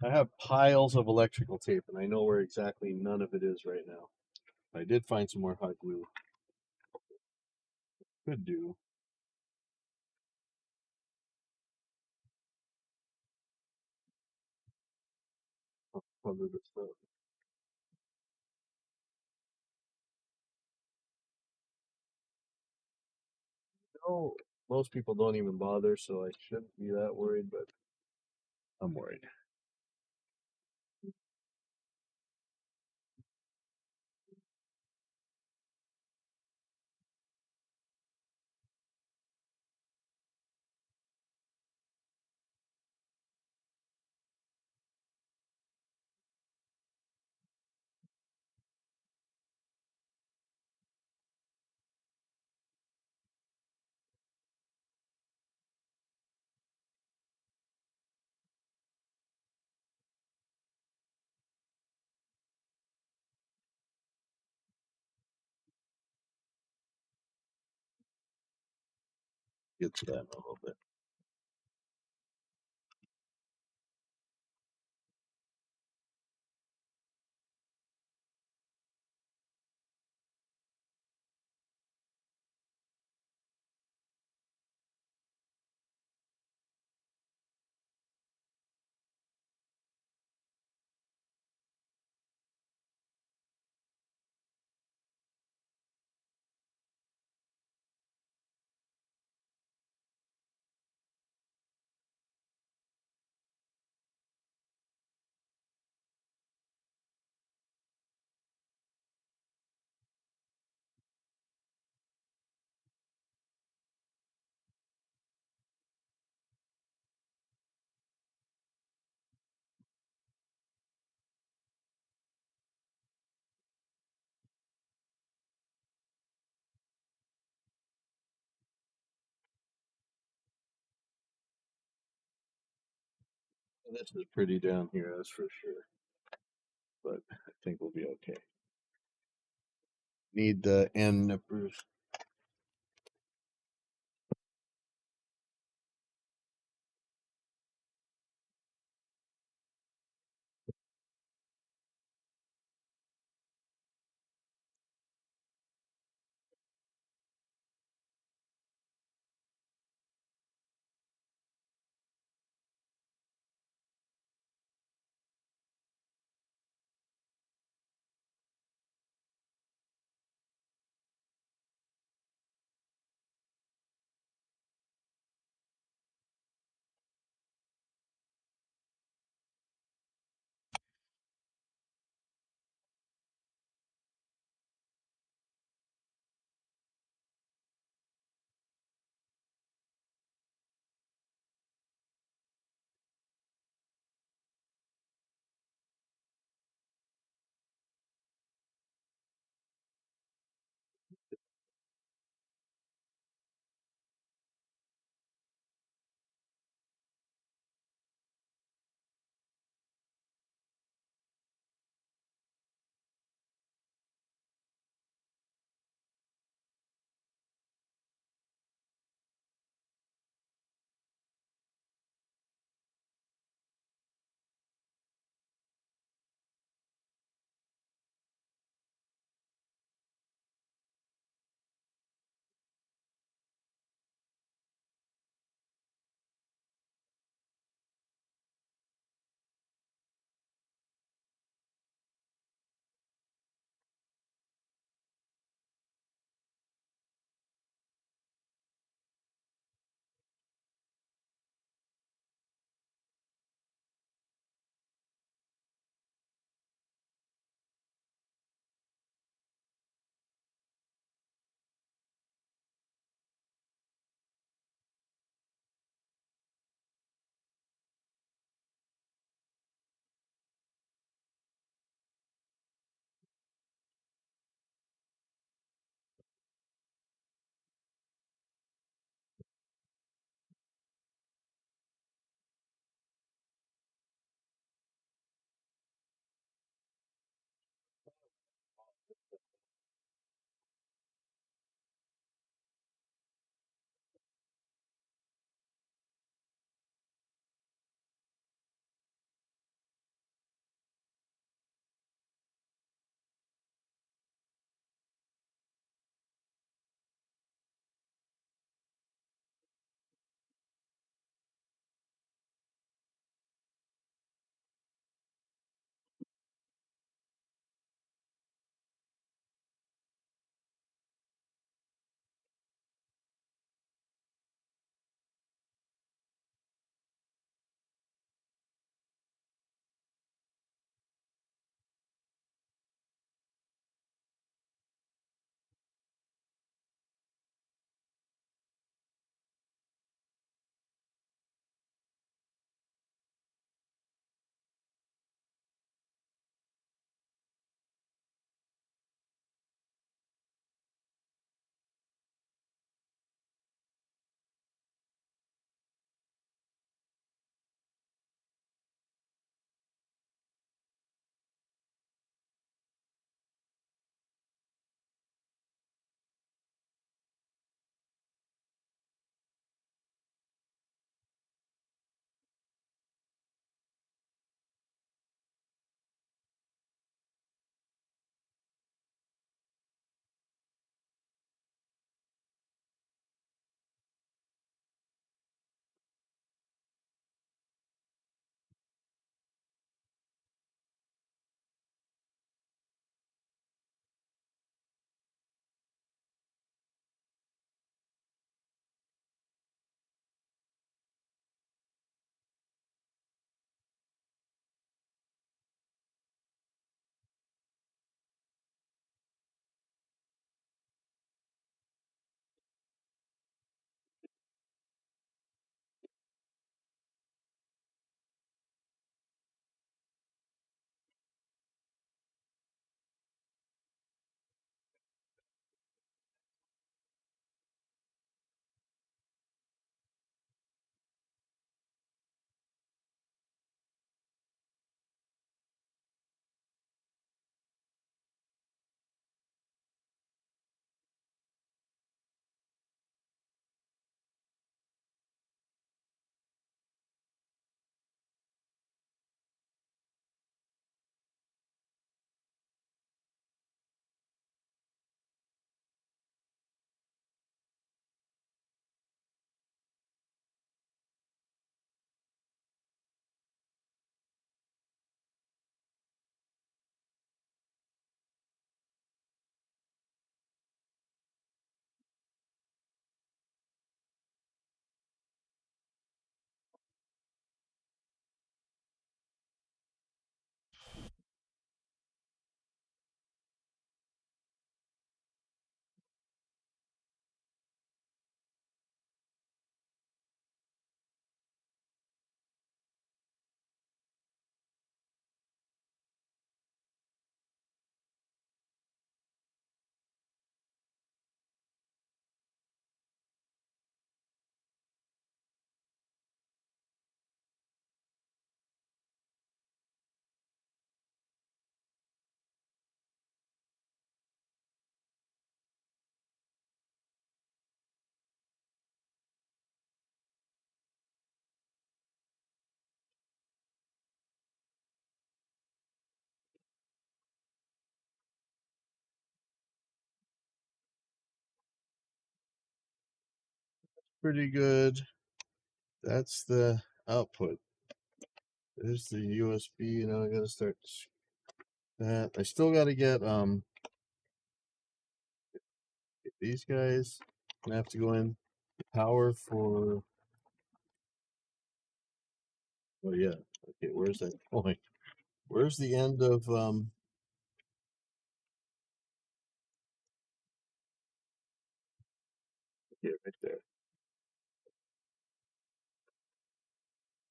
Speaker 1: I have piles of electrical tape, and I know where exactly none of it is right now. I did find some more hot glue. Could do. Under the stuff. No, most people don't even bother, so I shouldn't be that worried, but I'm worried. Get to that in a little bit. This is pretty down here, that's for sure. But I think we'll be okay. Need the end nippers. pretty good. That's the output. There's the USB. Now I gotta start that. I still gotta get these guys. I have to go in power for. Oh yeah. Okay, where's that point? Where's the end of yeah, right there.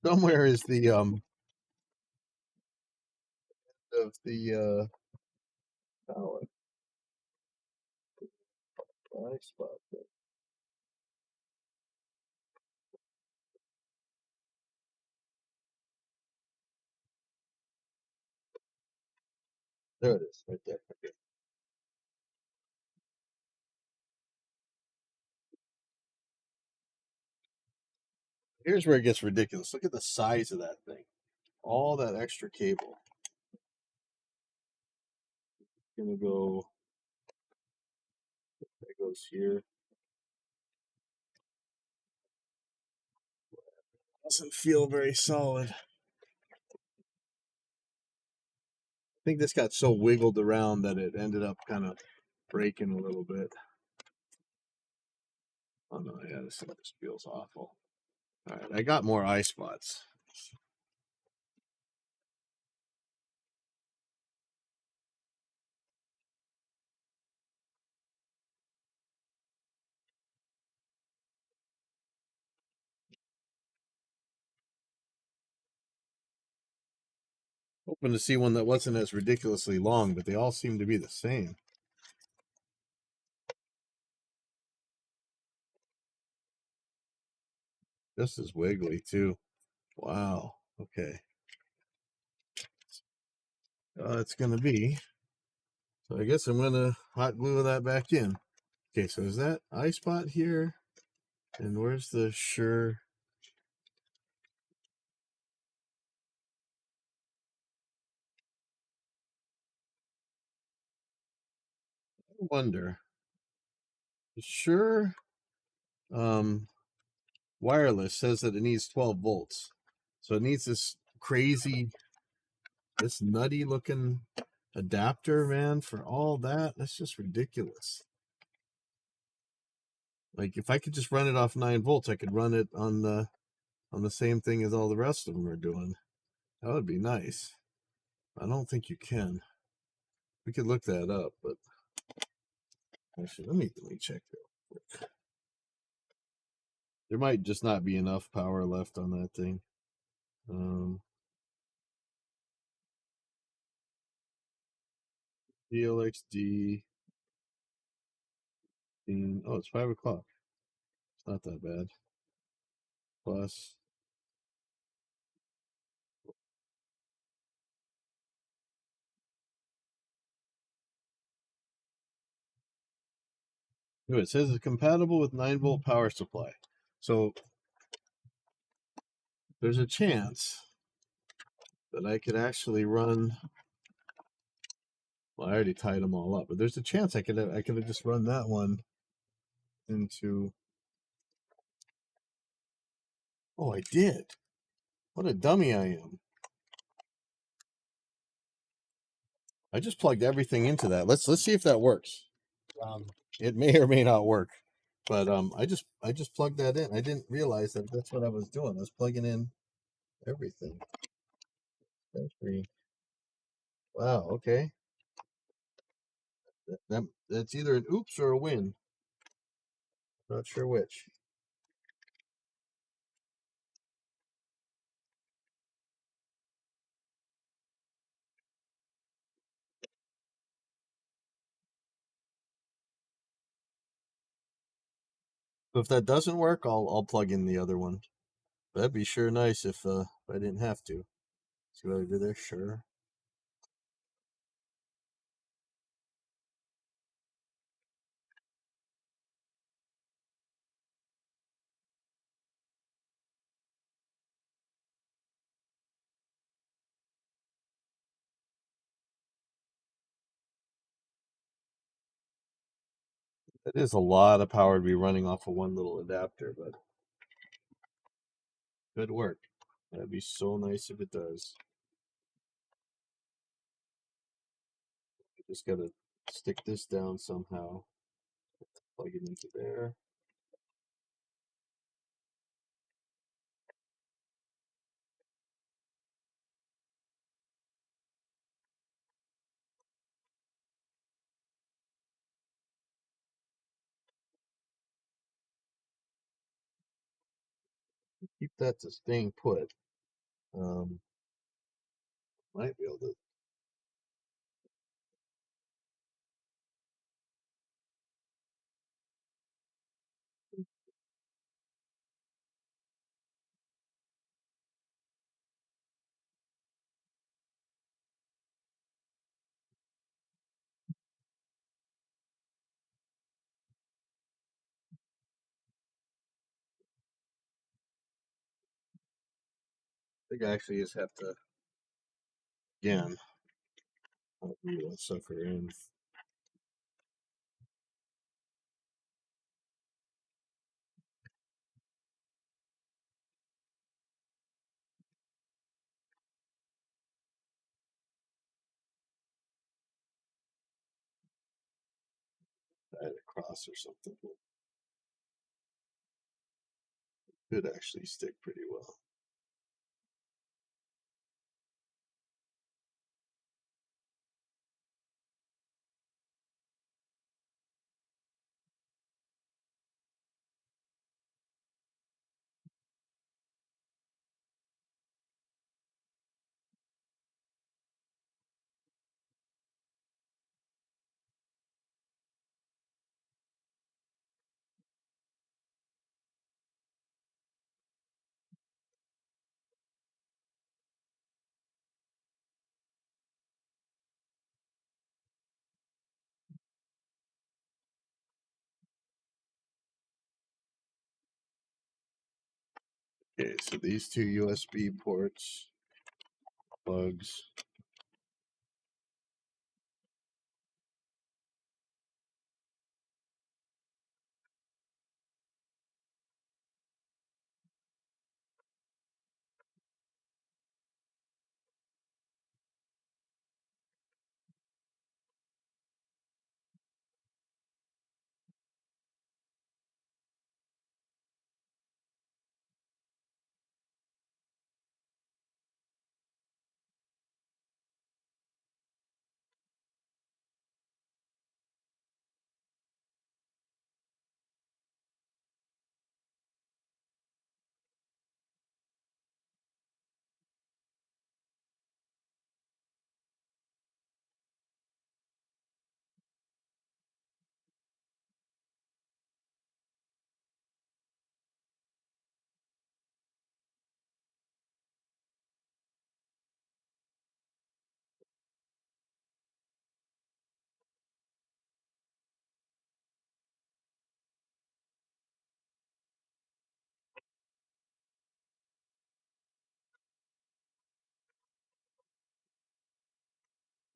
Speaker 1: Somewhere is the of the power. I spot that. There it is, right there. Okay. Here's where it gets ridiculous. Look at the size of that thing. All that extra cable. Gonna go. That goes here. Doesn't feel very solid. I think this got so wiggled around that it ended up kind of breaking a little bit. Oh no, yeah, this feels awful. All right, I got more eye spots. Hoping to see one that wasn't as ridiculously long, but they all seem to be the same. This is wiggly too. Wow. Okay. It's gonna be. So I guess I'm gonna hot glue that back in. Okay, so is that eye spot here? And where's the sure? I wonder. Sure. Wireless says that it needs 12 volts. So it needs this crazy, this nutty looking adapter, man, for all that. That's just ridiculous. Like if I could just run it off 9 volts, I could run it on the same thing as all the rest of them are doing. That would be nice. I don't think you can. We could look that up, but actually, let me check that. There might just not be enough power left on that thing. Helix D. Oh, it's 5 o'clock. It's not that bad. Plus. It says it's compatible with 9-volt power supply. So there's a chance that I could actually run. Well, I already tied them all up, but there's a chance I could have just run that one into. Oh, I did. What a dummy I am. I just plugged everything into that. Let's see if that works. It may or may not work, but I just plugged that in. I didn't realize that that's what I was doing. I was plugging in everything. That's pretty. Wow. Okay. That's either an oops or a win. Not sure which. So if that doesn't work, I'll plug in the other one. That'd be sure nice if I didn't have to. See what I do there? Sure. It is a lot of power to be running off of one little adapter, but Good work. That'd be so nice if it does. Just gotta stick this down somehow. Plug it into there. Keep that to staying put. Might be able to. I think I actually just have to again. I'll do that sucker in. Add it across or something. Could actually stick pretty well. Okay, so these two USB ports, plugs.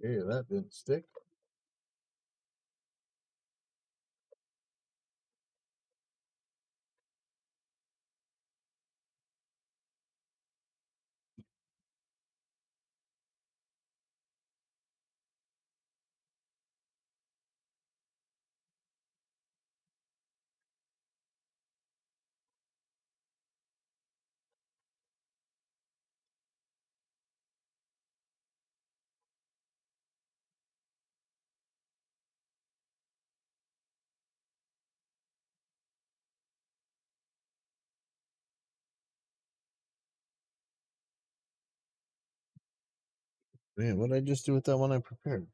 Speaker 1: Okay, that didn't stick. Man, what did I just do with that one I prepared?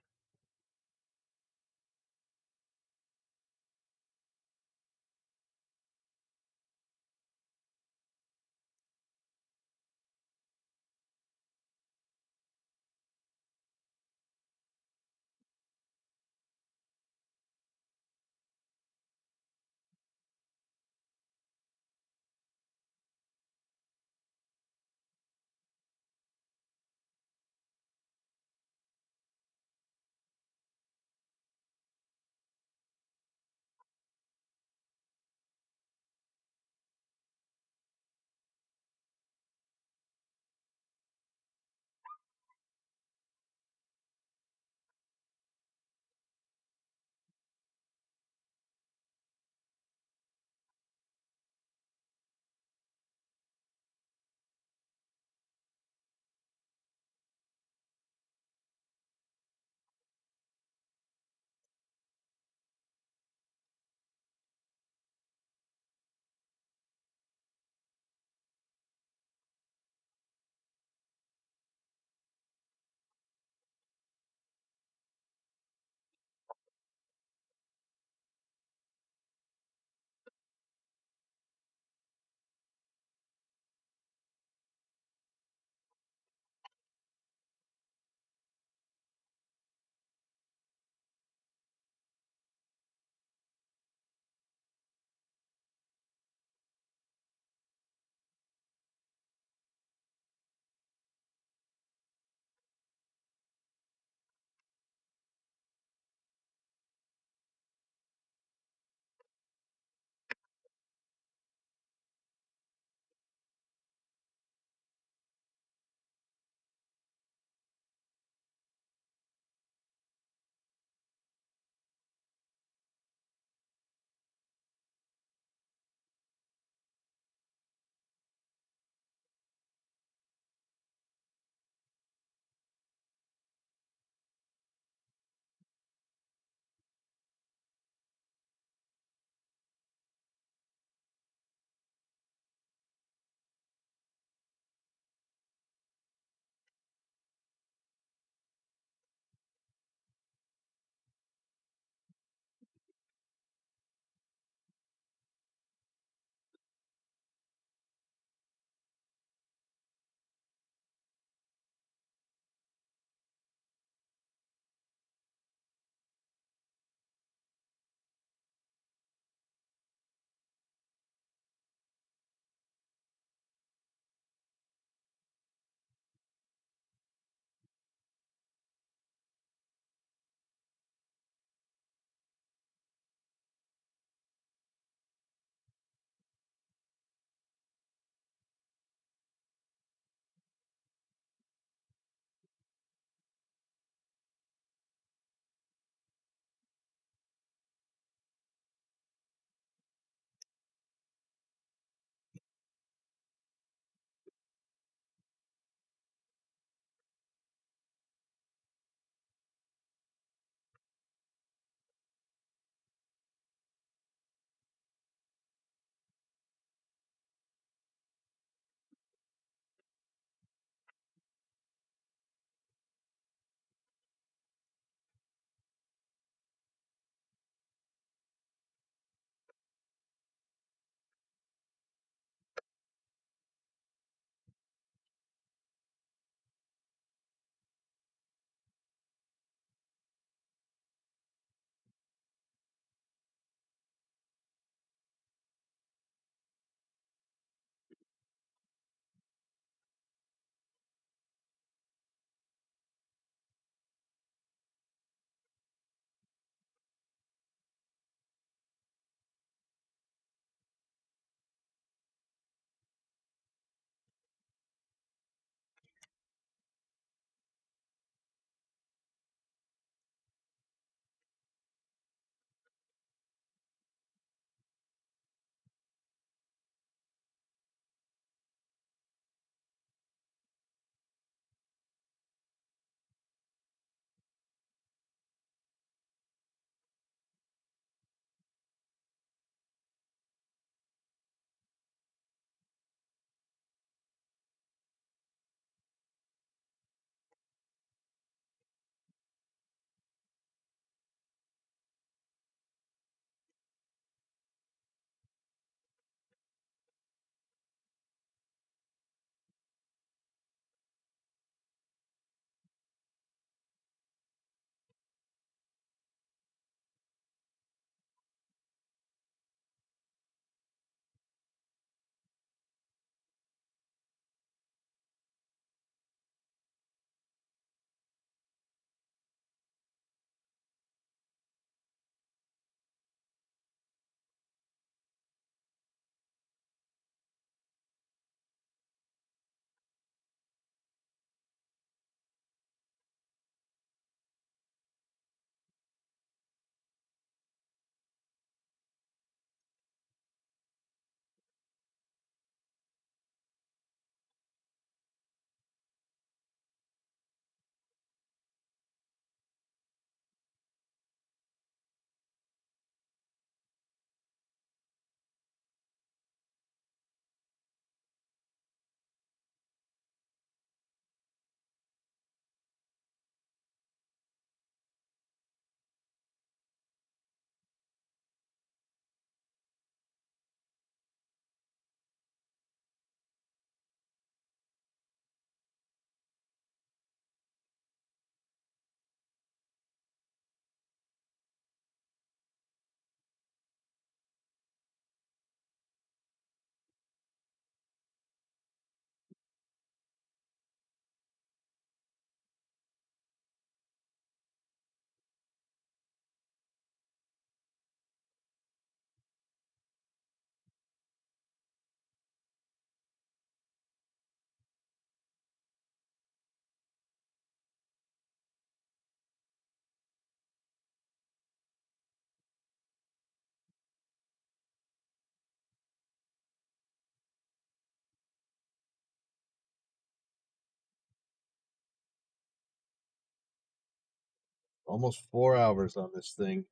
Speaker 1: Almost 4 hours on this thing.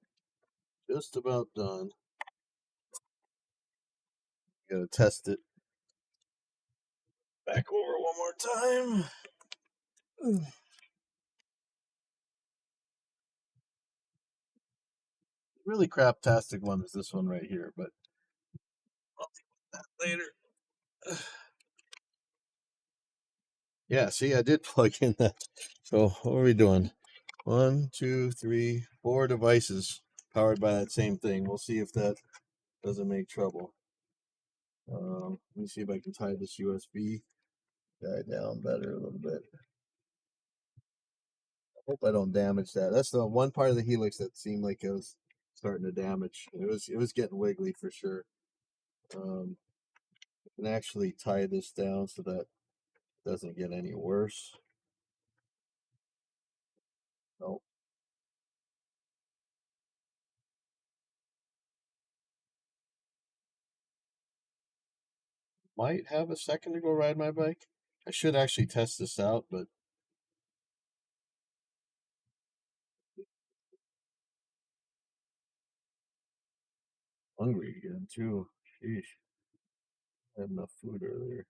Speaker 1: Just about done. Gotta test it. Back over one more time. Really craptastic one is this one right here, but I'll deal with that later. Yeah, see, I did plug in that. So what are we doing? 1, 2, 3, 4 devices powered by that same thing. We'll see if that doesn't make trouble. Let me see if I can tie this USB guy down better a little bit. I hope I don't damage that. That's the one part of the Helix that seemed like it was starting to damage. It was getting wiggly for sure. I can actually tie this down so that it doesn't get any worse. Nope. Might have a second to go ride my bike. I should actually test this out, but hungry again too. Sheesh. I had enough food earlier.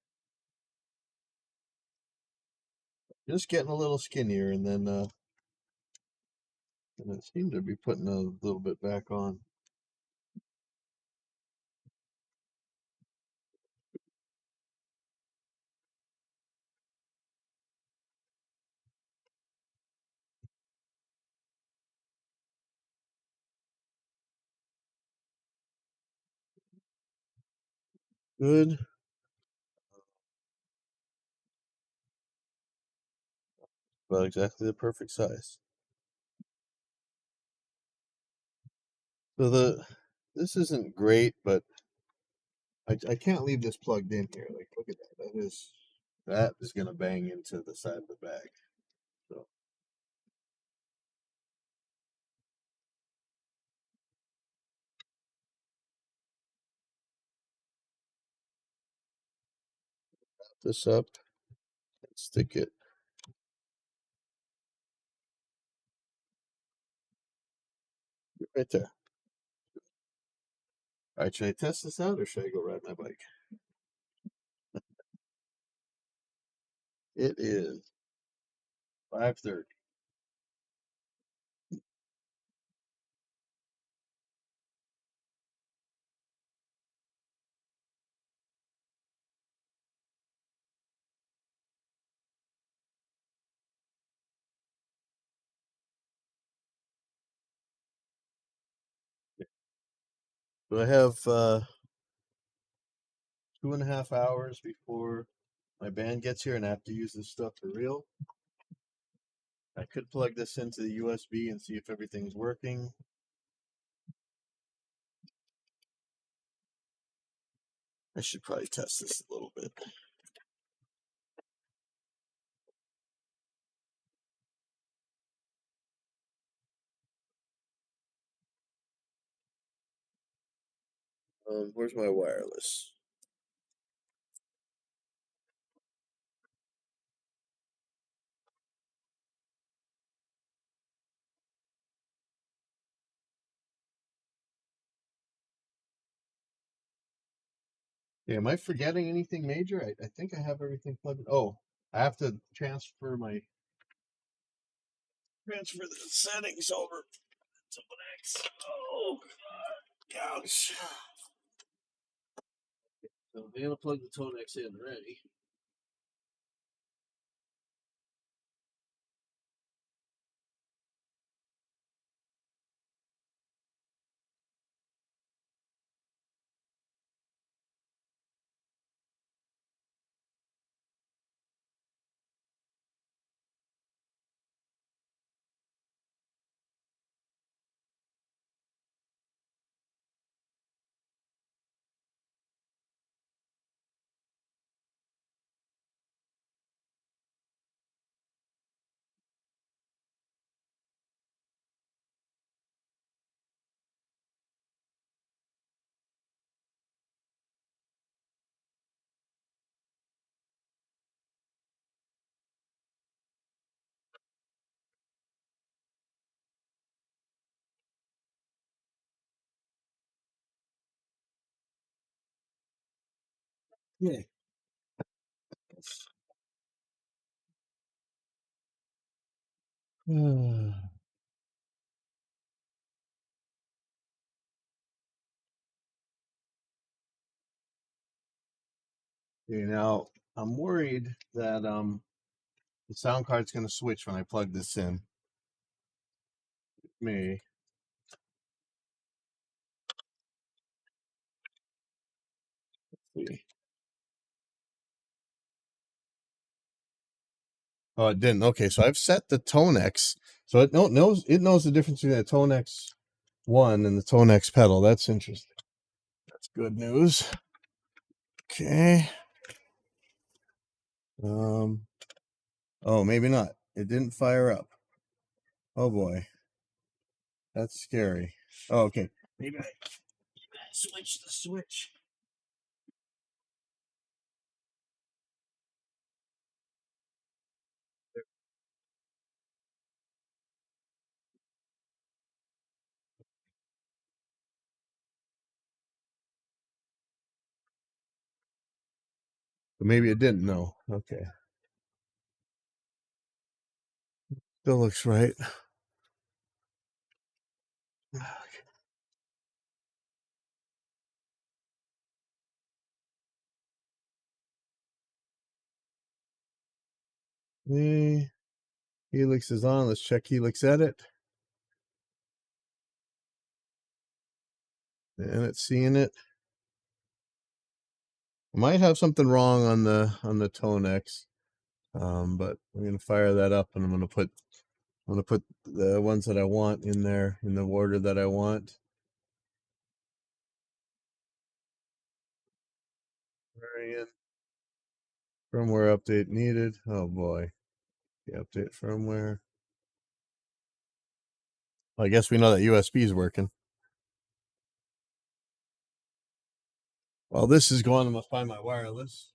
Speaker 1: Just getting a little skinnier, and then and it seemed to be putting a little bit back on. Good. About exactly the perfect size. So this isn't great, but I can't leave this plugged in here. Like, look at that. That is gonna bang into the side of the bag. So wrap this up and stick it right there. All right, should I test this out or should I go ride my bike? It is 5:30. So I have 2.5 hours before my band gets here and I have to use this stuff for real. I could plug this into the USB and see if everything's working. I should probably test this a little bit. Where's my wireless? Yeah, am I forgetting anything major? I think I have everything plugged in. Oh, I have to transfer the settings over to Tonex. Oh, ouch. So I'm gonna plug the Tonex in ready. Yeah. Okay, now I'm worried that the sound card's going to switch when I plug this in. It may. Let's see. Oh, it didn't. Okay, so I've set the Tonex, so it knows the difference between the Tonex one and the Tonex pedal. That's interesting. That's good news. Okay. Oh, maybe not. It didn't fire up. Oh boy, that's scary. Oh, okay. Maybe I switch the switch. But maybe it didn't. No. Okay. Still looks right. Okay. Helix is on. Let's check Helix edit. And it's seeing it. Might have something wrong on the Tonex. But I'm gonna fire that up and I'm gonna put the ones that I want in there in the order that I want. Variant firmware update needed. Oh boy. The update firmware. Well, I guess we know that USB is working. While this is going, I'm gonna find my wireless.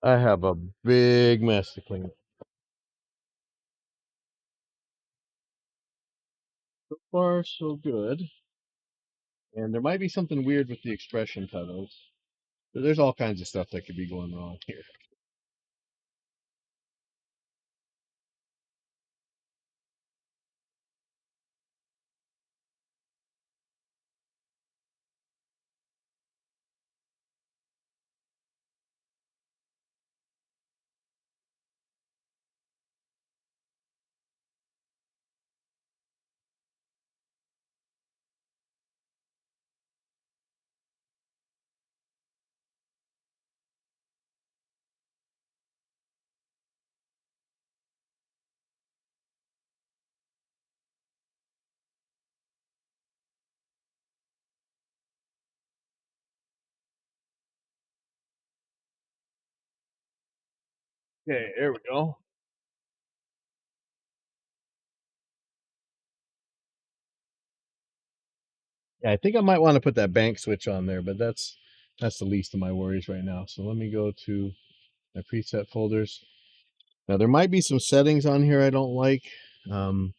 Speaker 1: I have a big mess to clean up. So far, so good. And there might be something weird with the expression pedals. There's all kinds of stuff that could be going wrong here. Okay, there we go. Yeah, I think I might want to put that bank switch on there, but that's the least of my worries right now. So let me go to my preset folders. Now there might be some settings on here I don't like. Um,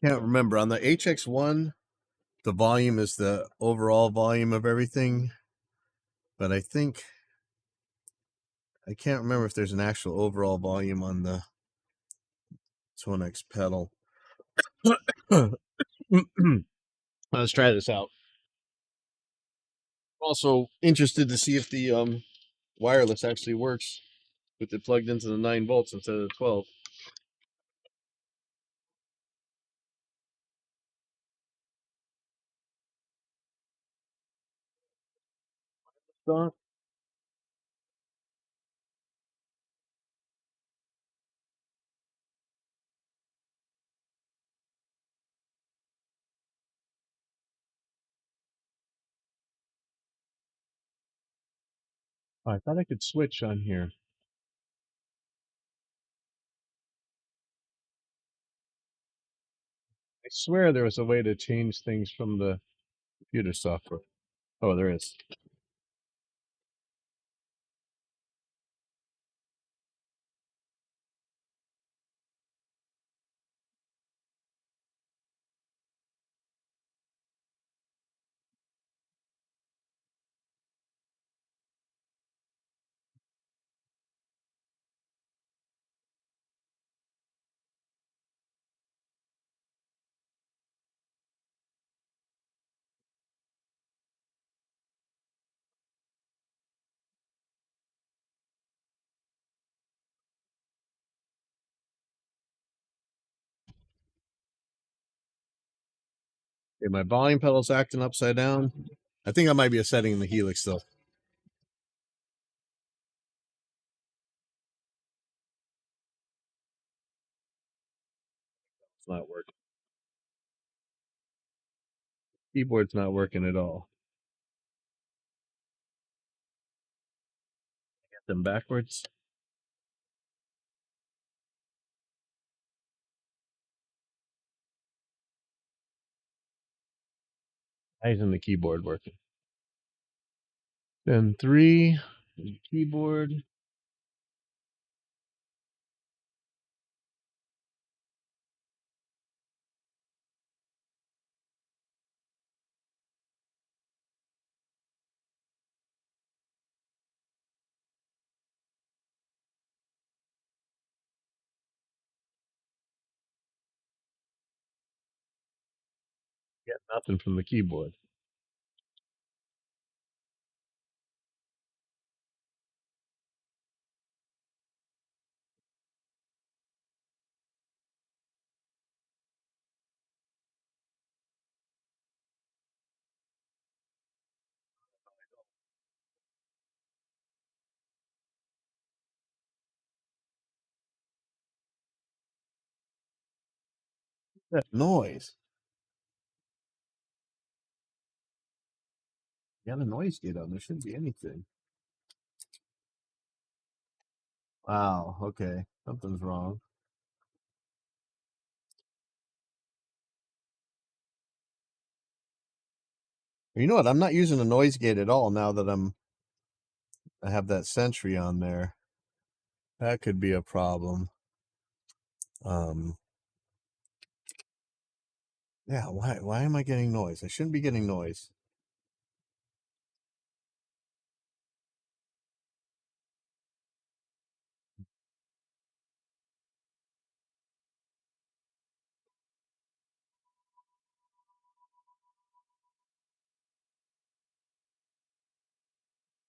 Speaker 1: Can't remember. On the HX1, the volume is the overall volume of everything. But I think, I can't remember if there's an actual overall volume on the Tonex pedal. Let's try this out. Also interested to see if the wireless actually works with it plugged into the 9 volts instead of the 12. So I thought I could switch on here. I swear there was a way to change things from the computer software. Oh, there is. Okay, my volume pedal's acting upside down. I think that might be a setting in the Helix though. It's not working. Keyboard's not working at all. Get them backwards. Why isn't the keyboard working? Then 3, keyboard. Get nothing from the keyboard. That noise. You got a noise gate on. There shouldn't be anything. Wow. Okay. Something's wrong. You know what? I'm not using a noise gate at all now that I have that Sentry on there. That could be a problem. Yeah, why am I getting noise? I shouldn't be getting noise.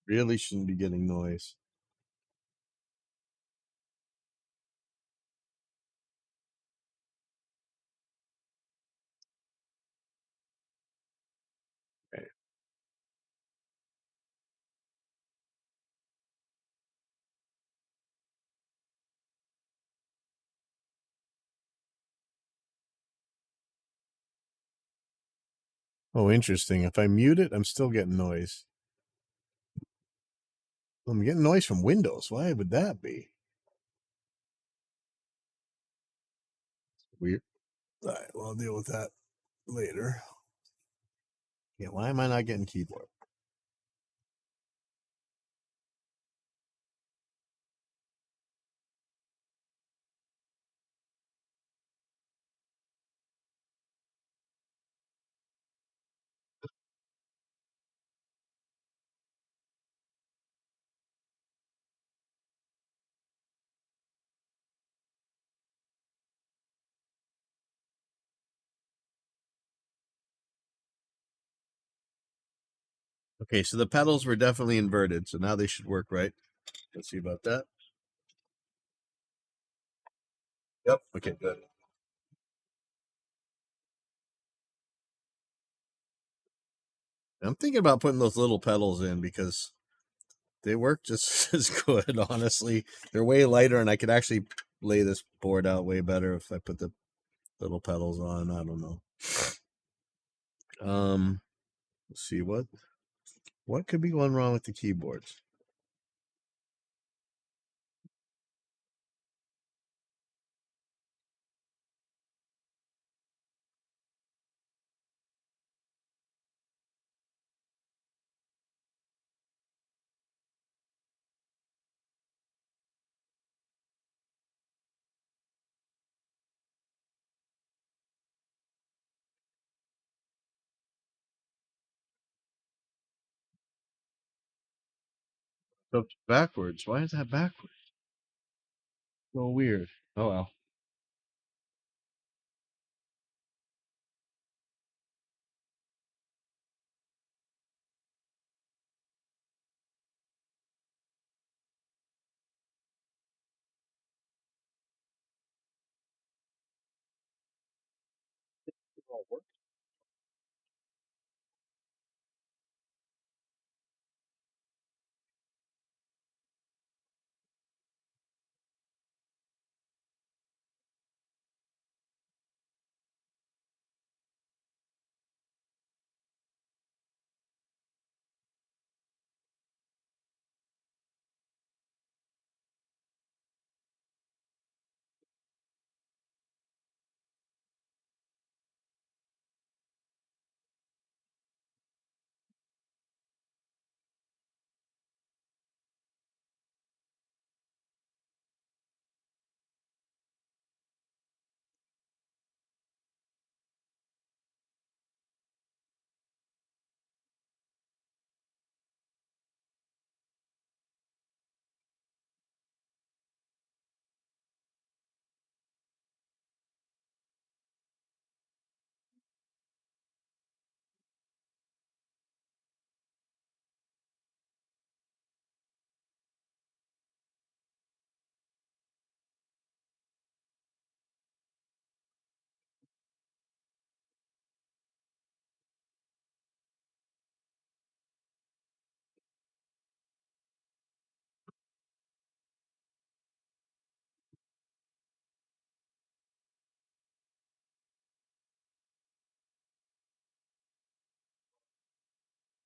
Speaker 1: Really shouldn't be getting noise. Okay. Oh, interesting. If I mute it, I'm still getting noise. I'm getting noise from Windows. Why would that be? Weird. All right, well, I'll deal with that later. Yeah, why am I not getting keyboard? Okay, so the pedals were definitely inverted, so now they should work right. Let's see about that. Yep. Okay, good. I'm thinking about putting those little pedals in because they work just as good, honestly. They're way lighter, and I could actually lay this board out way better if I put the little pedals on. I don't know. Let's see what could be going wrong with the keyboards. So backwards. Why is that backwards? So weird. Oh well. It all works.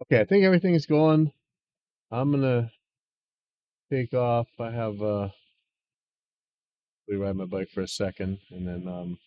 Speaker 1: Okay, I think everything is going. I'm gonna take off. I have we ride my bike for a second, and then